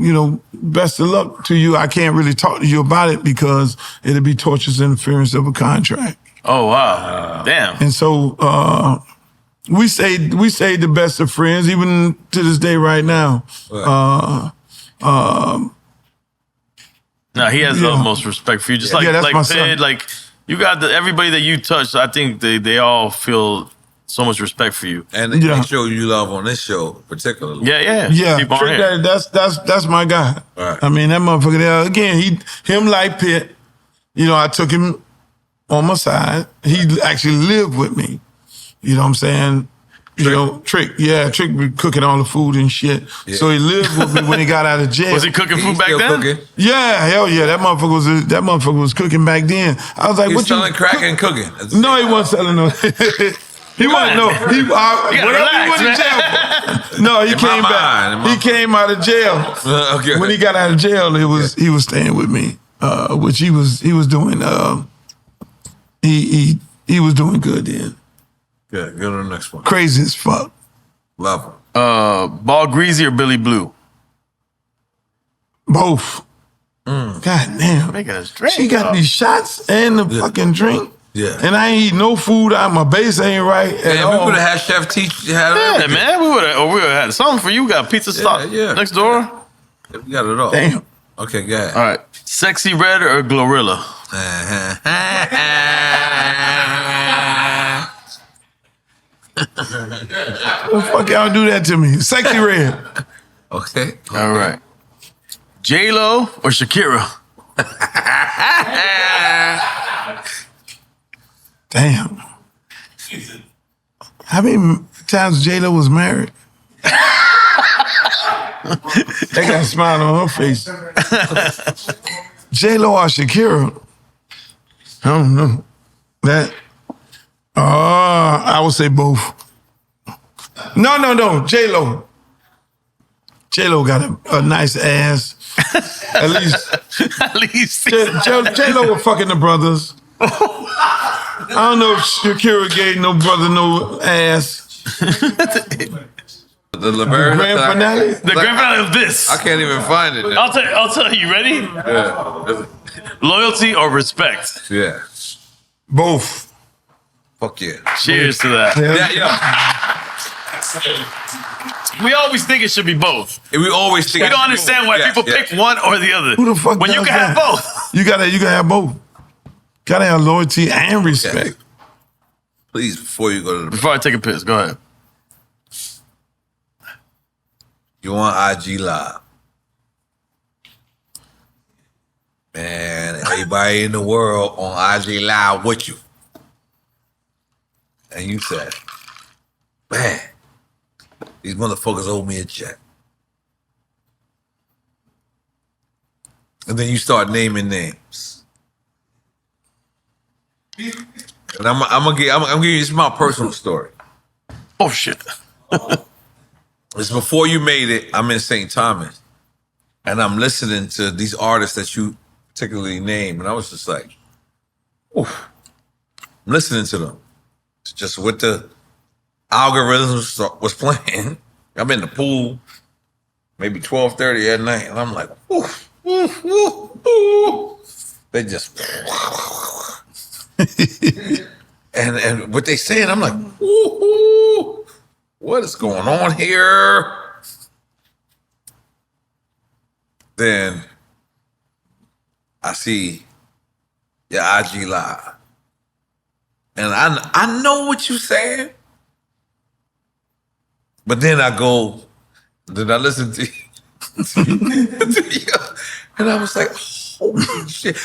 best of luck to you. I can't really talk to you about it because it'll be tortious interference of a contract. Oh, wow. Damn. And so we say the best of friends, even to this day right now. Right. No, he has the utmost respect for you. Just like Pid, like you got everybody that you touch. I think they all feel so much respect for you. And they show you love on this show, particularly. Yeah. Keep on Trick, that's my guy. Right. I mean, that motherfucker there, again, him like Pitt, you know, I took him on my side. He actually lived with me. You know what I'm saying? You know, Trick be cooking all the food and shit. Yeah. So he lived with me when he got out of jail. Was he cooking food back then? Cooking? Yeah, hell yeah. That motherfucker was cooking back then. I was like, he was what selling crack and cooking? No, he wasn't selling no. He wasn't no. Whatever he went to jail for. No, he came back. He came out of jail. Okay. When he got out of jail, he was staying with me, which he was doing. He was doing good then. Good. Go to the next one. Crazy as fuck. Love him. Ball Greasy or Billy Blue? Both. God damn. Making us drink. She got these shots and the fucking drink. Yeah. And I ain't eat no food. My base ain't right at all. We would have had Chef teach. Yeah, man. We would have had something for you. Got pizza stop next door. Yeah, we got it all. Damn. Okay, go ahead. All right. Sexyy Red or Glorilla? What the fuck y'all do that to me? Sexyy Red. Okay. All right. J-Lo or Shakira? Damn. How many times J-Lo was married? They got a smile on her face. J-Lo or Shakira? I don't know. I would say both. No. J-Lo. J-Lo got a nice ass. At least. J-Lo was fucking the brothers. I don't know if Shakira gave no brother no ass. The grand finale? The grand finale of this. I can't even find it. I'll tell you. Ready? Yeah. Loyalty or respect? Yeah. Both. Fuck yeah. Cheers to that. Yeah. We always think it should be both. We always think. We don't understand why people pick one or the other. Who the fuck when you does can that? have both? You gotta have both. Gotta have loyalty and respect. Yes. Please, before you go to the... Before I take a piss, go ahead. You on IG Live. Man, everybody in the world on IG Live with you. And you said, man, these motherfuckers owe me a check. And then you start naming names. And I'm gonna give you, this is my personal story. Oh shit. It's before you made it. I'm in St. Thomas. And I'm listening to these artists that you particularly name. And I was just like, oof. I'm listening to them. It's just what the algorithms was playing. I'm in the pool, maybe 12:30 at night. And I'm like, oof, oof, oof, oof. They just... and what they saying, I'm like, ooh, what is going on here? Then I see your IG Live. And I know what you're saying. But then I listen to you. And I was like, holy shit.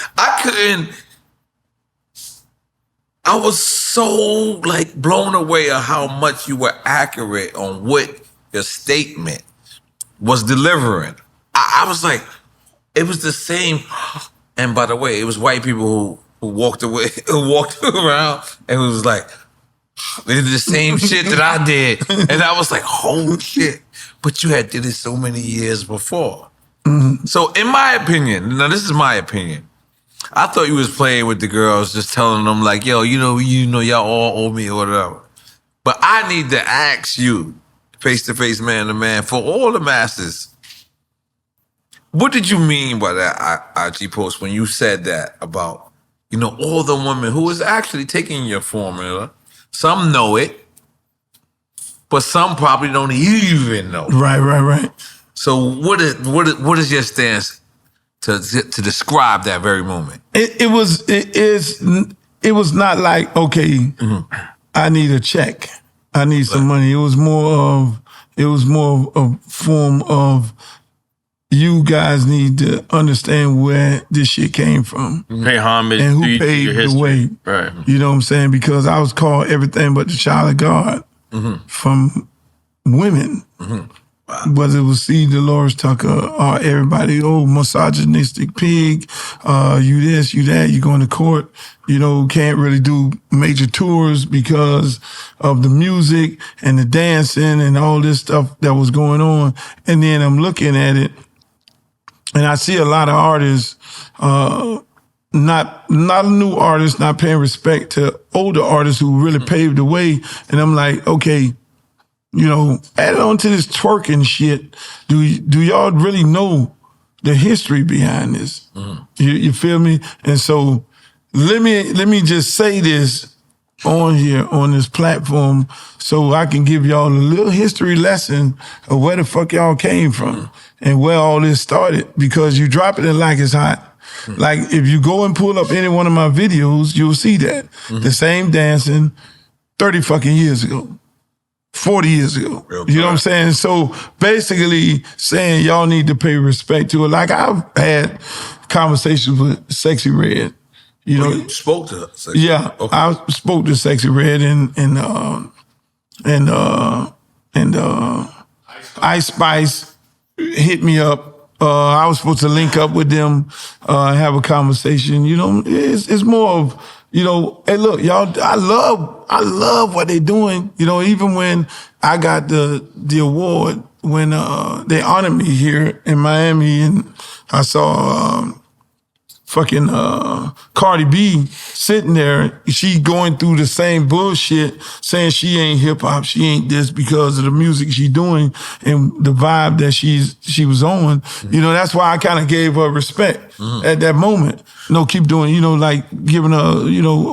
I was so like blown away at how much you were accurate on what your statement was delivering. I was like, it was the same. And by the way, it was white people who walked away, who walked around and was like, they did the same shit that I did. And I was like, holy shit. But you had did it so many years before. Mm-hmm. So in my opinion, now this is my opinion, I thought you was playing with the girls, just telling them like, yo, you know, y'all all owe me or whatever. But I need to ask you, face to face, man to man, for all the masses, what did you mean by that IG post when you said that about, you know, all the women who was actually taking your formula? Some know it, but some probably don't even know. Right. So what is your stance to describe that very moment? It was not like, okay, I need a check. I need some money. It was more of a form of, you guys need to understand where this shit came from. Pay homage and who to paved your the history. way. Right. You know what I'm saying? Because I was called everything but the child of God from women. Whether it was C. Dolores Tucker or everybody, misogynistic pig, you this, you that, you going to court, can't really do major tours because of the music and the dancing and all this stuff that was going on. And then I'm looking at it, and I see a lot of artists, not new artists, not paying respect to older artists who really paved the way. And I'm like, okay, add on to this twerking shit. Do y'all really know the history behind this? You feel me? And so let me just say this on here, on this platform, so I can give y'all a little history lesson of where the fuck y'all came from and where all this started, because you drop it in like it's hot. Like, if you go and pull up any one of my videos, you'll see that. The same dancing 30 fucking years ago. 40 years ago. You know what I'm saying? So basically saying y'all need to pay respect to it. Like, I've had conversations with Sexyy Red. You spoke to her? Yeah, okay. I spoke to Sexyy Red and Ice Spice hit me up. I was supposed to link up with them, have a conversation. It's more of, hey, look, y'all, I love what they're doing. Even when I got the award, when they honored me here in Miami, and I saw fucking Cardi B sitting there, she going through the same bullshit, saying she ain't hip hop, she ain't this because of the music she doing and the vibe that she was on. That's why I kind of gave her respect at that moment. Keep doing, like giving her,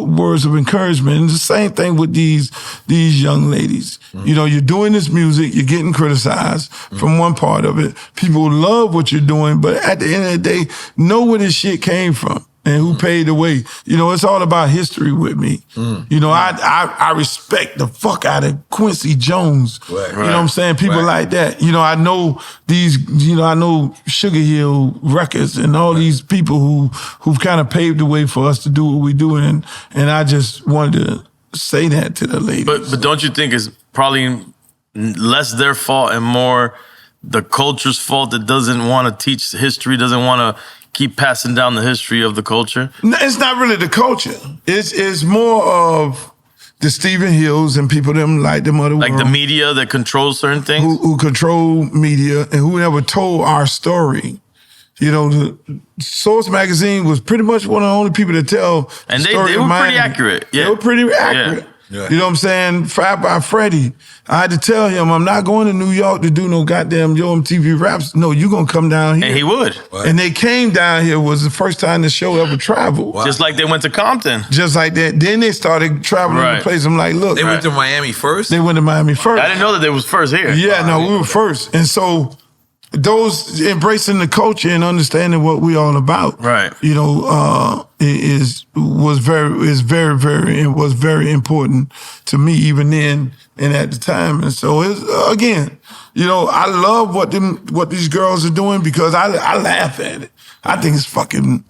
words of encouragement. And the same thing with these young ladies. You're doing this music, you're getting criticized from one part of it. People love what you're doing, but at the end of the day, know where this shit came from and who paid the way. It's all about history with me. I respect the fuck out of Quincy Jones. Right. You know what I'm saying? People like that. I know these, I know Sugar Hill Records and all these people who've kind of paved the way for us to do what we do. And I just wanted to say that to the ladies. But don't you think it's probably less their fault and more the culture's fault that doesn't want to teach history, doesn't want to keep passing down the history of the culture? No, it's not really the culture. It's more of the Stephen Hills and people them like them other like world. The media that controls certain things? Who control media and who never told our story. The Source Magazine was pretty much one of the only people to tell and the they story were of pretty Miami. accurate. Yeah. They were pretty accurate. Yeah. You know what I'm saying? Five by Freddy. I had to tell him, I'm not going to New York to do no goddamn Yo MTV Raps. No, you gonna come down here. And he would. Right. And they came down here, was the first time the show ever traveled. Wow. Just like they went to Compton. Just like that. Then they started traveling Right. to places. I'm like, look. They went to Miami first? They went to Miami first. I didn't know that they was first here. Yeah, no, we were first. And so those embracing the culture and understanding what we all about, right? Was very important to me even then and at the time. And so it's again, I love what these girls are doing because I laugh at it. I think it's fucking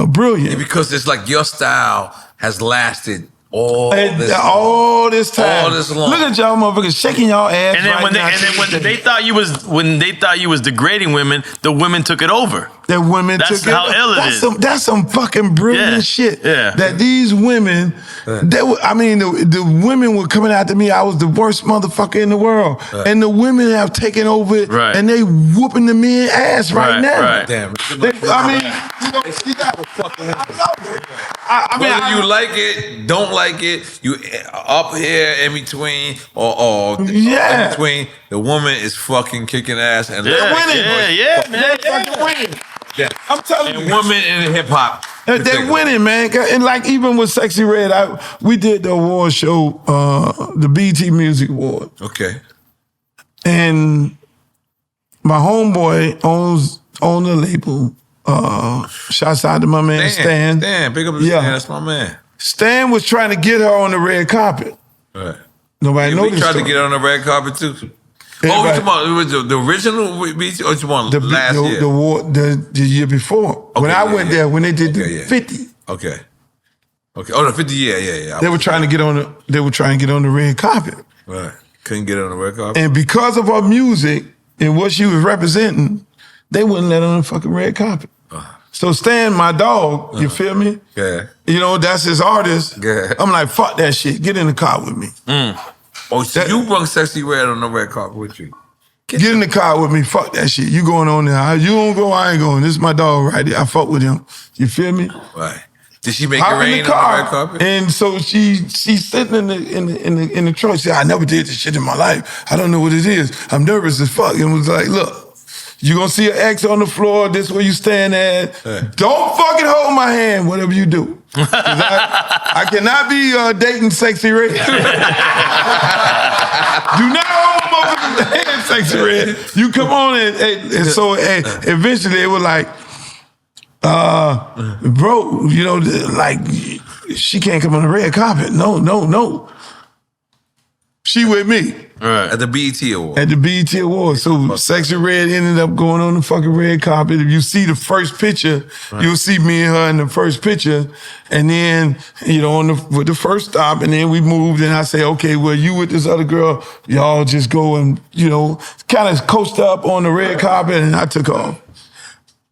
brilliant. Yeah, because it's like your style has lasted all this time. All this long. Look at y'all motherfuckers shaking y'all ass. And then when they thought you was degrading women, the women took it over. That women That's took how it. ill it is. That's some fucking brilliant shit. Yeah. That these women, the women were coming after me. I was the worst motherfucker in the world, and the women have taken over it, and they whooping the men ass right now. Right. Damn. Whether you like it, don't like it, you up here in between, or in between, the woman is fucking kicking ass and they're winning. Man. Winning. Yeah. I'm telling you. Women in hip hop. They're winning, man. And like even with Sexyy Red, we did the award show, the BET Music Award. Okay. And my homeboy owns the label. Shouts out to my man Stan. Stan, big up to Stan. That's my man. Stan was trying to get her on the red carpet. Right. Nobody knows. We tried to get her on the red carpet too. Everybody, the original beat or you want last year? The year before. Okay, when I went there, when they did the 50. Okay. Oh, the 50. Yeah. They were trying to get on the red carpet. Right. Couldn't get on the red carpet. And because of her music and what she was representing, they wouldn't let her on the fucking red carpet. So Stan, my dog, you feel me? Yeah. You know, that's his artist. Yeah. I'm like, fuck that shit. Get in the car with me. Oh, so you brought Sexyy Red on the red carpet with you? Get in the car with me. Fuck that shit. You going on there. You don't go, I ain't going. This is my dog right there. I fuck with him. You feel me? Right. Did she make it rain on the red carpet? And so she's sitting in the truck. She said, I never did this shit in my life. I don't know what it is. I'm nervous as fuck. And was like, look, you gonna see an X on the floor. This where you stand at. Don't fucking hold my hand, whatever you do. I cannot be dating Sexyy Red. Do not hold my motherfucking hand, Sexyy Red. You come on and so eventually it was like, bro, you know, like she can't come on the red carpet. No. She with me. Right. At the BET Awards. At the BET Awards. So Sexyy Red ended up going on the fucking red carpet. If you see the first picture, you'll see me and her in the first picture. And then, you know, with the first stop, and then we moved, and I say, okay, well, you with this other girl, y'all just go and, you know, kind of coast up on the red carpet, and I took off.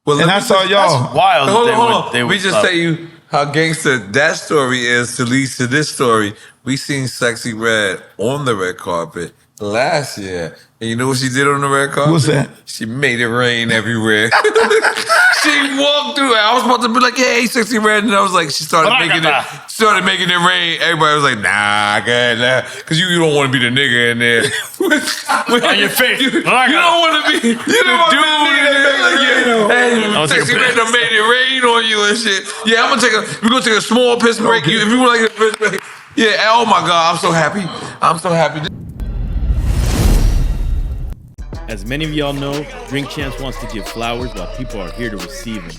Well, and I saw y'all. That's wild. Hold on. We just tell you how gangster that story is to lead to this story. We seen Sexyy Red on the red carpet last year. And you know what she did on the red carpet? What's that? She made it rain everywhere. She walked through it. I was about to be like, hey, Sexyy Red. And I was like, she started making it rain. Everybody was like, nah, good, nah. Because you don't want to be the nigga in there. On your face. You don't want to be the dude in there. Like, yeah, Sexyy Red done made it rain on you and shit. Yeah, we're going to take a small piss break. Okay. If you want like a piss break. Yeah, oh my God, I'm so happy. I'm so happy. As many of y'all know, Drink Champs wants to give flowers while people are here to receive them.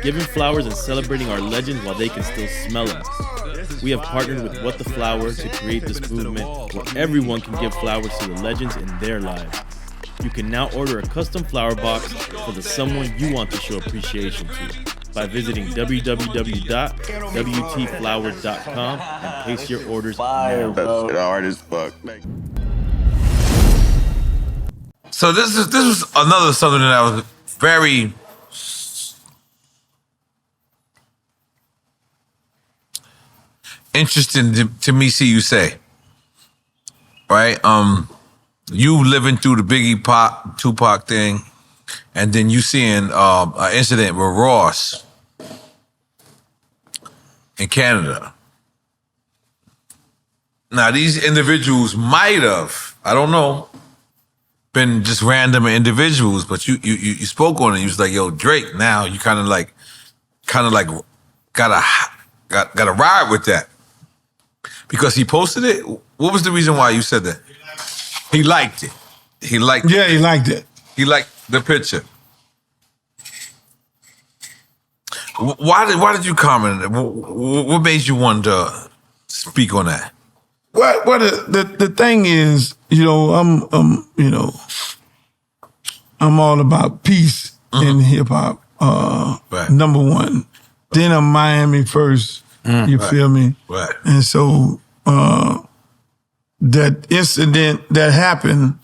Giving flowers and celebrating our legends while they can still smell us. We have partnered with What the Flower to create this movement where everyone can give flowers to the legends in their lives. You can now order a custom flower box for the someone you want to show appreciation to by visiting www.wtflower.com and place your orders now. That's hard as fuck. So this was another something that I was very interesting to me see you say. Right? You living through the Biggie Tupac thing, and then you seeing an incident with Ross in Canada. Now these individuals might have, I don't know, been just random individuals, but you spoke on it. You was like, "Yo, Drake." Now you kind of like gotta ride with that because he posted it. What was the reason why you said that? He liked it. He liked. Yeah, he liked it. He liked the picture. Why did you comment on it? What made you want to speak on that? Well, the thing is, you know, I'm all about peace in hip hop. Right. Number one. Then I'm Miami first. You feel me? Right. And so that incident that happened,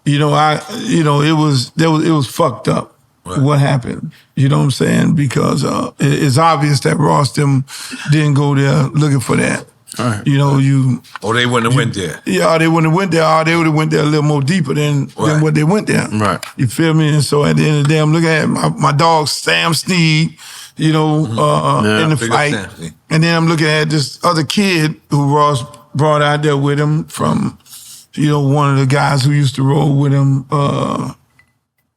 it was fucked up. Right. What happened? You know what I'm saying? Because it's obvious that Ross didn't go there looking for that. Right. You know, they wouldn't have went there. Yeah, they wouldn't have went there. Or they would have went there a little more deeper than what they went there. Right. You feel me? And so at the end of the day, I'm looking at my dog Sam Snead, in the fight. And then I'm looking at this other kid who Ross brought out there with him from, one of the guys who used to roll with him,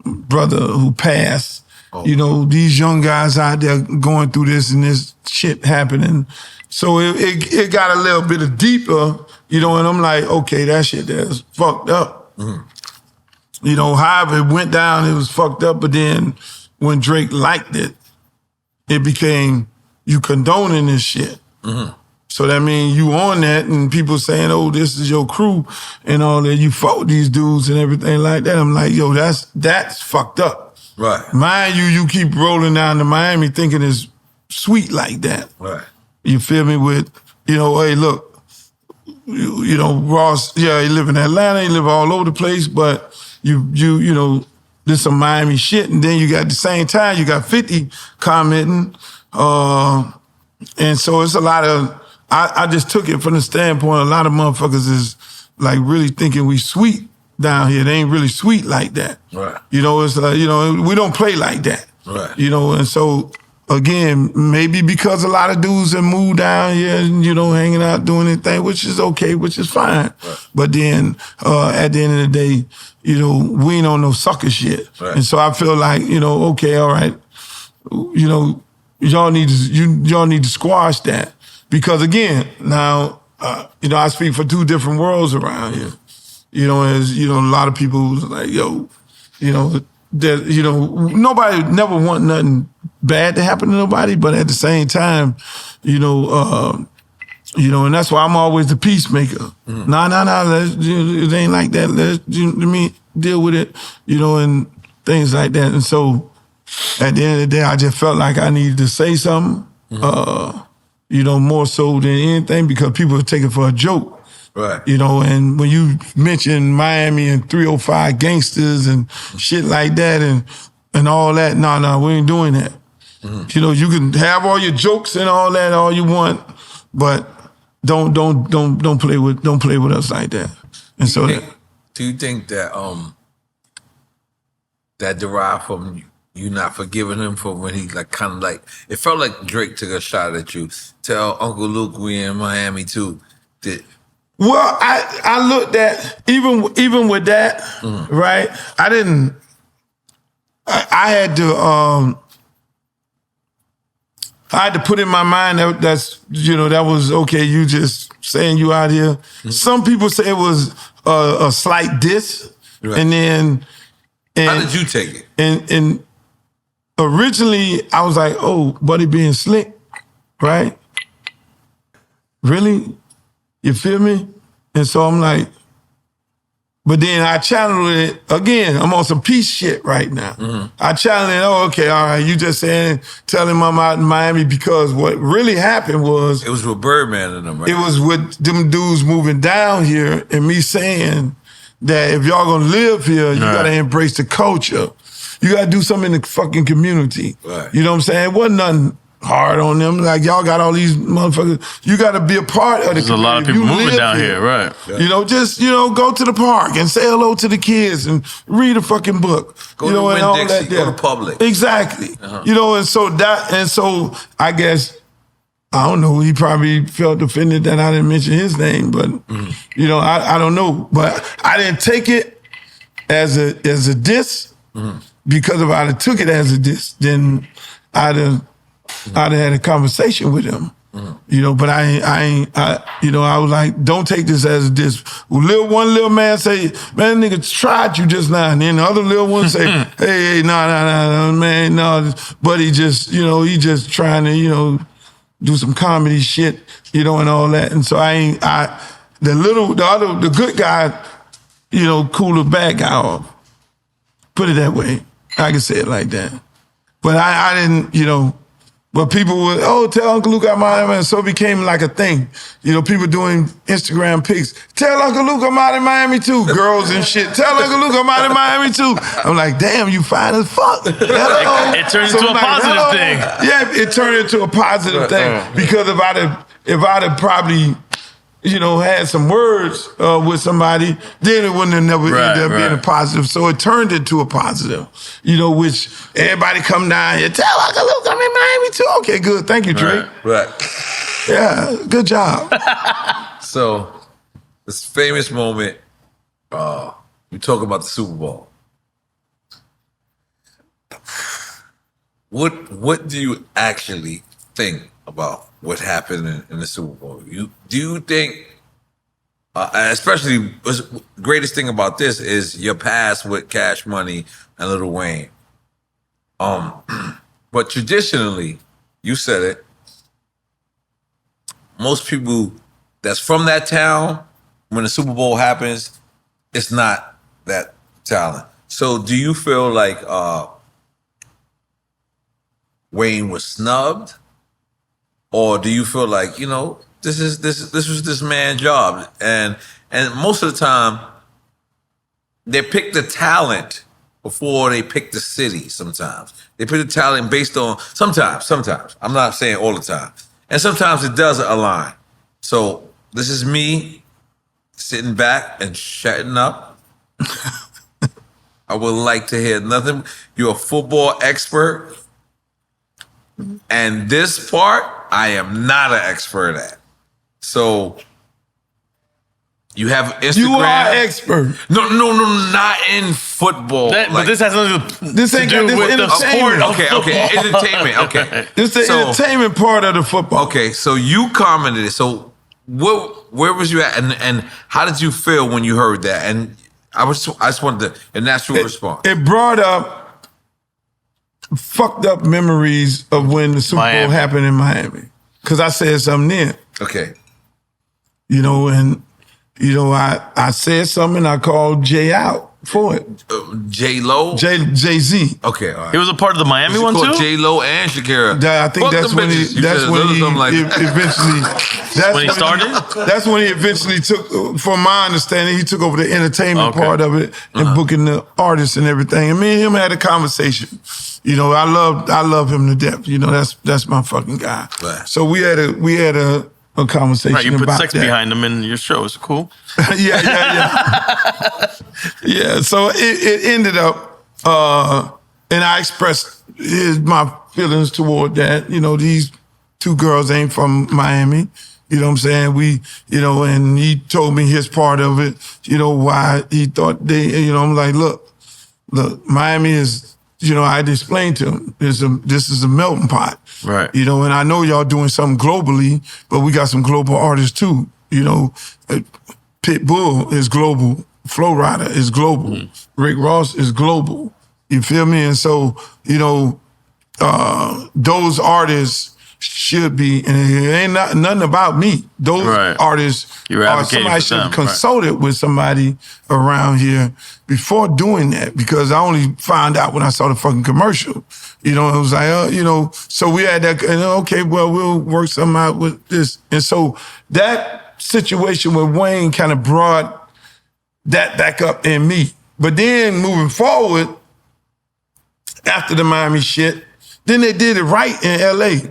brother who passed. Oh. These young guys out there going through this and this shit happening. So it got a little bit deeper, and I'm like, okay, that shit that's fucked up. You know, however it went down, it was fucked up. But then when Drake liked it, it became you condoning this shit. So that means you on that, and people saying, "Oh, this is your crew," and all that. You fought with these dudes and everything like that. I'm like, yo, that's fucked up. Right. Mind you keep rolling down to Miami thinking it's sweet like that. Right. You feel me? With, you know, hey, look, you know, Ross, yeah, he live in Atlanta, he live all over the place, but you know, this some Miami shit, and then you got at the same time, you got 50 commenting, and so it's a lot of, I just took it from the standpoint, a lot of motherfuckers is like really thinking we sweet down here. They ain't really sweet like that. Right. You know, it's like, you know, we don't play like that. Right. You know, and so, again, maybe because a lot of dudes have moved down here and, you know, hanging out, doing their thing, which is okay, which is fine. Right. But then, at the end of the day, you know, we ain't on no sucker shit. Right. And so I feel like, you know, okay, all right, you know, y'all need to squash that. Because again, now, you know, I speak for two different worlds around here. You know, as, you know, a lot of people like, yo, you know, that, you know, nobody never want nothing bad to happen to nobody, but at the same time, you know, and that's why I'm always the peacemaker. No, it ain't like that. Let me deal with it, you know, and things like that. And so at the end of the day, I just felt like I needed to say something, you know, more so than anything, because people take it for a joke. Right. You know, and when you mention Miami and 305 gangsters and shit like that and all that, no, we ain't doing that. You know, you can have all your jokes and all that all you want, but don't play with us like that. And so do you think that that derived from you not forgiving him for when he like kind of like, it felt like Drake took a shot at you. Tell Uncle Luke we in Miami too. Well, I looked at even with that, right? I had to put in my mind that's, you know, that was okay. You just saying you out here. Some people say it was a slight diss, right. and then how did you take it? And originally I was like, oh, buddy being slick, right? Really? You feel me? And so I'm like, but then I channeled it again. I'm on some peace shit right now. I channeled it. Oh, okay, all right. You just saying, telling him I'm out in Miami because what really happened was it was with Birdman and them, right? It was with them dudes moving down here and me saying that if y'all gonna live here, you gotta embrace the culture. You gotta do something in the fucking community. Right. You know what I'm saying? It wasn't nothing hard on them. Like, y'all got all these motherfuckers. You got to be a part of the community. There's a lot of people moving down here, right? Yeah. You know, just, you know, go to the park and say hello to the kids and read a fucking book. Go you to know, and all Winn-Dixie, that go to Publix. Exactly. You know, and so I guess, I don't know, he probably felt offended that I didn't mention his name, but, you know, I don't know. But I didn't take it as a diss, because if I'd have took it as a diss, then I'd have had a conversation with him, you know, but I you know, I was like, don't take this as this. One little man say, man, nigga tried you just now. And then the other little one say, hey, no, man, no. But he just, you know, he just trying to, you know, do some comedy shit, you know, and all that. And so the good guy, you know, cooler bad guy off. Put it that way. I can say it like that. But I didn't, you know, but people would, tell Uncle Luke I'm out of Miami. And so it became like a thing. You know, people doing Instagram pics. Tell Uncle Luke I'm out in Miami too. Girls and shit. Tell Uncle Luke I'm out in Miami too. I'm like, damn, you fine as fuck. It turned into a positive thing. Yeah, it turned into a positive thing. Because if I'd have probably, you know, had some words with somebody, then it wouldn't have never ended up being a positive. So it turned into a positive, you know, which everybody come down here, tell Uncle Luke I'm in Miami too. Okay, good. Thank you, Drake. Right. Yeah, good job. So, this famous moment, you talk about the Super Bowl. What do you actually think about what happened in the Super Bowl? Do you think especially, the greatest thing about this is your past with Cash Money and Lil Wayne. But traditionally, you said it, most people that's from that town, when the Super Bowl happens, it's not that talent. So do you feel like Wayne was snubbed? Or do you feel like, this was this man's job? And most of the time, they pick the talent before they pick the city sometimes. They pick the talent based on, sometimes. I'm not saying all the time. And sometimes it doesn't align. So this is me sitting back and shutting up. I would like to hear nothing. You're a football expert. And this part, I am not an expert at. So you have Instagram. You are expert. No, not in football. But this has nothing This ain't got this with the sport. entertainment. Okay, entertainment. Okay, This is the entertainment part of the football. okay. So you commented it. So where was you at, and how did you feel when you heard that? And I just wanted a natural response. It brought up fucked up memories of when the Super Bowl happened in Miami. Because I said something then. Okay. I said something, I called Jay out for it. J-Lo? Jay-Z. Okay, all right. He was a part of the Miami one too? J-Lo and Shakira. I think that's when he eventually. That's when he started? That's when he eventually took, from my understanding, he took over the entertainment part of it and booking the artists and everything. And me and him had a conversation. I love him to death. That's my fucking guy. Right. So we had a conversation Right, you put about sex that. behind him in your show. It's cool. Yeah. Yeah, so it ended up, and I expressed my feelings toward that. These two girls ain't from Miami. You know what I'm saying? And he told me his part of it, why he thought I'm like, look, Miami is, I had to explain to him, this is a melting pot. Right. And I know y'all doing something globally, but we got some global artists too. Pitbull is global. Flo Rida is global. Rick Ross is global. You feel me? And so, those artists should be, and it ain't nothing about me. Those artists somebody should have consulted with somebody around here before doing that, because I only found out when I saw the fucking commercial. It was like, so we had that, and okay, well, we'll work something out with this. And so that situation with Wayne kind of brought that back up in me. But then moving forward, after the Miami shit, then they did it right in LA.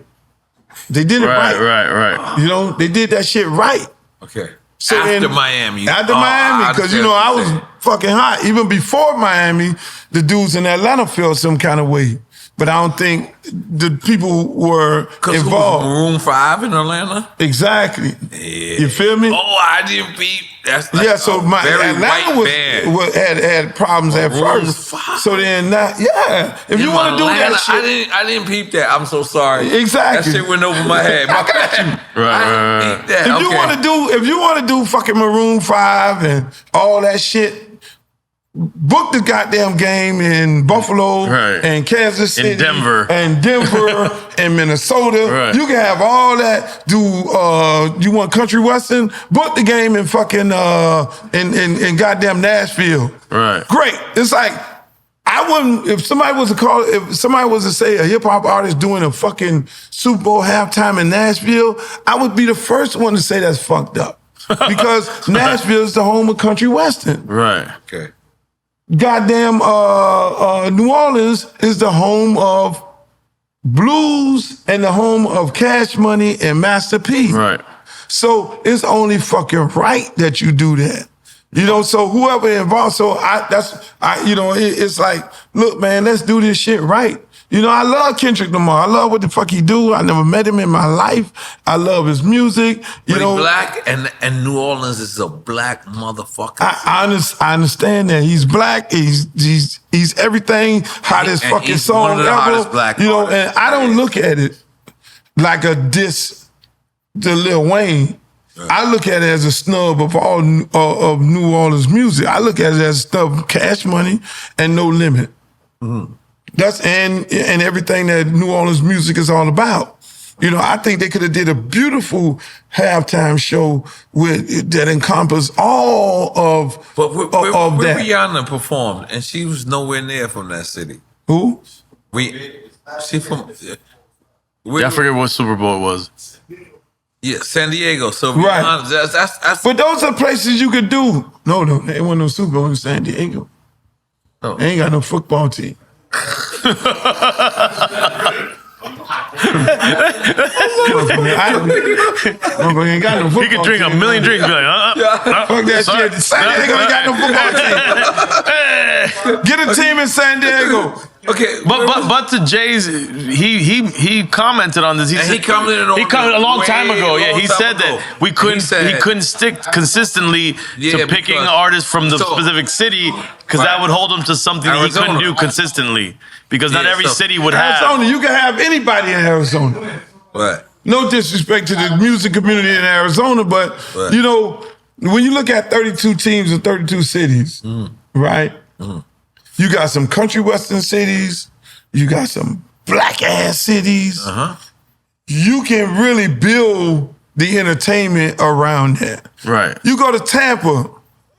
They did it right. Right. They did that shit right. Okay. So after Miami. After Miami, because, I was fucking hot. Even before Miami, the dudes in Atlanta felt some kind of way. But I don't think the people were involved. Maroon 5 in Atlanta? Exactly. Yeah. You feel me? Oh, I didn't beat. That's so my Atlanta had problems at first. 5. So then, if you want to do that shit, I didn't peep that. I'm so sorry. Exactly. That shit went over my head. I got you. Right. If you want to do fucking Maroon 5 and all that shit, book the goddamn game in Buffalo and Kansas City, in Denver, and Minnesota. Right. You can have all that. You want country western? Book the game in fucking in goddamn Nashville. Right. Great. It's like, I wouldn't, if somebody was to say a hip hop artist doing a fucking Super Bowl halftime in Nashville, I would be the first one to say that's fucked up. Because Nashville is the home of country western. Right. Okay. Goddamn, New Orleans is the home of blues and the home of Cash Money and Master P. Right. So it's only fucking right that you do that. So whoever involved, it's like, look, man, let's do this shit right. I love Kendrick Lamar. I love what the fuck he do. I never met him in my life. I love his music. But he's black, and New Orleans is a black motherfucker. I understand that. He's black. He's everything. Hottest fucking song ever. Hottest black artists. And I don't look at it like a diss to Lil Wayne. I look at it as a snub of all of New Orleans music. I look at it as a snub of Cash Money and No Limit. That's and everything that New Orleans music is all about. You know, I think they could have did a beautiful halftime show that encompassed all of where that. Rihanna performed, and she was nowhere near from that city. Who? She from. I forget what Super Bowl it was. Yeah, San Diego. So Right. Rihanna, that's But those are places you could do. No, there wasn't no Super Bowl in San Diego. No. They ain't got no football team. Motherfucker ain't got no football He could drink team. a million drinks. Be like, Fuck that Sorry. shit. San Diego ain't got no football team. Get a team in San Diego. okay. But to Jay's, he commented on this. He commented on a long time way ago. a Yeah, long he time said ago. that we couldn't He couldn't stick consistently to picking artists from the specific city because that would hold him to something that he couldn't do consistently. Because not every city would have. Arizona, you can have anybody in Arizona. Right. No disrespect to the music community in Arizona, but you know, when you look at 32 teams in 32 cities, right? You got some country western cities, you got some black ass cities. You can really build the entertainment around that. Right. You go to Tampa,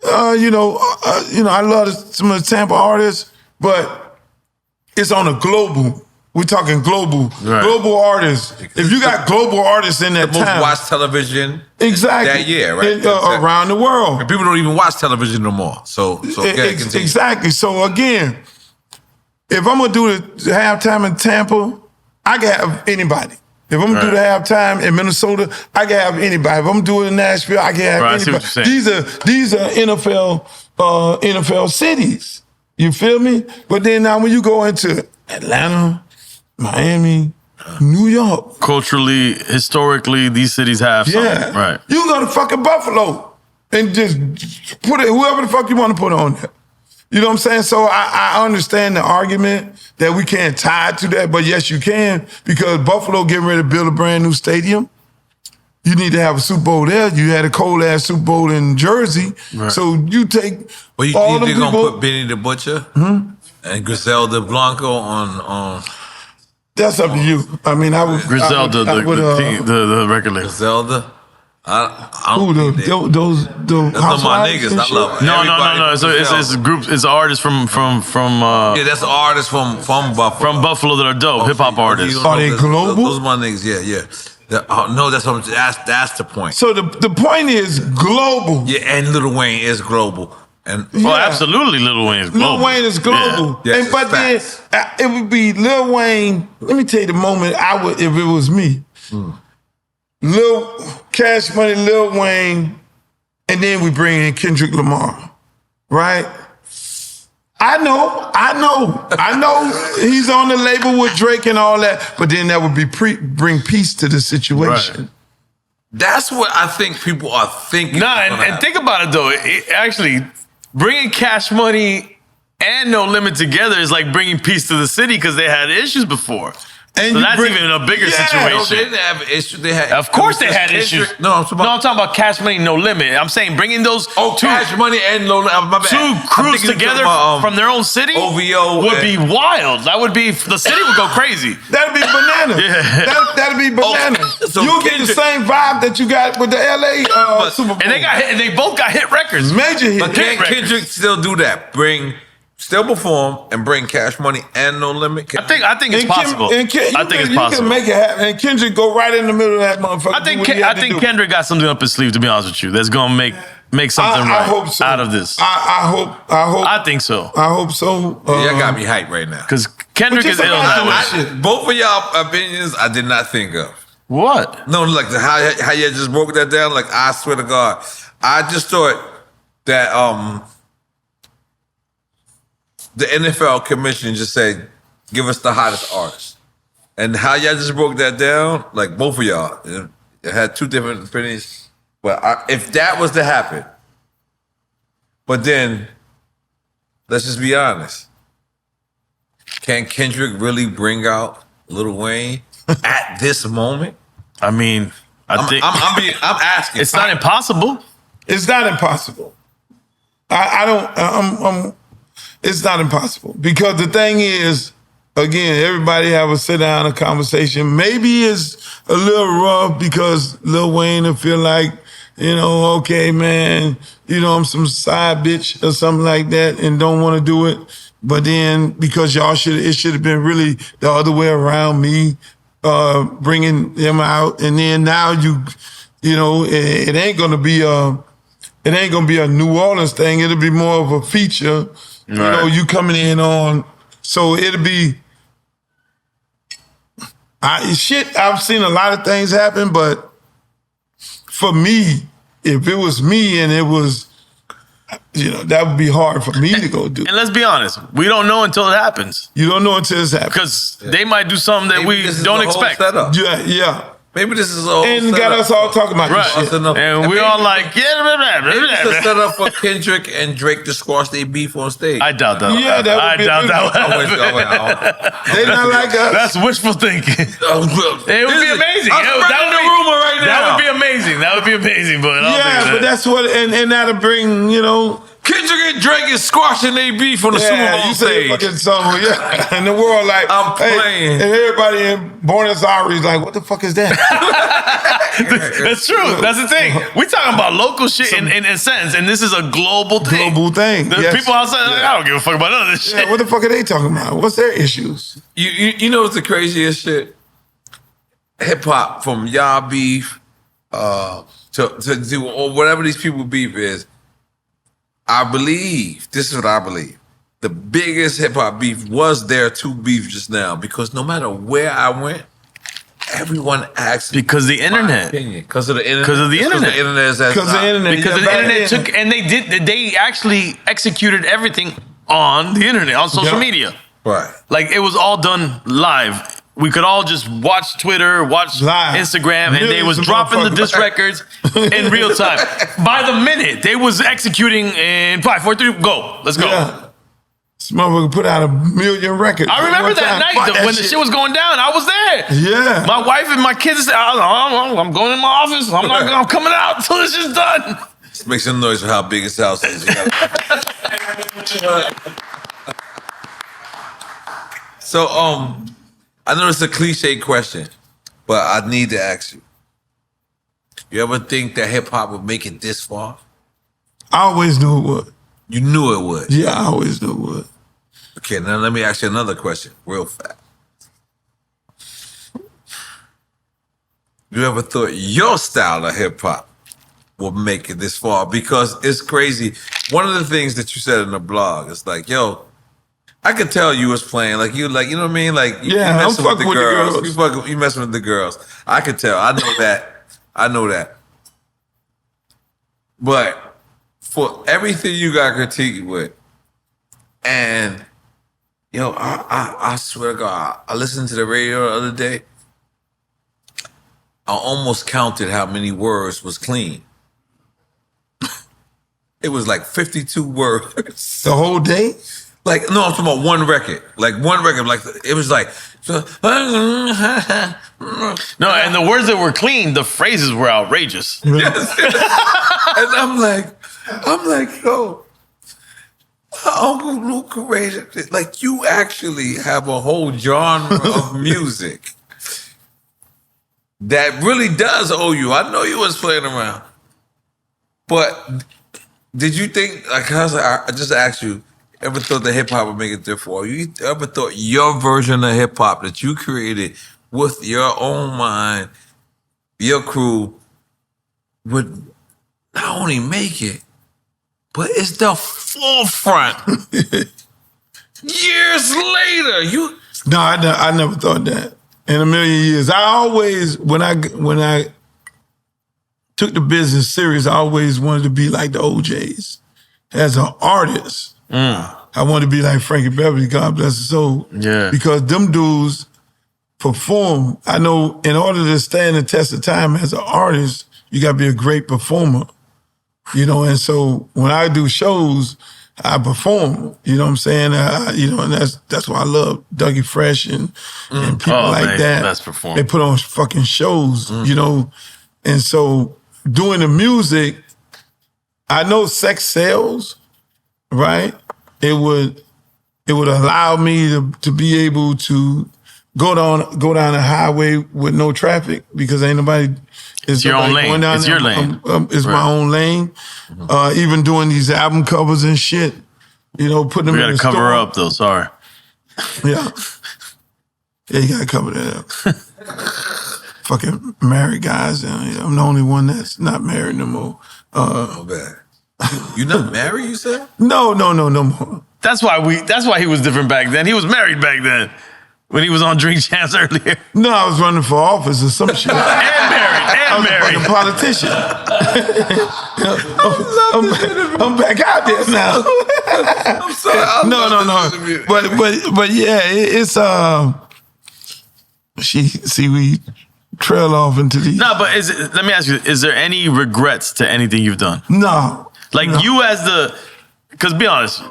I love some of the Tampa artists, but it's on a global. We're talking global artists. If you got global artists in that The most town, watched television exactly that year, right? around the world. And people don't even watch television no more. So continue. Exactly. So again, if I'm gonna do the halftime in Tampa, I can have anybody. If I'm gonna do the halftime in Minnesota, I can have anybody. If I'm doing it in Nashville, I can have I see what anybody. you're saying. These are NFL cities. You feel me? But then now when you go into Atlanta, Miami, New York. Culturally, historically, these cities have something. Right. You can go to fucking Buffalo and just put it, whoever the fuck you want to put on there. You know what I'm saying? So I understand the argument that we can't tie it to that, but yes, you can, because Buffalo getting ready to build a brand new stadium. You need to have a Super Bowl there. You had a cold ass Super Bowl in Jersey. Right. So you take Well, you all the think they're people. gonna put Benny the Butcher and Griselda Blanco on That's up to you. I mean, I would. Griselda, I would, the record label. Griselda. I Who don't think those That's housewives my niggas. and I shit? love it. No. Everybody So it's a group. It's artists from yeah, that's artists from Buffalo. that are dope. Hip hop artists. Are they global? Those are my niggas. Yeah. No, that's what that's the point. So the point is global. Yeah, and Lil Wayne is global. And Oh, absolutely, Lil Wayne is global. Lil Wayne is global. Yeah. And, but then it would be Lil Wayne. Let me tell you the moment I would, if it was me. Lil Cash Money, Lil Wayne, and then we bring in Kendrick Lamar, right? I know he's on the label with Drake and all that, but then that would be bring peace to the situation. Right. that's what I think people are thinking. Nah, and think about it though. Actually, bringing Cash Money and No Limit together is like bringing peace to the city because they had issues before. And so you that's bring- even a bigger Yeah. No, they situation. didn't have issues. They had, Of course they it was had just issues. Kendrick- No, I'm talking about Cash Money, No Limit. I'm saying bringing those two Cash Money and Lil. My bad. two I'm crews thinking together about, from their own city OVO would and- be wild. That would be, the city would go crazy. That'd be bananas. Yeah. That'd be bananas. so You'll get the Kendrick- same vibe that you got with the LA Super Bowl. And they both got hit records. major hit. But can records. Kendrick still do that? Still perform and bring Cash Money and No Limit? I think it's possible. I think it's You can possible. make it happen. And Kendrick go right in the middle of that motherfucker. I think do what he had to do. Kendrick got something up his sleeve, to be honest with you, that's gonna make something I right hope so. out of this. I hope. I think so. I hope so. Y'all got me hyped right now. Because Kendrick But is just ill imagine now. shit. Both of y'all opinions I did not think of. What? No, like how you just broke that down. Like I swear to God, I just thought that the NFL commission just said, "Give us the hottest artist," and how y'all just broke that down. Like both of y'all, it had two different opinions. But if that was to happen, but then let's just be honest. Can Kendrick really bring out Lil Wayne at this moment? I mean, I'm asking. It's not impossible. It's not impossible. It's not impossible because the thing is, again, everybody have a sit down, a conversation. Maybe it's a little rough because Lil Wayne will feel like, okay, man, I'm some side bitch or something like that and don't want to do it. But then because it should have been really the other way around, me bringing him out. And then now it ain't going to be a New Orleans thing. It'll be more of a feature. Right. You coming in on, so it'll be, I've seen a lot of things happen, but for me, if it was me and it was, that would be hard for me to go do. And let's be honest, we don't know until it happens. You don't know until it's happened. Because they might do something that we don't expect. Yeah. Maybe this is all and got us all talking about this shit. And we're all like, it's a setup for Kendrick and Drake to squash their beef on stage. I doubt that. Yeah, that would be They not like us. That's wishful thinking. It would be amazing. That would be amazing. That would be amazing. But but that's what, and that'll bring, Kendrick and Drake is squashing their beef on the Super Bowl stage. Fucking song, and the world like, I'm playing. And everybody in Buenos Aires like, what the fuck is that? That's true. That's the thing. We talking about local shit in a sense, and this is a global thing. Yes. People outside, like, I don't give a fuck about none of this shit. What the fuck are they talking about? What's their issues? You know what's the craziest shit? Hip hop, from y'all beef to do or whatever these people beef is. This is what I believe. The biggest hip hop beef was there to beef just now because no matter where I went, everyone asked me because the internet. Because of the internet. Because the internet Because took, and they actually executed everything on the internet, on social media. Right. Like it was all done live. We could all just watch Twitter, watch Instagram, and they was dropping the diss records in real time. By the minute, they was executing in 5, 4, 3, go. Let's go. Yeah. This motherfucker put out 1 million records. I remember that night when the shit was going down. I was there. Yeah. My wife and my kids said, I'm going in my office. I'm coming out until this is done. Just make some noise for how big his house is. So, I know it's a cliche question, but I need to ask you. You ever think that hip hop would make it this far? I always knew it would. You knew it would? Yeah, I always knew it would. Okay, now let me ask you another question, real fast. You ever thought your style of hip hop would make it this far? Because it's crazy. One of the things that you said in the blog is like, yo, I could tell you was playing, like you know what I mean? Like you messing with the girls. You messing with the girls. I could tell. I know that. But for everything you got critiqued with, and I swear to God, I listened to the radio the other day. I almost counted how many words was clean. It was like 52 words. The whole day? Like, no, I'm talking about one record. Like, it was like... No, and the words that were clean, the phrases were outrageous. Yes. And I'm like, yo, Uncle Luke Courageous, like, you actually have a whole genre of music that really does owe you. I know you was playing around. But did you think, like, I just asked you, ever thought that hip hop would make it different? You ever thought your version of hip hop that you created with your own mind, your crew, would not only make it, but it's the forefront? Years later, No, I never thought that in a million years. I always, when I took the business serious, I always wanted to be like the OJs as an artist. I want to be like Frankie Beverly, God bless his soul. Yeah. Because them dudes perform. I know in order to stand the test of time as an artist, you got to be a great performer. And so when I do shows, I perform. You know what I'm saying? And that's why I love Dougie Fresh and people like that. Best performer. They put on fucking shows, And so doing the music, I know sex sells, right? It would allow me to be able to go down the highway with no traffic because ain't nobody. It's your own lane. It's your lane. It's my own lane. Even doing these album covers and shit, putting them in the store. We gotta cover her up though. Sorry. Yeah. Yeah, you gotta cover that up. Fucking married guys. I'm the only one that's not married no more. Oh, bad. You're not married, you said? No more. That's why he was different back then. He was married back then when he was on Drink Champs earlier. No, I was running for office or some shit. and married. I was a politician. I'm back out there now. I'm sorry. No. But yeah, it's we trail off into these. No, but let me ask you: is there any regrets to anything you've done? No. You as because be honest,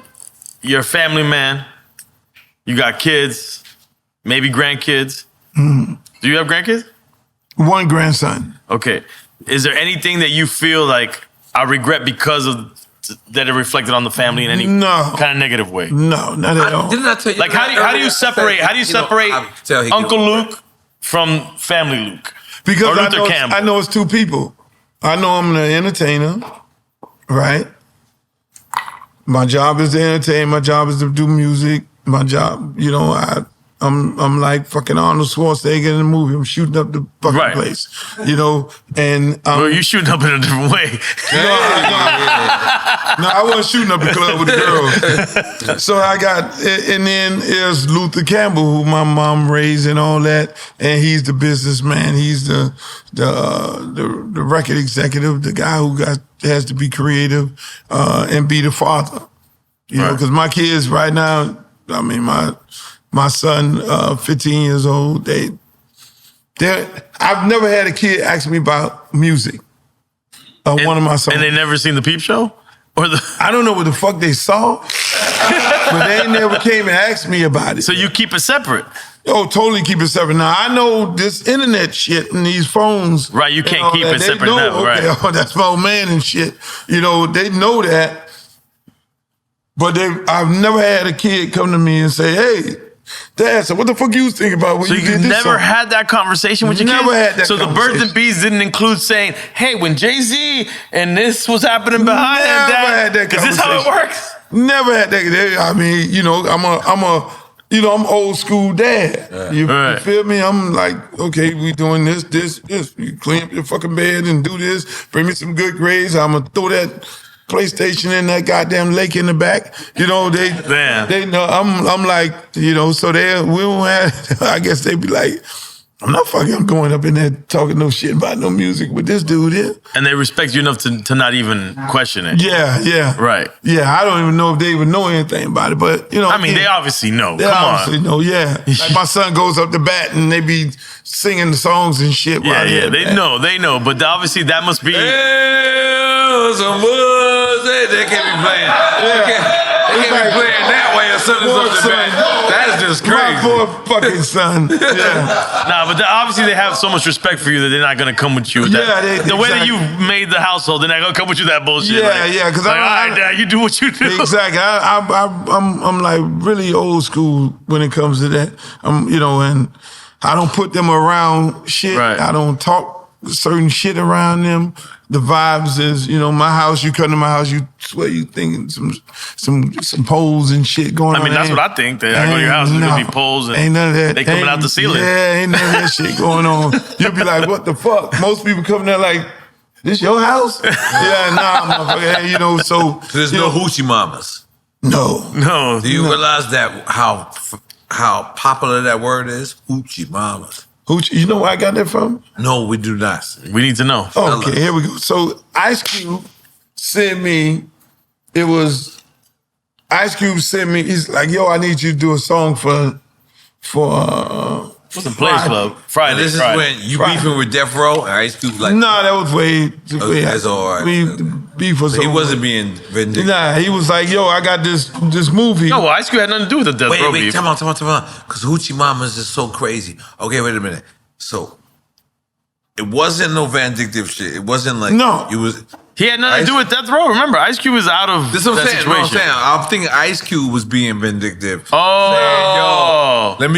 you're a family man. You got kids, maybe grandkids. Mm. Do you have grandkids? One grandson. Okay. Is there anything that you feel like I regret because of that it reflected on the family in any kind of negative way? No, not at all. Didn't I tell you? Like how do you separate Uncle Luke from Family Luke? Because or I know it's two people. I know I'm an entertainer, right? My job is to entertain. My job is to do music. My job, I'm like fucking Arnold Schwarzenegger in the movie. I'm shooting up the fucking place, and well, you shooting up in a different way. No, I wasn't shooting up the club with the girls. So I got, and then there's Luther Campbell, who my mom raised and all that, and he's the businessman. He's the record executive, the guy who has to be creative and be the father. Because my kids right now, I mean my son, 15 years old, I've never had a kid ask me about music. One of my songs. And they never seen the Peep Show? I don't know what the fuck they saw, but they never came and asked me about it. So you keep it separate? Oh, totally keep it separate. Now, I know this internet shit and these phones. Right, you can't keep it separate now, right. Oh, that's my old man and shit. They know that. But I've never had a kid come to me and say, hey, Dad, so what the fuck you was thinking about when you did this? So you never had that conversation with your kids? Never had that So the birds and bees didn't include saying, hey, when Jay-Z and this was happening behind that. Never had that conversation. Is this how it works? Never had that. I mean, I'm old school dad. You feel me? I'm like, okay, we doing this. You clean up your fucking bed and do this. Bring me some good grades. I'm gonna throw that PlayStation in that goddamn lake in the back. They know. I'm like, so we don't have. I guess they be like, I'm not fucking going up in there talking no shit about no music with this dude here. And they respect you enough to not even question it. Yeah. Right. Yeah, I don't even know if they even know anything about it, but I mean, they obviously know. They obviously know, yeah. Like my son goes up to bat and they be singing the songs and shit. Yeah, they know. But obviously that must be. Some woods, they can't be playing. They can't be playing that way or something. That's just crazy. My poor fucking son. Yeah. Nah, but obviously they have so much respect for you that they're not gonna come with you with that. The way that you made the household, they're not gonna come with you that bullshit. Yeah, because all right, Dad, you do what you do. Exactly. I'm like really old school when it comes to that. And I don't put them around shit. Right. I don't talk certain shit around them. The vibes is, my house, you come to my house, you swear you thinking some poles and shit going on. I mean, that's what I think. That I go to your house, there's gonna be poles and ain't none of that. They coming out the ceiling. Yeah, ain't none of that shit going on. You'll be like, what the fuck? Most people come there like, this your house? Yeah, nah, motherfucker. So there's no hoochie mamas. No. Do you realize that how popular that word is? Hoochie mamas. You know where I got that from? No, we do not. We need to know. Okay, here we go. So Ice Cube sent me, he's like, yo, I need you to do a song for What's the Players Club? Friday. This is when you beefing with Death Row and Ice Cube like. No, that was way. That's all right. Beef was. He wasn't being vindictive. Nah, he was like, yo, I got this movie. No, Ice Cube had nothing to do with the Death Row beef. Come on. Because Hoochie Mamas is so crazy. Okay, wait a minute. So, it wasn't no vindictive shit. It wasn't like No. It was. He had nothing to do with Death Row. Remember, Ice Cube was out of This is what I'm that saying. situation. No, I'm saying. I'm thinking Ice Cube was being vindictive. Oh, Saying, yo, let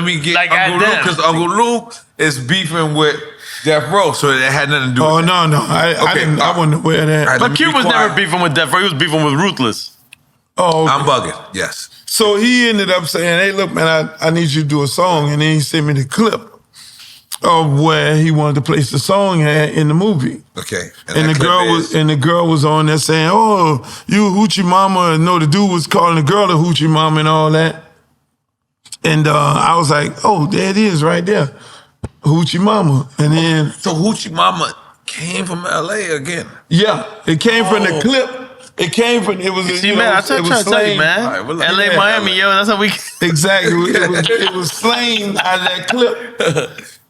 me get Like Uncle at Luke them. because Uncle Luke is beefing with Death Row, so it had nothing to do. Oh with no, I wasn't aware of that. All right, let but me Cube be was quiet. never beefing with Death Row. He was beefing with Ruthless. Oh, I'm bugging. Yes. so he ended up saying, "Hey, look, man, I need you to do a song," and then he sent me the clip of where he wanted to place the song at in the movie. Okay. And that clip the girl was on there saying, "Oh, you a hoochie mama." And no, the dude was calling the girl a hoochie mama and all that. And I was like, "Oh, there it is, right there, hoochie mama." And then So Hoochie Mama came from LA again. yeah, it came from the clip. It came from it was. See, man, I try to tell you, man. All right, well, LA, yeah, Miami, LA. yo, that's how we. Exactly. It was slain out of that clip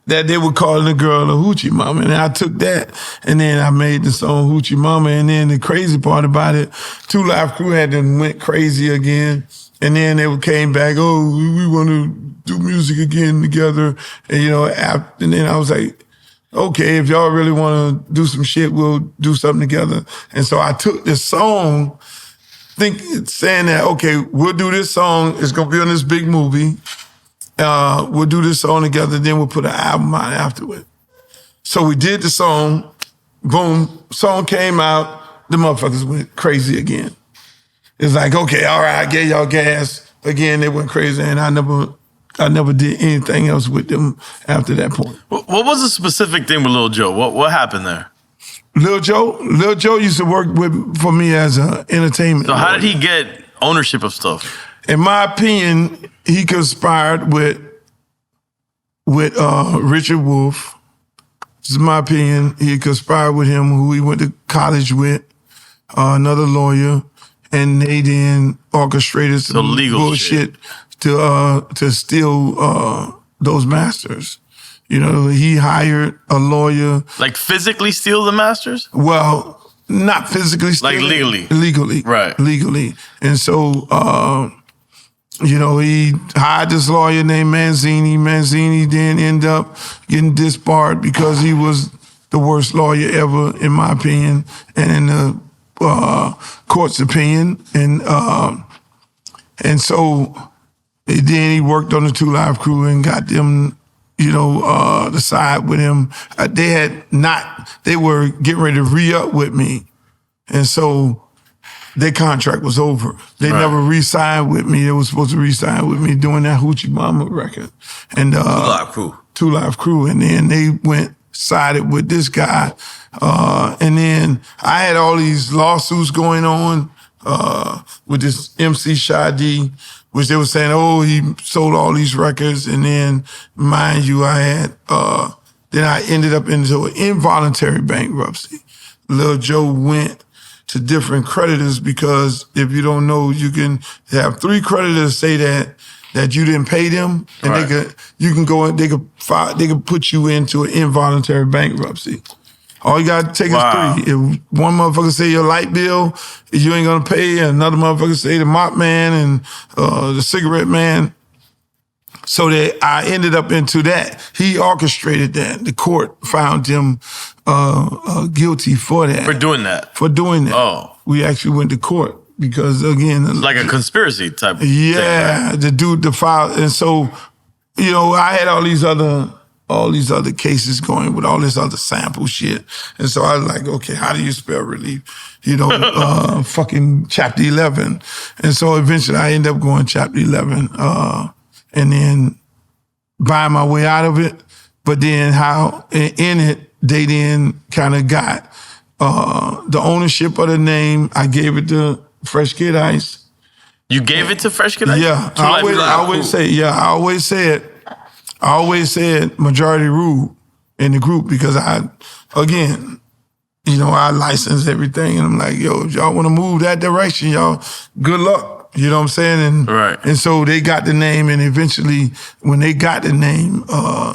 that they were calling the girl a hoochie mama. And I took that and then I made the song Hoochie Mama. And then the crazy part about it, Two Live Crew had them went crazy again. And then they came back, oh, we want to do music again together. And, you know, and then I was like, okay, if y'all really want to do some shit, we'll do something together. And so I took this song, saying that, okay, we'll do this song. It's going to be on this big movie. We'll do this song together. Then we'll put an album out afterward. So we did the song. Boom. Song came out. The motherfuckers went crazy again. It's like, okay, all right, I gave y'all gas. Again, they went crazy. And I never did anything else with them after that point. What was the specific thing with Lil Joe? What happened there? Lil Joe used to work for me as an entertainment. So how did he get ownership of stuff? In my opinion, he conspired with Richard Wolff. This is my opinion. He conspired with him, who he went to college with, another lawyer, and they then orchestrated some legal bullshit to steal those masters. You know, he hired a lawyer. Like physically steal the masters? Well, not physically stealing. Like legally? Legally. Right. Legally. And so, you know, he hired this lawyer named Manzini. Manzini then ended up getting disbarred because he was the worst lawyer ever, in my opinion, and in the court's opinion. And so then he worked on the Two Live Crew and got them, you know, to side with him. They were getting ready to re-up with me. And so their contract was over. They never re-signed with me. They were supposed to re-sign with me doing that Hoochie Mama record. And Two Live Crew. And then they sided with this guy. And then I had all these lawsuits going on with this MC Shadi, which they were saying, oh, he sold all these records. And then, mind you, then I ended up into an involuntary bankruptcy. Lil Joe went to different creditors because if you don't know, you can have 3 creditors say that you didn't pay them, and they could put you into an involuntary bankruptcy. All you gotta take is 3. If one motherfucker say your light bill, you ain't gonna pay, and another motherfucker say the mop man and the cigarette man. So that I ended up into that. He orchestrated that. The court found him guilty for that. For doing that? For doing that. Oh. We actually went to court because, again... Like a conspiracy type thing. Yeah, Right? the dude, the file. And so, you know, I had all these other cases going with all this other sample shit. And so I was like, okay, how do you spell relief? You know, fucking Chapter 11. And so eventually I ended up going Chapter 11. And then buying my way out of it. But then how in it, they then kind of got the ownership of the name. I gave it to Fresh Kid Ice. You gave it to Fresh Kid Ice? Yeah. I always said majority rule in the group because I license everything. And I'm like, yo, if y'all want to move that direction, y'all, good luck. You know what I'm saying? And so they got the name, and eventually, when they got the name,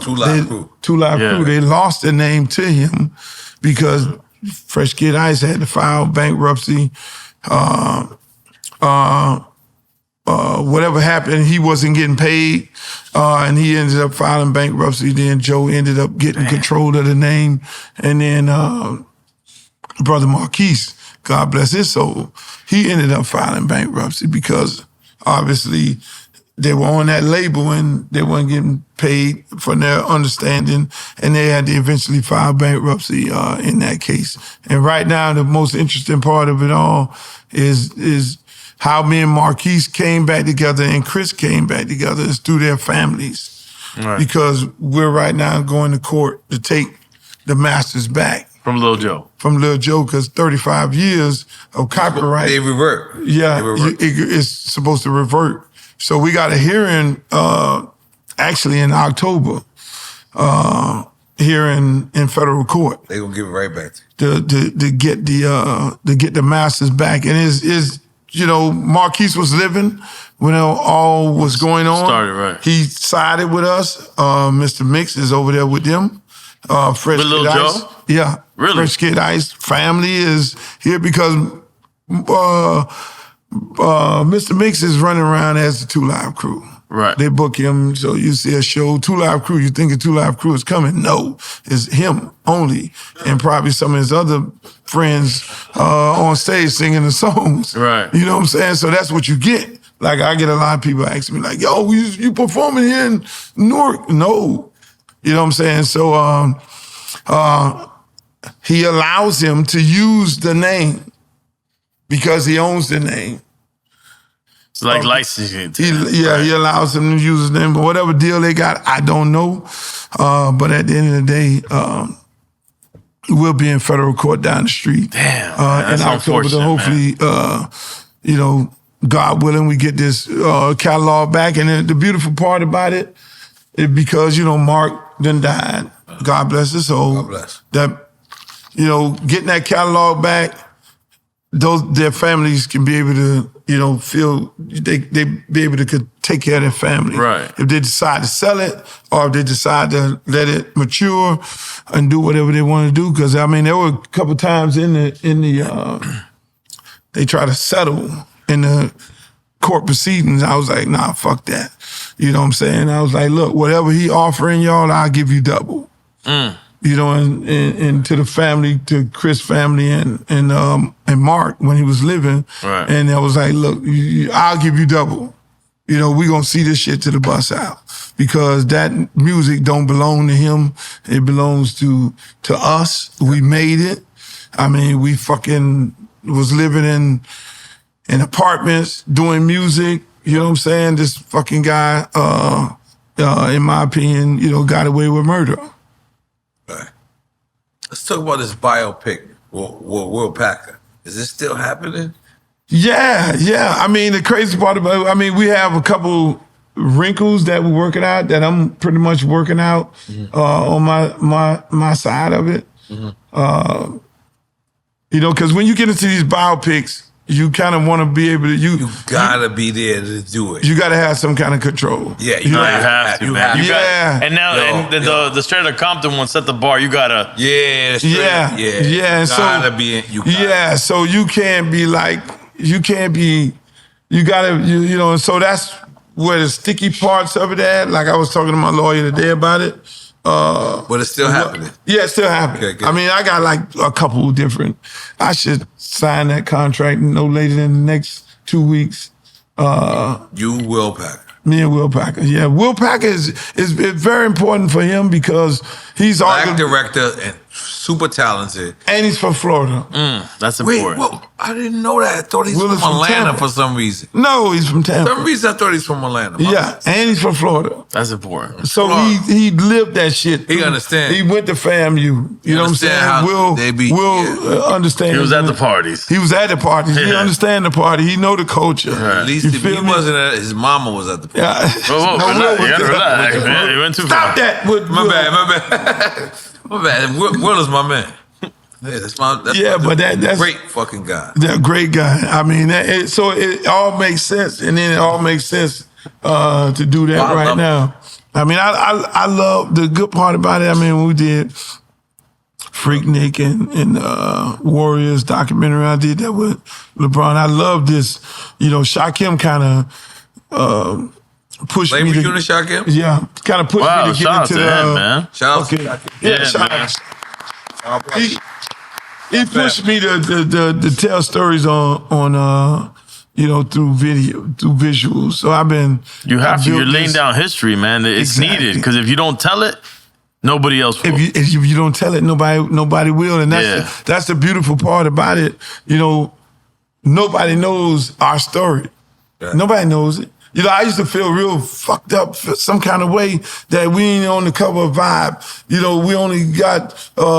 Two Live Crew, they lost the name to him because Fresh Kid Ice had to file bankruptcy. whatever happened, he wasn't getting paid, and he ended up filing bankruptcy. Then Joe ended up getting control of the name, and then Brother Marquise, God bless his soul, he ended up filing bankruptcy because obviously they were on that label and they weren't getting paid for their understanding, and they had to eventually file bankruptcy in that case. And right now, the most interesting part of it all is how me and Marquise came back together and Chris came back together is through their families. Right. Because we're right now going to court to take the masters back. From Lil Joe. From Lil Joe, because 35 years of copyright. They revert. Yeah, it's supposed to revert. So we got a hearing actually in October here in federal court. They gonna give it right back to get the masters back. And is you know, Marquise was living when all was going on. Started, right. He sided with us. Mr. Mix is over there with them. Fresh with Lil Ice. Joe? Yeah. Really? Fresh Kid Ice family is here because Mr. Mix is running around as the 2 Live Crew. Right. They book him, so you see a show, 2 Live Crew, you think a 2 Live Crew is coming. No, it's him only. And probably some of his other friends on stage singing the songs. Right. You know what I'm saying? So that's what you get. Like, I get a lot of people asking me, like, yo, you performing here in Newark? No. You know what I'm saying? So he allows him to use the name because he owns the name. It's like licensing. He allows him to use his name, but whatever deal they got, I don't know. But at the end of the day, we'll be in federal court down the street. Damn, in October. So hopefully, you know, God willing, we get this catalog back. And the beautiful part about it is because, you know, Mark done died. God bless his soul. God bless. That, you know, getting that catalog back, their families can be able to, you know, feel they be able to take care of their family. Right. If they decide to sell it or if they decide to let it mature and do whatever they want to do. Because I mean, there were a couple times in the they try to settle in the court proceedings. I was like, nah, fuck that. You know what I'm saying? I was like, look, whatever he offering y'all, I'll give you double. You know, and to the family, to Chris' family and Mark when he was living. Right. And I was like, look, I'll give you double. You know, we gonna see this shit to the bus out. Because that music don't belong to him. It belongs to us. We made it. I mean, we fucking was living in apartments, doing music. You know what I'm saying? This fucking guy, in my opinion, you know, got away with murder. Right. Let's talk about this biopic, Will Packer. Is this still happening? Yeah. I mean, the crazy part about it, I mean, we have a couple wrinkles that we're working out that I'm pretty much working out on my side of it. Mm-hmm. You know, because when you get into these biopics, you kind of want to be able to... You gotta be there to do it. You gotta have some kind of control. Yeah, you have to, man. Yeah. And now the Straight Outta Compton one set the bar. You gotta... Yeah. Yeah. Gotta be in. So you can't be like... You can't be... You gotta... You know, and so that's where the sticky parts of it at. Like I was talking to my lawyer today about it. But it's still happening. Yeah, it's still happening. Okay, I mean, I got like a couple different... I should sign that contract no later than the next 2 weeks. You, Will Packer. Me and Will Packer. Yeah, Will Packer is very important for him because he's Black director and super talented. And he's from Florida. That's important. Wait, I didn't know that. I thought he's from Atlanta for some reason. No, he's from Tampa. For some reason I thought he's from Atlanta. Yeah, and he's from Florida. That's important. So he lived that shit. He understands. He went to FAMU. You know what I'm saying? Will understand. He was at the parties. He was at the parties. He understand the party. He know the culture. At least if he wasn't at his mama was at the party. Yeah. Relax, man. He went too far. Stop that. My bad. My bad. Will is my man. Yeah, that's a great fucking guy. That great guy. I mean, so it all makes sense, and then it all makes sense to do that right now. I mean, I love the good part about it. I mean, when we did Freaknik and Warriors documentary, I did that with LeBron. I love this. You know, Shaquem kind of pushed Labor me to Unit Shakim? Yeah, kind of pushed me to get into him, man. Shout out to Yeah, shout out. He pushed me to tell stories on through video, through visuals. So I've been. You're laying down history, man. It's needed because if you don't tell it, nobody else will. If you don't tell it, nobody will, and that's the beautiful part about it. Nobody knows our story. Yeah. Nobody knows it. I used to feel real fucked up some kind of way that we ain't on the cover of Vibe. We only got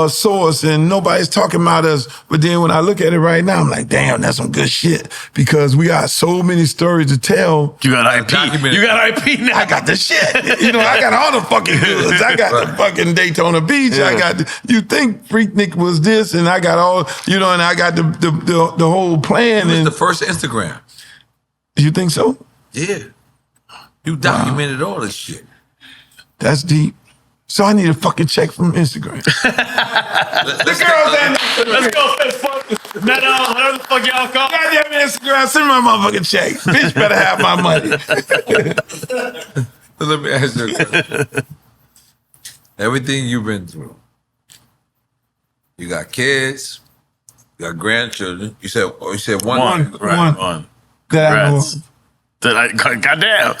Source and nobody's talking about us. But then when I look at it right now, I'm like, damn, that's some good shit. Because we got so many stories to tell. You got IP. You got IP now. I got the shit. I got all the fucking goods. I got the fucking Daytona Beach. Yeah. I got you think Freaknik was this, and I got all, and I got the whole plan. It was the first Instagram. You think so? Yeah. You documented all this shit. That's deep. So I need a fucking check from Instagram. Let's go. Whatever the fuck y'all call. Goddamn Instagram, send me my motherfucking check. Bitch better have my money. Let me ask you a question. Everything you've been through. You got kids. You got grandchildren. You said one. Right. One. Congrats. Goddamn.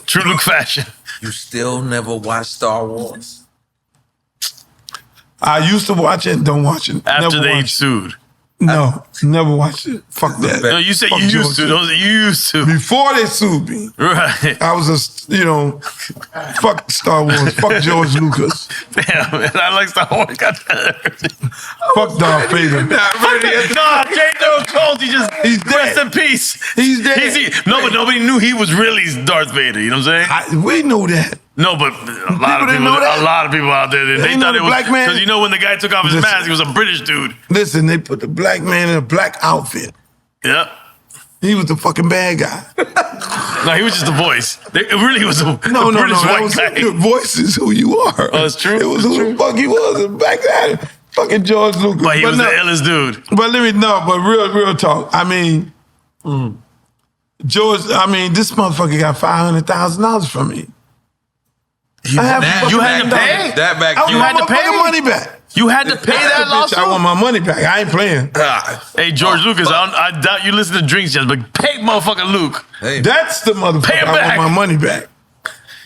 True Luke fashion. You still never watched Star Wars? I used to watch it, don't watch it. After they sued. No, never watched it. Fuck that. No, you said you used to. Those you used to. Before they sued me. Right. I was fuck Star Wars. Fuck George Lucas. Damn, man, I like Star Wars. Fuck Darth Vader. Nah, J. Jones, he's dead. Rest in peace. He's dead. But nobody knew he was really Darth Vader. You know what I'm saying? We know that. No, but a lot of people out there, they thought it was black man. Because when the guy took off his mask, he was a British dude. Listen, they put the black man in a black outfit. Yep. He was the fucking bad guy. No, he was just the voice. It really was a British white guy. Your voice is who you are. Oh, it's true. It was who the fuck he was back then. Fucking George Lucas. But he was the illest dude. But real talk. I mean, George. This motherfucker got $500,000 from me. You had to pay that back. You had to pay money back. You had to pay that lawsuit. I want my money back. I ain't playing. Hey, George Lucas, I doubt you listen to Drinks Jams, but pay motherfucking Luke. Hey, that's the motherfucker. Pay him back. I want my money back.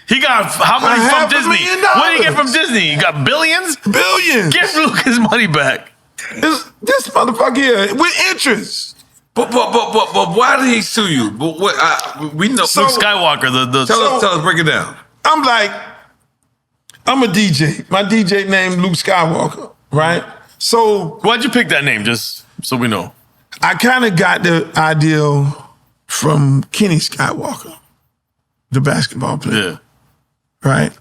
He got how much from Disney? What did he get from Disney? He got billions? Billions. Give Luke his money back. This motherfucker here with interest. But why did he sue you? But we know Luke Skywalker. Tell us, break it down. I'm a DJ. My DJ named Luke Skywalker, right? So why'd you pick that name? Just so we know. I kind of got the idea from Kenny Skywalker, the basketball player. Yeah. Right?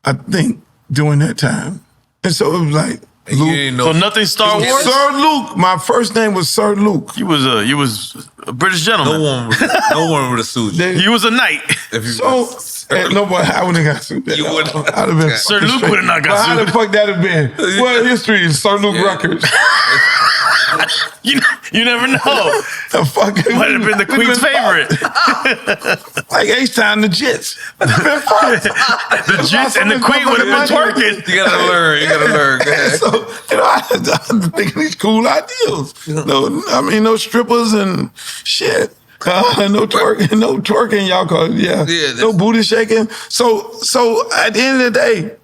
I think during that time. And so it was like Luke. So nothing Star Wars? Sir Luke. My first name was Sir Luke. You was a British gentleman. No one would have sued you. He was a knight. I wouldn't have got sued. You would have been Sir Luke would have not got sued. How the fuck that have been? What history is Sir Luke Records? You never know. Might have been the Queen's favorite. Like H-Time, the Jits. The Jits and the Queen would have been twerking. You gotta learn. Go ahead. So, I'm thinking these cool ideals. No strippers and shit. No twerking, y'all call it. No booty shaking. So at the end of the day,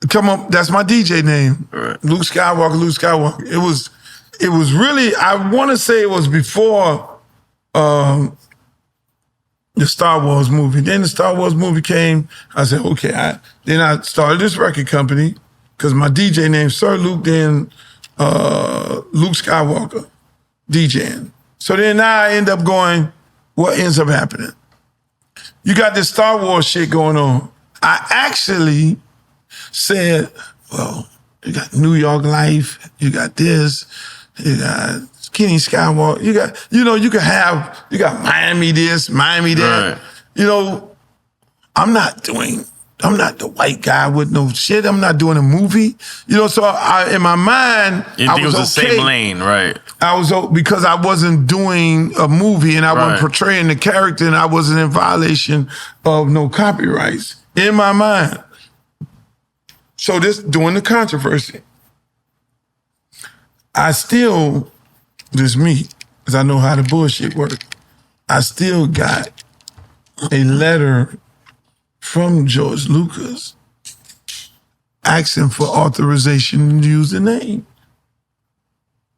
come on, that's my DJ name. Right. Luke Skywalker. It was really, I want to say it was before the Star Wars movie. Then the Star Wars movie came. I said, okay. Then I started this record company because my DJ name Sir Luke, then Luke Skywalker DJing. So then now I end up going, what ends up happening? You got this Star Wars shit going on. I actually said, well, you got New York Life, you got this, you got Kenny Skywalker, you got Miami this, Miami that. Right. I'm not doing I'm not the white guy with no shit. I'm not doing a movie. You know, so in my mind, You think it was the same lane, right? Because I wasn't doing a movie and I wasn't portraying the character and I wasn't in violation of no copyrights in my mind. So during the controversy, I still, this me, because I know how the bullshit works, I still got a letter from George Lucas asking for authorization to use the name.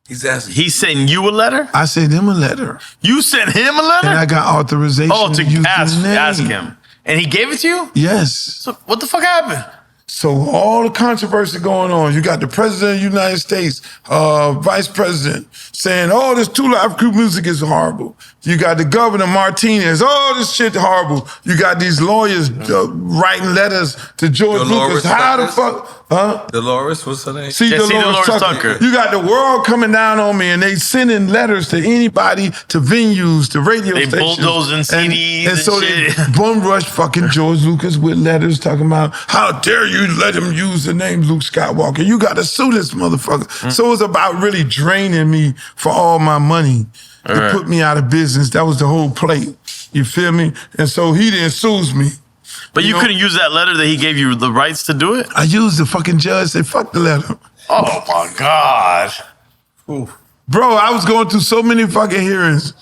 He's asking. He sent you a letter? I sent him a letter. You sent him a letter? And I got authorization to use the name. Ask him. And he gave it to you? Yes. So what the fuck happened? So all the controversy going on, you got the president of the United States, vice president saying, oh, this 2 Live Crew music is horrible. You got the governor, Martinez, oh, this shit horrible. You got these lawyers writing letters to George Lucas. How the fuck? Huh? Dolores, what's her name? See, Dolores Tucker. You got the world coming down on me and they sending letters to anybody, to venues, to radio stations. They bulldozing CDs and so shit. they bum rush fucking George Lucas with letters talking about, how dare you let him use the name Luke Skywalker. You got to sue this motherfucker. So it was about really draining me for all my money to put me out of business. That was the whole play. You feel me? And so he then sues me. But you couldn't use that letter that he gave you the rights to do it? I used the fucking judge, say, fuck the letter. Oh my God. Oof. Bro, I was going through so many fucking hearings.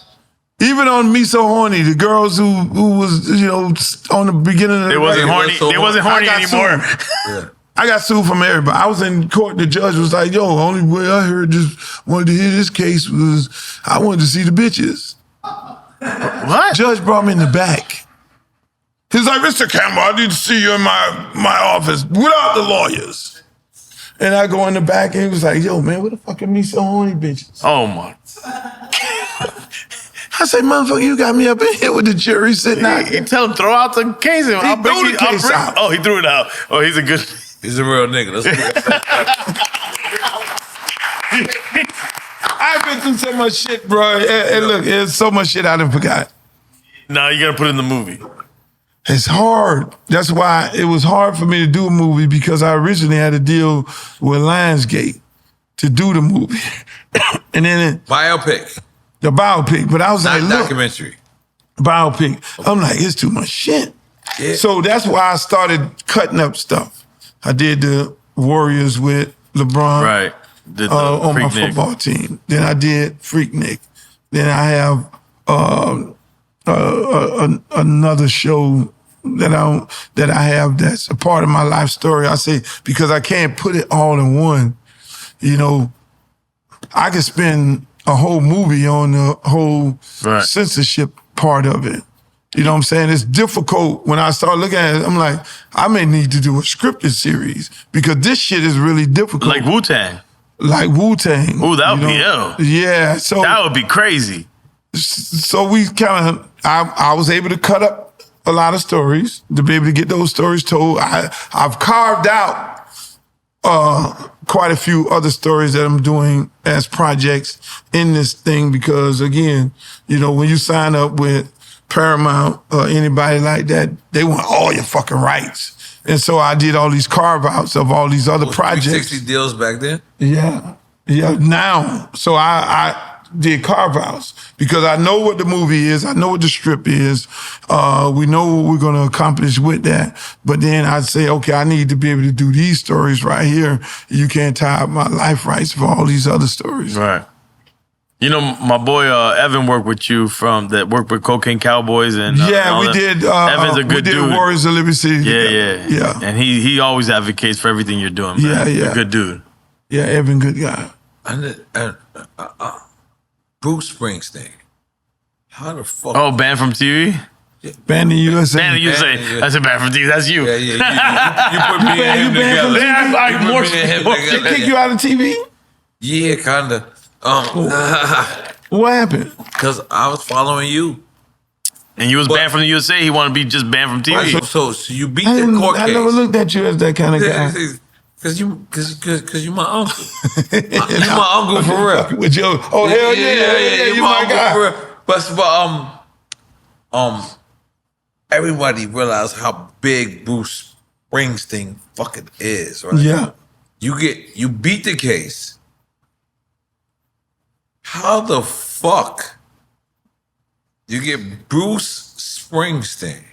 Even on Me So Horny, the girls who was, you know, on the beginning of the They wasn't horny anymore. Yeah. I got sued from everybody. I was in court. The judge was like, yo, only way I wanted to hear this case was I wanted to see the bitches. What? Judge brought me in the back. He's like, Mr. Campbell, I need to see you in my office without the lawyers. And I go in the back and he was like, yo, man, what the fuck are Me So Horny bitches? Oh my. I say, motherfucker, you got me up in here with the jury sitting out. He tell him throw out the case. He threw the case out. Oh, he threw it out. Oh, he's a good. He's a real nigga. I've been through so much shit, bro. And look, there's so much shit I done forgot. No, you gotta put it in the movie. It's hard. That's why it was hard for me to do a movie because I originally had to deal with Lionsgate to do the movie. And then Biopic. The biopic. But I was like, look. Documentary. Biopic. I'm like, it's too much shit. Yeah. So that's why I started cutting up stuff. I did the Warriors with LeBron. Right. On my football team. Then I did Freaknik. Then I have another show that I have that's a part of my life story. I say, because I can't put it all in one. You know, I could spend a whole movie on the whole censorship part of it. You know what I'm saying? It's difficult when I start looking at it. I'm like, I may need to do a scripted series because this shit is really difficult. Like Wu-Tang. Like Wu-Tang. Ooh, that would be ill. Yeah. So that would be crazy. So we kind of, I was able to cut up a lot of stories to be able to get those stories told. I've carved out quite a few other stories that I'm doing as projects in this thing because, again, you know, when you sign up with Paramount or anybody like that, they want all your fucking rights. And so I did all these carve-outs of all these other projects. 360 deals back then? Yeah. Yeah, now. So I did carve-outs because I know what the movie is. I know what the strip is. We know what we're going to accomplish with that. But then I'd say, okay, I need to be able to do these stories right here. You can't tie up my life rights for all these other stories. Right. You know, my boy Evan worked with you worked with Cocaine Cowboys and yeah, we did. Evan's a good dude. We did Warriors of Liberty City. Yeah. And he always advocates for everything you're doing, man. Yeah. A good dude. Yeah, Evan, good guy. Bruce Springsteen. How the fuck? Oh, banned from TV? Banned in USA. Banned in USA. I said banned from TV. That's you. Yeah. You put me and him together. Yeah, like more. They kick you out of TV? Yeah, kinda. What happened? Because I was following you. And you was banned from the USA. He wanted to be just banned from TV. Right, so you beat the court case. I never looked at you as that kind of guy. Cause you my uncle. You my uncle for real. With your, hell yeah, you my guy. For real. But everybody realized how big Bruce Springsteen fucking is, right? Yeah. You beat the case. How the fuck you get Bruce Springsteen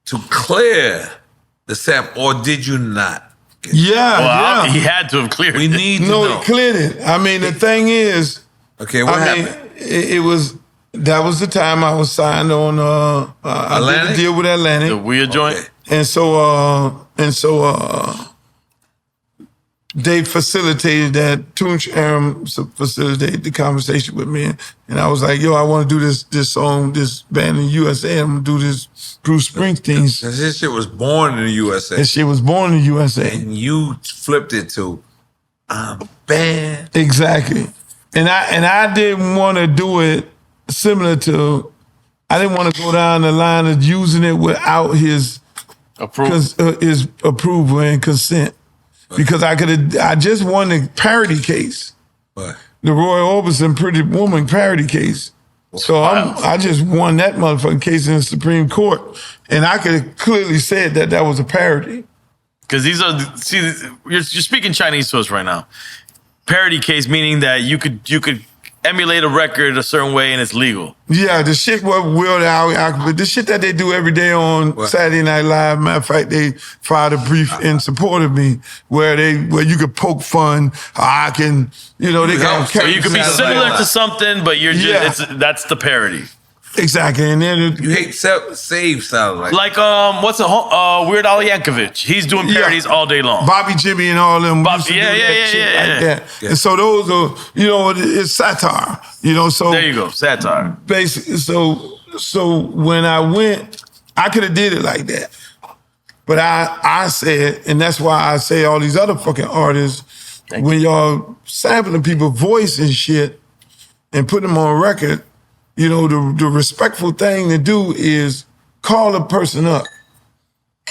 to clear the sample, or did you not? Yeah, He had to have cleared We it. need to No, know. he cleared it. I mean, the thing is, Okay, what happened? That was the time I was signed on. I did Atlantic? a deal with Atlantic, The weird joint. and so they facilitated that. Tunch Aram facilitated the conversation with me, and I was like, "Yo, I want to do this song, this band in the USA. I'm gonna do this Bruce Springsteen's." Because this shit was born in the USA. And she was born in the USA. And you flipped it to band. Exactly. And I didn't want to do it similar to, I didn't want to go down the line of using it without his approval and consent. Because I just won the parody case. What? The Roy Orbison Pretty Woman parody case. So I just won that motherfucking case in the Supreme Court. And I could have clearly said that was a parody. Because these are, you're speaking Chinese to us right now. Parody case meaning that you could emulate a record a certain way and it's legal. Yeah, the shit what Weird Al, the shit that they do every day on Saturday Night Live. Matter of fact, they filed a brief in support of me where you could poke fun. I can, they can. So you could be similar to something, but you're just that's the parody. Exactly, and then you hate Save sound like what's Weird Al Yankovic? He's doing parodies all day long. Bobby Jimmy and all them. Yeah. And so those are, it's satire. So there you go, satire. Basically, so when I went, I could have did it like that, but I said, and that's why I say all these other fucking artists, when y'all sampling people's voice and shit and putting them on record. The respectful thing to do is call the person up.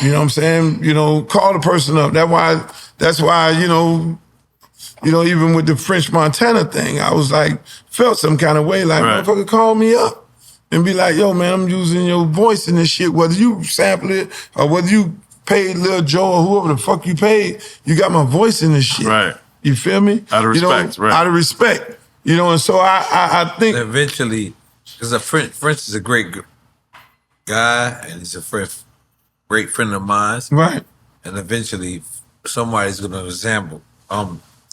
You know what I'm saying? Call the person up. That's why, even with the French Montana thing, I was like, felt some kind of way, like, motherfucker, call me up and be like, yo, man, I'm using your voice in this shit. Whether you sample it or whether you paid Lil Joe or whoever the fuck you paid, you got my voice in this shit. Right. You feel me? Out of respect, right. Out of respect. And so I think... Eventually... Because French is a great guy, and he's a great friend of mine. Right. And eventually, somebody's going to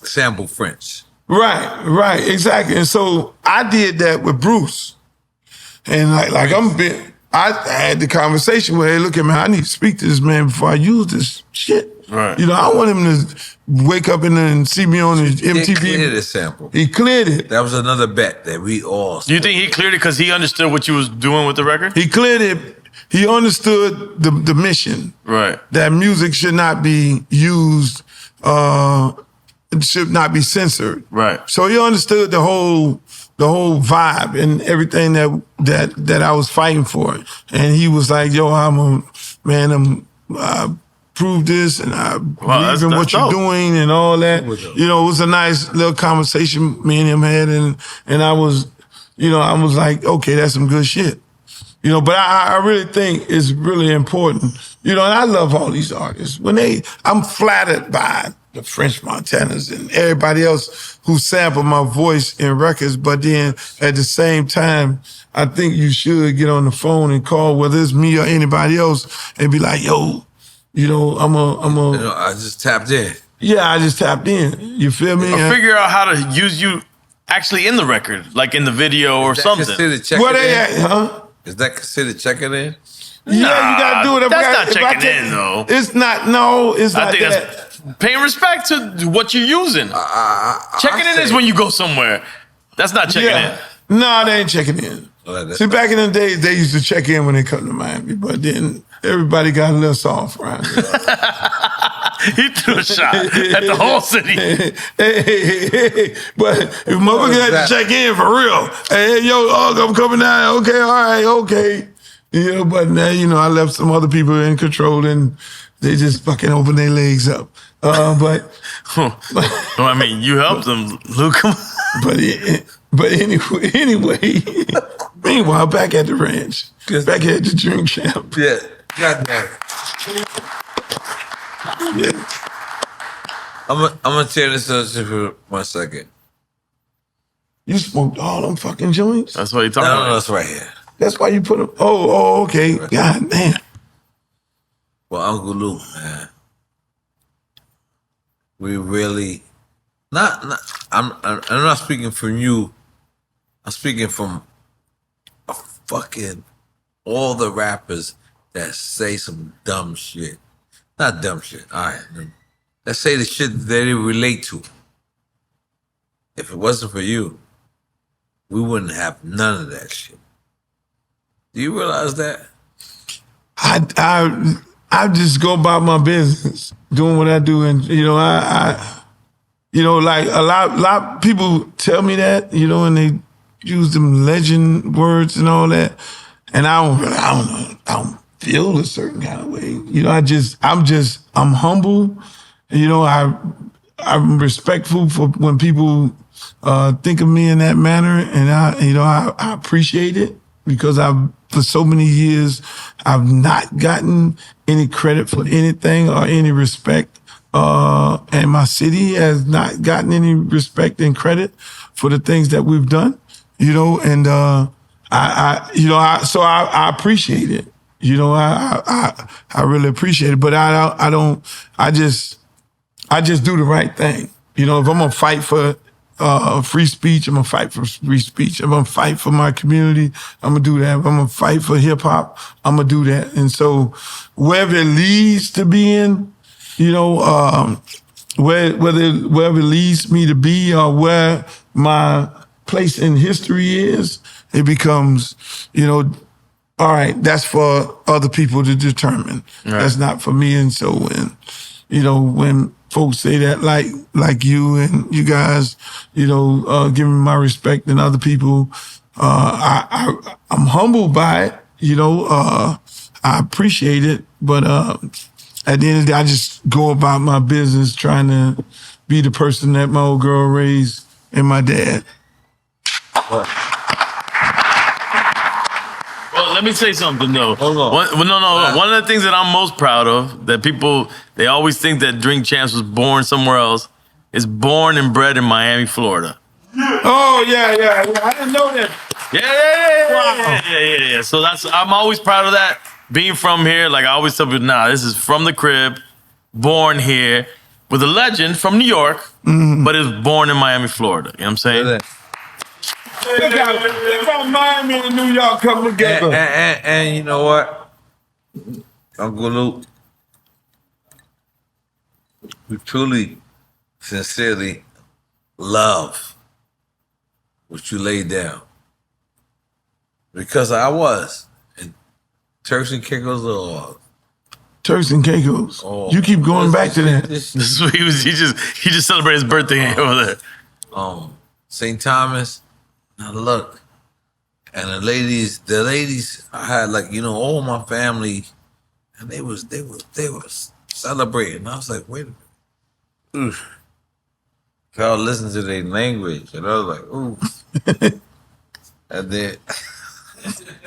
sample French. Right, exactly. And so I did that with Bruce. And I had the conversation with, hey, look at me, I need to speak to this man before I use this shit. Right. I want him to wake up and see me on the MTV. He cleared the sample. He cleared it. That was another bet that we all... Do you think he cleared it because he understood what you was doing with the record? He cleared it. He understood the mission. Right. That music should not be used, it should not be censored. Right. So he understood the whole vibe and everything that I was fighting for. And he was like, yo, I prove this and I believe in what you're doing and all that. It was a nice little conversation me and him had, and I was like, okay, that's some good shit. But I really think it's really important. And I love all these artists. I'm flattered by the French Montanas and everybody else who sampled my voice in records, but then at the same time, I think you should get on the phone and call, whether it's me or anybody else, and be like, yo, I just tapped in. Yeah, I just tapped in. You feel me? Or figure out how to use you actually in the record, like in the video or something. Where they at, huh? Is that considered checking in? Yeah, you gotta do it. That's not checking in, though. It's not. No, it's not. I think that's paying respect to what you're using. Checking in is when you go somewhere. That's not checking in. No, they ain't checking in. See, back in the days, they used to check in when they come to Miami, but then everybody got a little soft around here. He threw a shot at the whole city. But if motherfucker had to check in for real, hey, yo, I'm coming down. Okay, all right, okay. But now, I left some other people in control and they just fucking open their legs up. But I mean, you helped them, Luke. But anyway, meanwhile, back at the ranch, back at the drink champ. Yeah, goddamn. Yeah. I'm gonna tear this up just for 1 second. You smoked all them fucking joints? That's what you're talking about. No, that's right here. That's why you put them. Oh, okay. God damn. Well, Uncle Luke, man, we really not. I'm not speaking from you. I'm speaking from fucking all the rappers that say some dumb shit. Not dumb shit. All right, let's say the shit that they relate to. If it wasn't for you, we wouldn't have none of that shit. Do you realize that? I just go about my business, doing what I do, and I like a lot of people tell me that, and they use them legend words and all that, and I don't feel a certain kind of way. I'm humble. I'm respectful for when people think of me in that manner, and I appreciate it because for so many years I've not gotten any credit for anything or any respect, and my city has not gotten any respect and credit for the things that we've done. And so I appreciate it. I really appreciate it, but I just do the right thing. If I'm gonna fight for free speech, I'm gonna fight for free speech. If I'm gonna fight for my community, I'm gonna do that. If I'm gonna fight for hip hop, I'm gonna do that. And so wherever it leads to being, wherever it leads me to be, or where my place in history is, it becomes, all right, that's for other people to determine. Right. That's not for me. And so when folks say that, like you and you guys, give me my respect, and other people, I'm humbled by it. I appreciate it, but at the end of the day, I just go about my business trying to be the person that my old girl raised and my dad. Well, let me say something though. Hold on. One of the things that I'm most proud of, that people, they always think that Drink Champs was born somewhere else, is born and bred in Miami, Florida. Oh, yeah. I didn't know that. Yeah. So I'm always proud of that. Being from here, like I always tell people, this is from the crib, born here, with a legend from New York, but it's born in Miami, Florida. You know what I'm saying? Look how Miami and New York come together. And you know what? Uncle Luke, we truly, sincerely love what you laid down. Because I was. And Turks and Caicos or Turks and Caicos. You keep going back to that. This is what he just celebrated his birthday over there. St. Thomas. Now look, and the ladies, I had all my family, and they was celebrating. I was like, wait a minute. Y'all listen to their language, and I was like, ooh. And then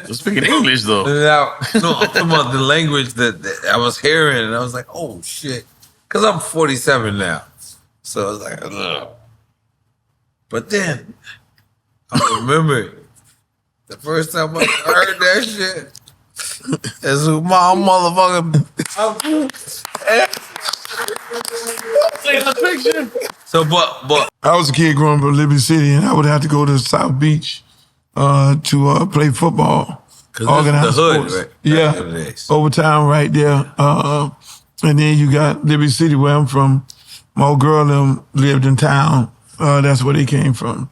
you're speaking English though. No, I'm talking about the language that I was hearing, and I was like, oh shit, because I'm 47 now, so I was like, ugh. But then I remember the first time I heard that shit. It's my motherfucking. Take a picture. So, but I was a kid growing up in Liberty City, and I would have to go to South Beach to play football. Organized the hood, sports. right? Yeah, overtime right there. And then you got Liberty City, where I'm from. My old girl them lived in town. That's where they came from.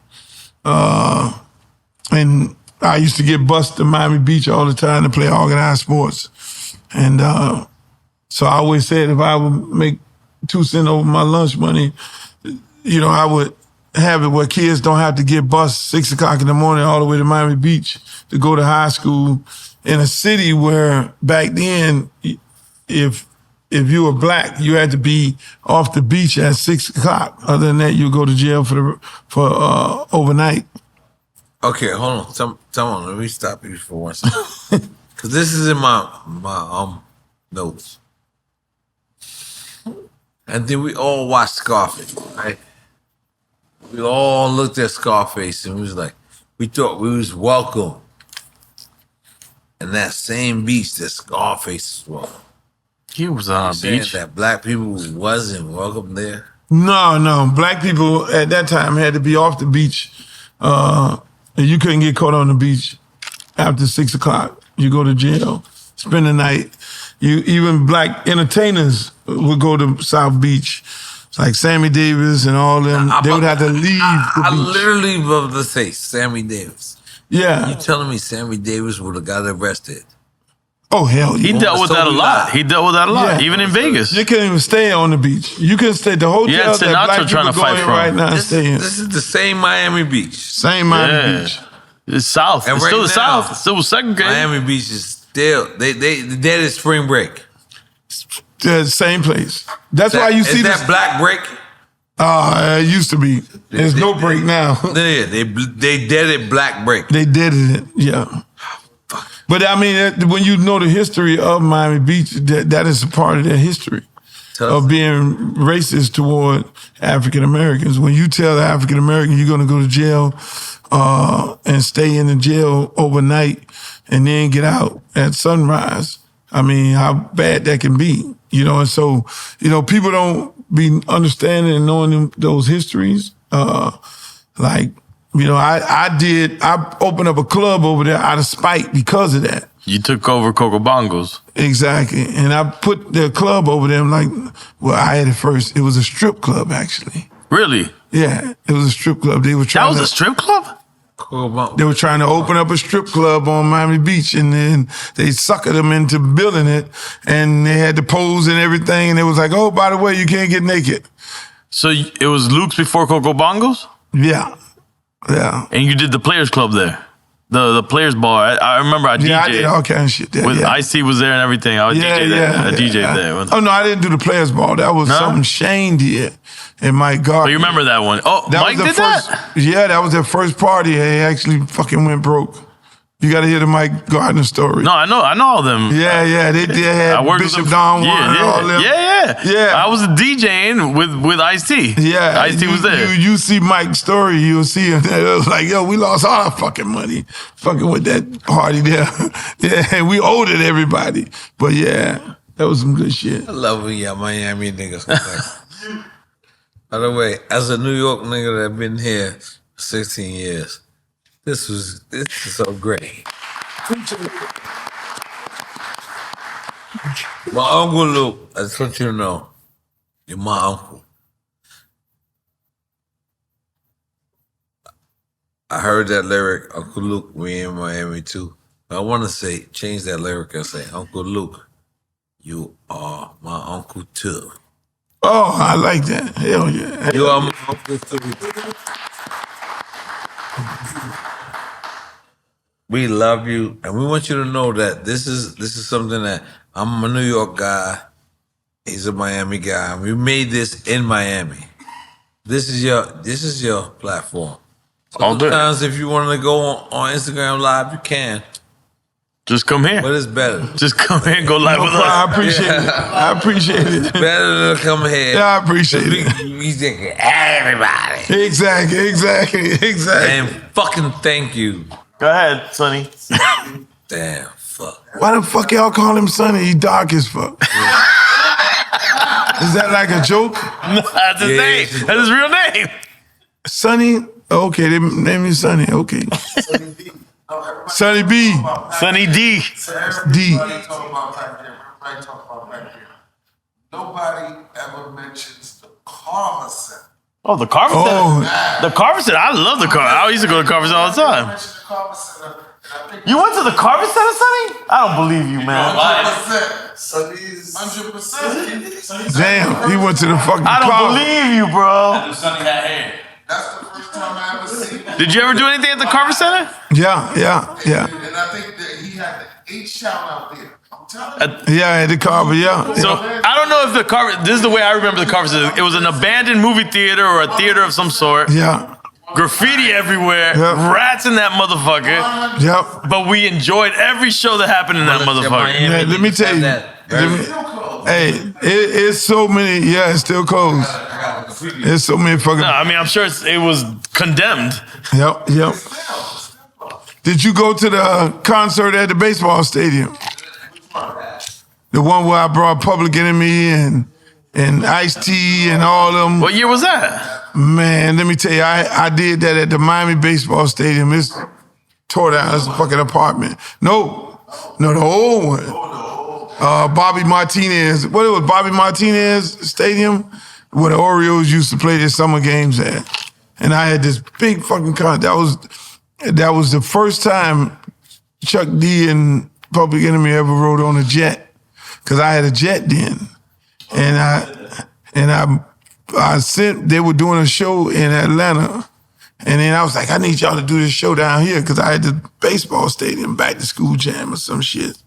And I used to get bused to Miami Beach all the time to play organized sports. And so I always said if I would make 2 cents over my lunch money, I would have it where kids don't have to get bused 6 o'clock in the morning all the way to Miami Beach to go to high school in a city where back then, if you were black, you had to be off the beach at 6 o'clock. Other than that, you go to jail for overnight. Okay, hold on. Tell on. Let me stop you for 1 second, because this is in my notes. And then we all watched Scarface, right? We all looked at Scarface and we was like, we thought we was welcome. And that same beach that Scarface was welcome. He was on a beach. That black people wasn't welcome there. No. Black people at that time had to be off the beach. You couldn't get caught on the beach after 6 o'clock. You go to jail, spend the night. Even black entertainers would go to South Beach. It's like Sammy Davis and all them. They would have to leave the beach. I literally love to say Sammy Davis. Yeah. You telling me Sammy Davis would have got arrested? Oh, hell yeah. He dealt with that a lot. He dealt with that a lot, even in Vegas. You couldn't even stay on the beach. You couldn't stay. The hotel Yeah, that black Sinatra trying people to go fight in from. right now and stay in. This is the same Miami Beach. Same Miami Beach. It's South. And It's right still the now, South. It's still segregated. Miami Beach is still, they dead at spring break. The same place. That's why you see is this. that black break? It used to be. There's no break now. Yeah, they dead at black break. They did it, yeah. But I mean, when you know the history of Miami Beach, that is a part of their history of being racist toward African Americans. When you tell the African American you're going to go to jail and stay in the jail overnight and then get out at sunrise, I mean, how bad that can be, you know? And so, you know, people don't be understanding and knowing those histories. Like, you know, I opened up a club over there out of spite because of that. You took over Coco Bongos. Exactly. And I put the club over there. I'm like, well, I had it first. It was a strip club, actually. Really? Yeah, it was a strip club. They were trying That was a strip club? They were trying to open up a strip club on Miami Beach, and then they suckered them into building it, and they had to pose and everything, and it was like, oh, by the way, you can't get naked. So it was Luke's before Coco Bongos? Yeah. Yeah. And you did the Players Club there? The Players Bar. I remember I DJed. Yeah, I did all kinds of shit there. With yeah. Ice-T was there and everything. I was DJ there. I DJed there. Oh, no, I didn't do the Players Ball. That was something Shane did. And Mike Gardner. But you remember that one? Oh, that Mike was did first, that? Yeah, that was their first party. They actually fucking went broke. You got to hear the Mike Gardner story. No, I know all them. Yeah. They had Bishop Don Juan and all them. Yeah. I was DJing with Ice-T. Yeah. Ice-T was there. You see Mike's story, you'll see him. It was like, yo, we lost all our fucking money fucking with that party there. Yeah, and we owed it everybody. But yeah, that was some good shit. I love when y'all Miami niggas come back. By the way, as a New York nigga that been here for 16 years, this is so great. My Uncle Luke, I just want you to know, you're my uncle. I heard that lyric, Uncle Luke, we in Miami too. I want to change that lyric and say, Uncle Luke, you are my uncle too. Oh, I like that. Hell yeah. You are my uncle too. We love you, and we want you to know that this is something that I'm a New York guy. He's a Miami guy. We made this in Miami. This is your platform. Sometimes if you want to go on Instagram Live, you can. Just come here. But it's better. Just come here and go live with us. I appreciate it. I appreciate it. It's better to come here. Yeah, I appreciate it. We thinking everybody. Exactly. And fucking thank you. Go ahead, Sonny. Damn, fuck. Why the fuck y'all call him Sonny? He dark as fuck. Is that like a joke? No, that's his name. That's his real name. Sonny? Okay, they named me Sonny. Okay. Sonny B. Sonny D. D. Nobody ever mentions the Karma Center. Oh, the Carver Center. The Carver Center. I love the Carver. I used to go to Carver Center all the time. You went to the Carver Center, Sonny? I don't believe you, man. 100%. Sonny's 100%. Damn, he went to the fucking I don't Carver. believe you, bro. Sonny had hair. That's the first time I ever seen him. Did you ever do anything at the Carver Center? Yeah. And I think that he had the 8 shout out there. I'm telling you. Yeah, at the Carver, yeah. So I don't know if the Carver. This is the way I remember the Carver Center. It was an abandoned movie theater or a theater of some sort. Yeah. Graffiti everywhere. Yep. Rats in that motherfucker. Yep. But we enjoyed every show that happened in that motherfucker. Yeah, let me tell you. It's so many. Yeah, it's still closed. It's so many fucking. No, I mean, I'm sure it was condemned. Yep. Did you go to the concert at the baseball stadium? The one where I brought Public Enemy and Ice-T and all of them. What year was that? Man, let me tell you, I did that at the Miami baseball stadium. It's tore down. It's a fucking apartment. No, the old one. Bobby Martinez. What it was, Bobby Martinez Stadium, where the Orioles used to play their summer games at. And I had this big fucking concert. That was the first time Chuck D and Public Enemy ever rode on a jet, because I had a jet then, and I sent. They were doing a show in Atlanta, and then I was like, I need y'all to do this show down here, because I had the baseball stadium back to school jam or some shit.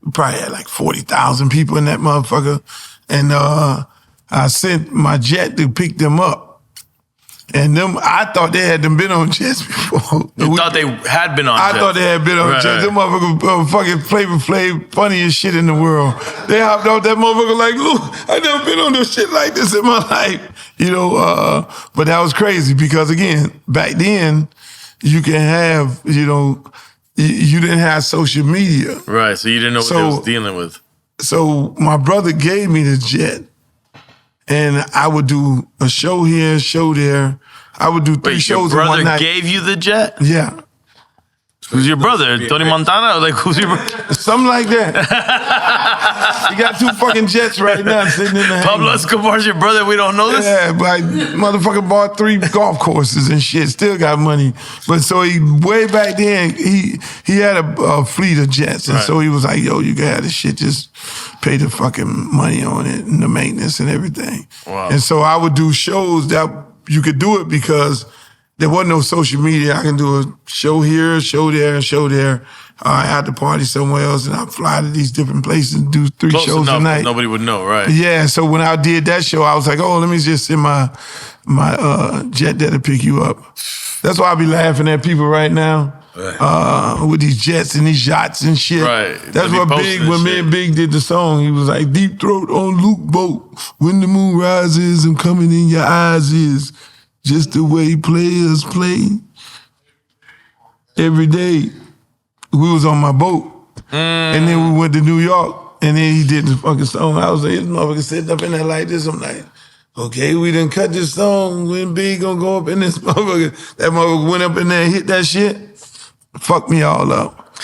We probably had like 40,000 people in that motherfucker, and I sent my jet to pick them up. And I thought they had been on jets before. You thought they had been on jets? I thought they had been on jets. Them motherfuckers fucking Flavor Flav, funniest shit in the world. They hopped off that motherfucker like, look, I never been on no shit like this in my life. But that was crazy because, again, back then, you can have, you didn't have social media. Right, so you didn't know what they was dealing with. So my brother gave me the jet. And I would do a show here, a show there. I would do 3 shows in one night. Your brother gave you the jet? Yeah. Who's your brother? Tony Montana? Like, who's your brother? Something like that. He got 2 fucking jets right now sitting in the Pablo Escobar's your brother? We don't know this? Yeah, but motherfucker bought 3 golf courses and shit. Still got money. But so way back then, he had a fleet of jets. And so he was like, yo, you can have this shit. Just pay the fucking money on it and the maintenance and everything. Wow. And so I would do shows that you could do it because there wasn't no social media. I can do a show here, a show there, a show there. I had to party somewhere else, and I'd fly to these different places and do 3 Close shows enough, a night. Nobody would know, right? Yeah, so when I did that show, I was like, oh, let me just send my jet there to pick you up. That's why I be laughing at people right now with these jets and these yachts and shit. Right. That's what when me and Big did the song, he was like, Deep Throat on Luke Boat. When the moon rises, I'm coming in your eyes is just the way players play. Every day, we was on my boat. And then we went to New York. And then he did the fucking song. I was like, this motherfucker sitting up in there like this. I'm like, okay, we done cut this song. When Big gonna go up in this motherfucker? That motherfucker went up in there and hit that shit. Fucked me all up.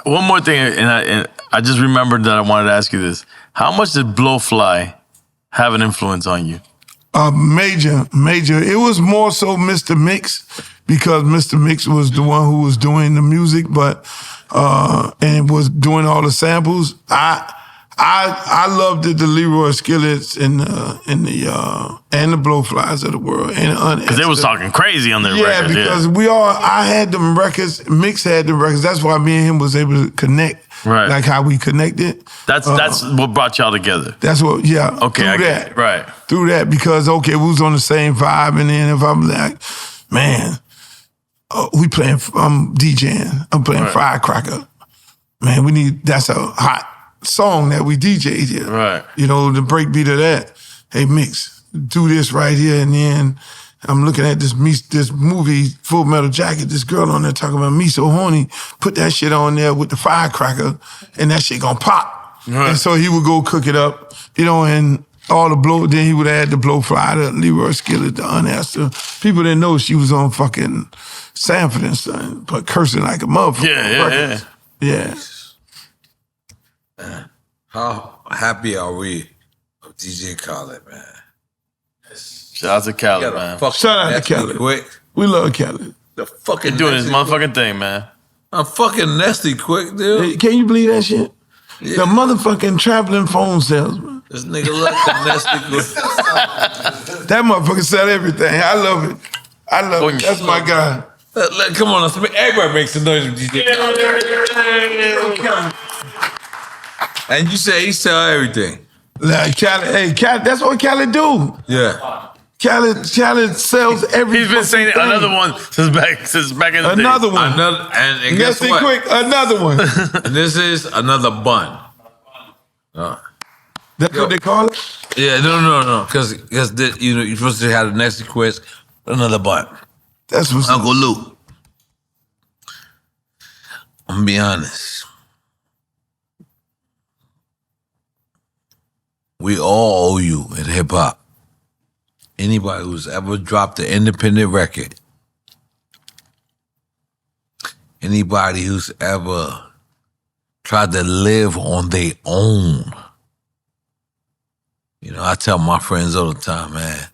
One more thing, and I just remembered that I wanted to ask you this. How much did Blowfly have an influence on you? Major. It was more so Mr. Mix, because Mr. Mix was the one who was doing the music, and was doing all the samples. I loved the Leroy Skillets and the Blowflies of the world. Because they was talking crazy on their records. Because I had them records, Mix had the records. That's why me and him was able to connect. Right. Like how we connected. That's what brought y'all together. That's what, yeah. Okay, I get it. Right. Through that, because, we was on the same vibe, and then if I'm like, man, I'm DJing, I'm playing Firecracker. Man, that's a hot song that we DJ'd here. Right. The breakbeat of that. Hey, Mix, do this right here, and then I'm looking at this movie, Full Metal Jacket, this girl on there talking about me so horny, put that shit on there with the Firecracker, and that shit gonna pop. Right. And so he would go cook it up, and all the then he would add the Blowfly, the Leroy Skillet, the Unaster. People didn't know she was on fucking Sanford and Son, but cursing like a motherfucker. Yeah. How happy are we of DJ Khaled, man? Shout out to Khaled, man. Shout out to Khaled. Quick. We love Khaled. The fucking He's doing his motherfucking thing, man. I'm fucking nasty quick, dude. Hey, can you believe that shit? Yeah. The motherfucking traveling phone salesman. This nigga like the nasty quick. That motherfucker sell everything. I love it. It. That's my guy. Come on, everybody makes some noise with DJ Khaled. And you say he sell everything. Like Khaled, that's what Khaled do. Yeah. Khaled sells everything. He's been saying another one since back in the day. Another one. And guess what? Quick, another one. And this is another bun. That's what they call it? Yeah, no. Because you know, you're supposed to have the next request, another button. That's what's Uncle Luke. I'm gonna be honest. We all owe you in hip hop. Anybody who's ever dropped an independent record, anybody who's ever tried to live on their own. You know, I tell my friends all the time, man,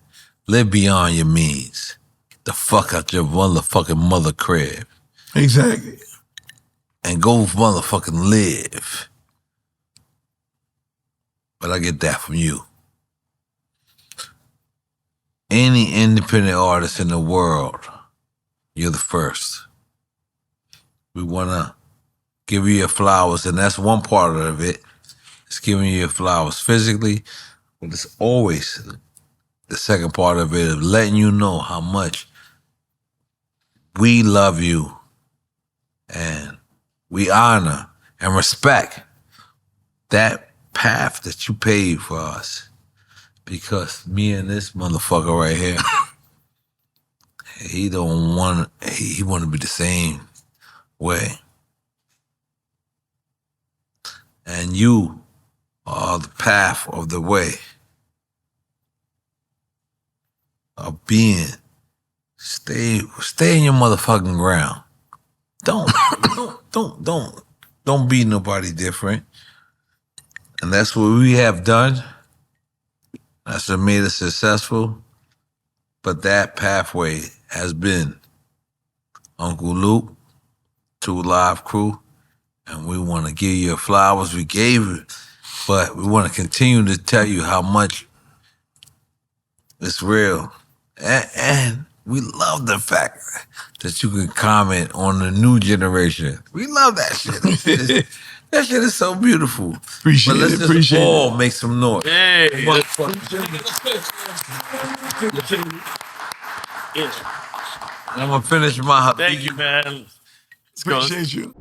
live beyond your means. Get the fuck out your motherfucking mother crib. Exactly. And go motherfucking live. But I get that from you. Any independent artist in the world, you're the first. We want to give you your flowers, and that's one part of it. It's giving you your flowers physically, but it's always the second part of it of letting you know how much we love you and we honor and respect that path that you paved for us. Because me and this motherfucker right here, he want to be the same way. And you are the path of the way of being. Stay in your motherfucking ground. Don't be nobody different. And that's what we have done. That's what made us successful. But that pathway has been Uncle Luke, Two Live Crew, and we want to give you flowers. We gave it, but we want to continue to tell you how much it's real. And we love the fact that you can comment on the new generation. We love that shit. That shit is so beautiful. Appreciate but let's it. just all make some noise. Hey. I'm gonna finish my. Thank you, man. Let's go. Appreciate you.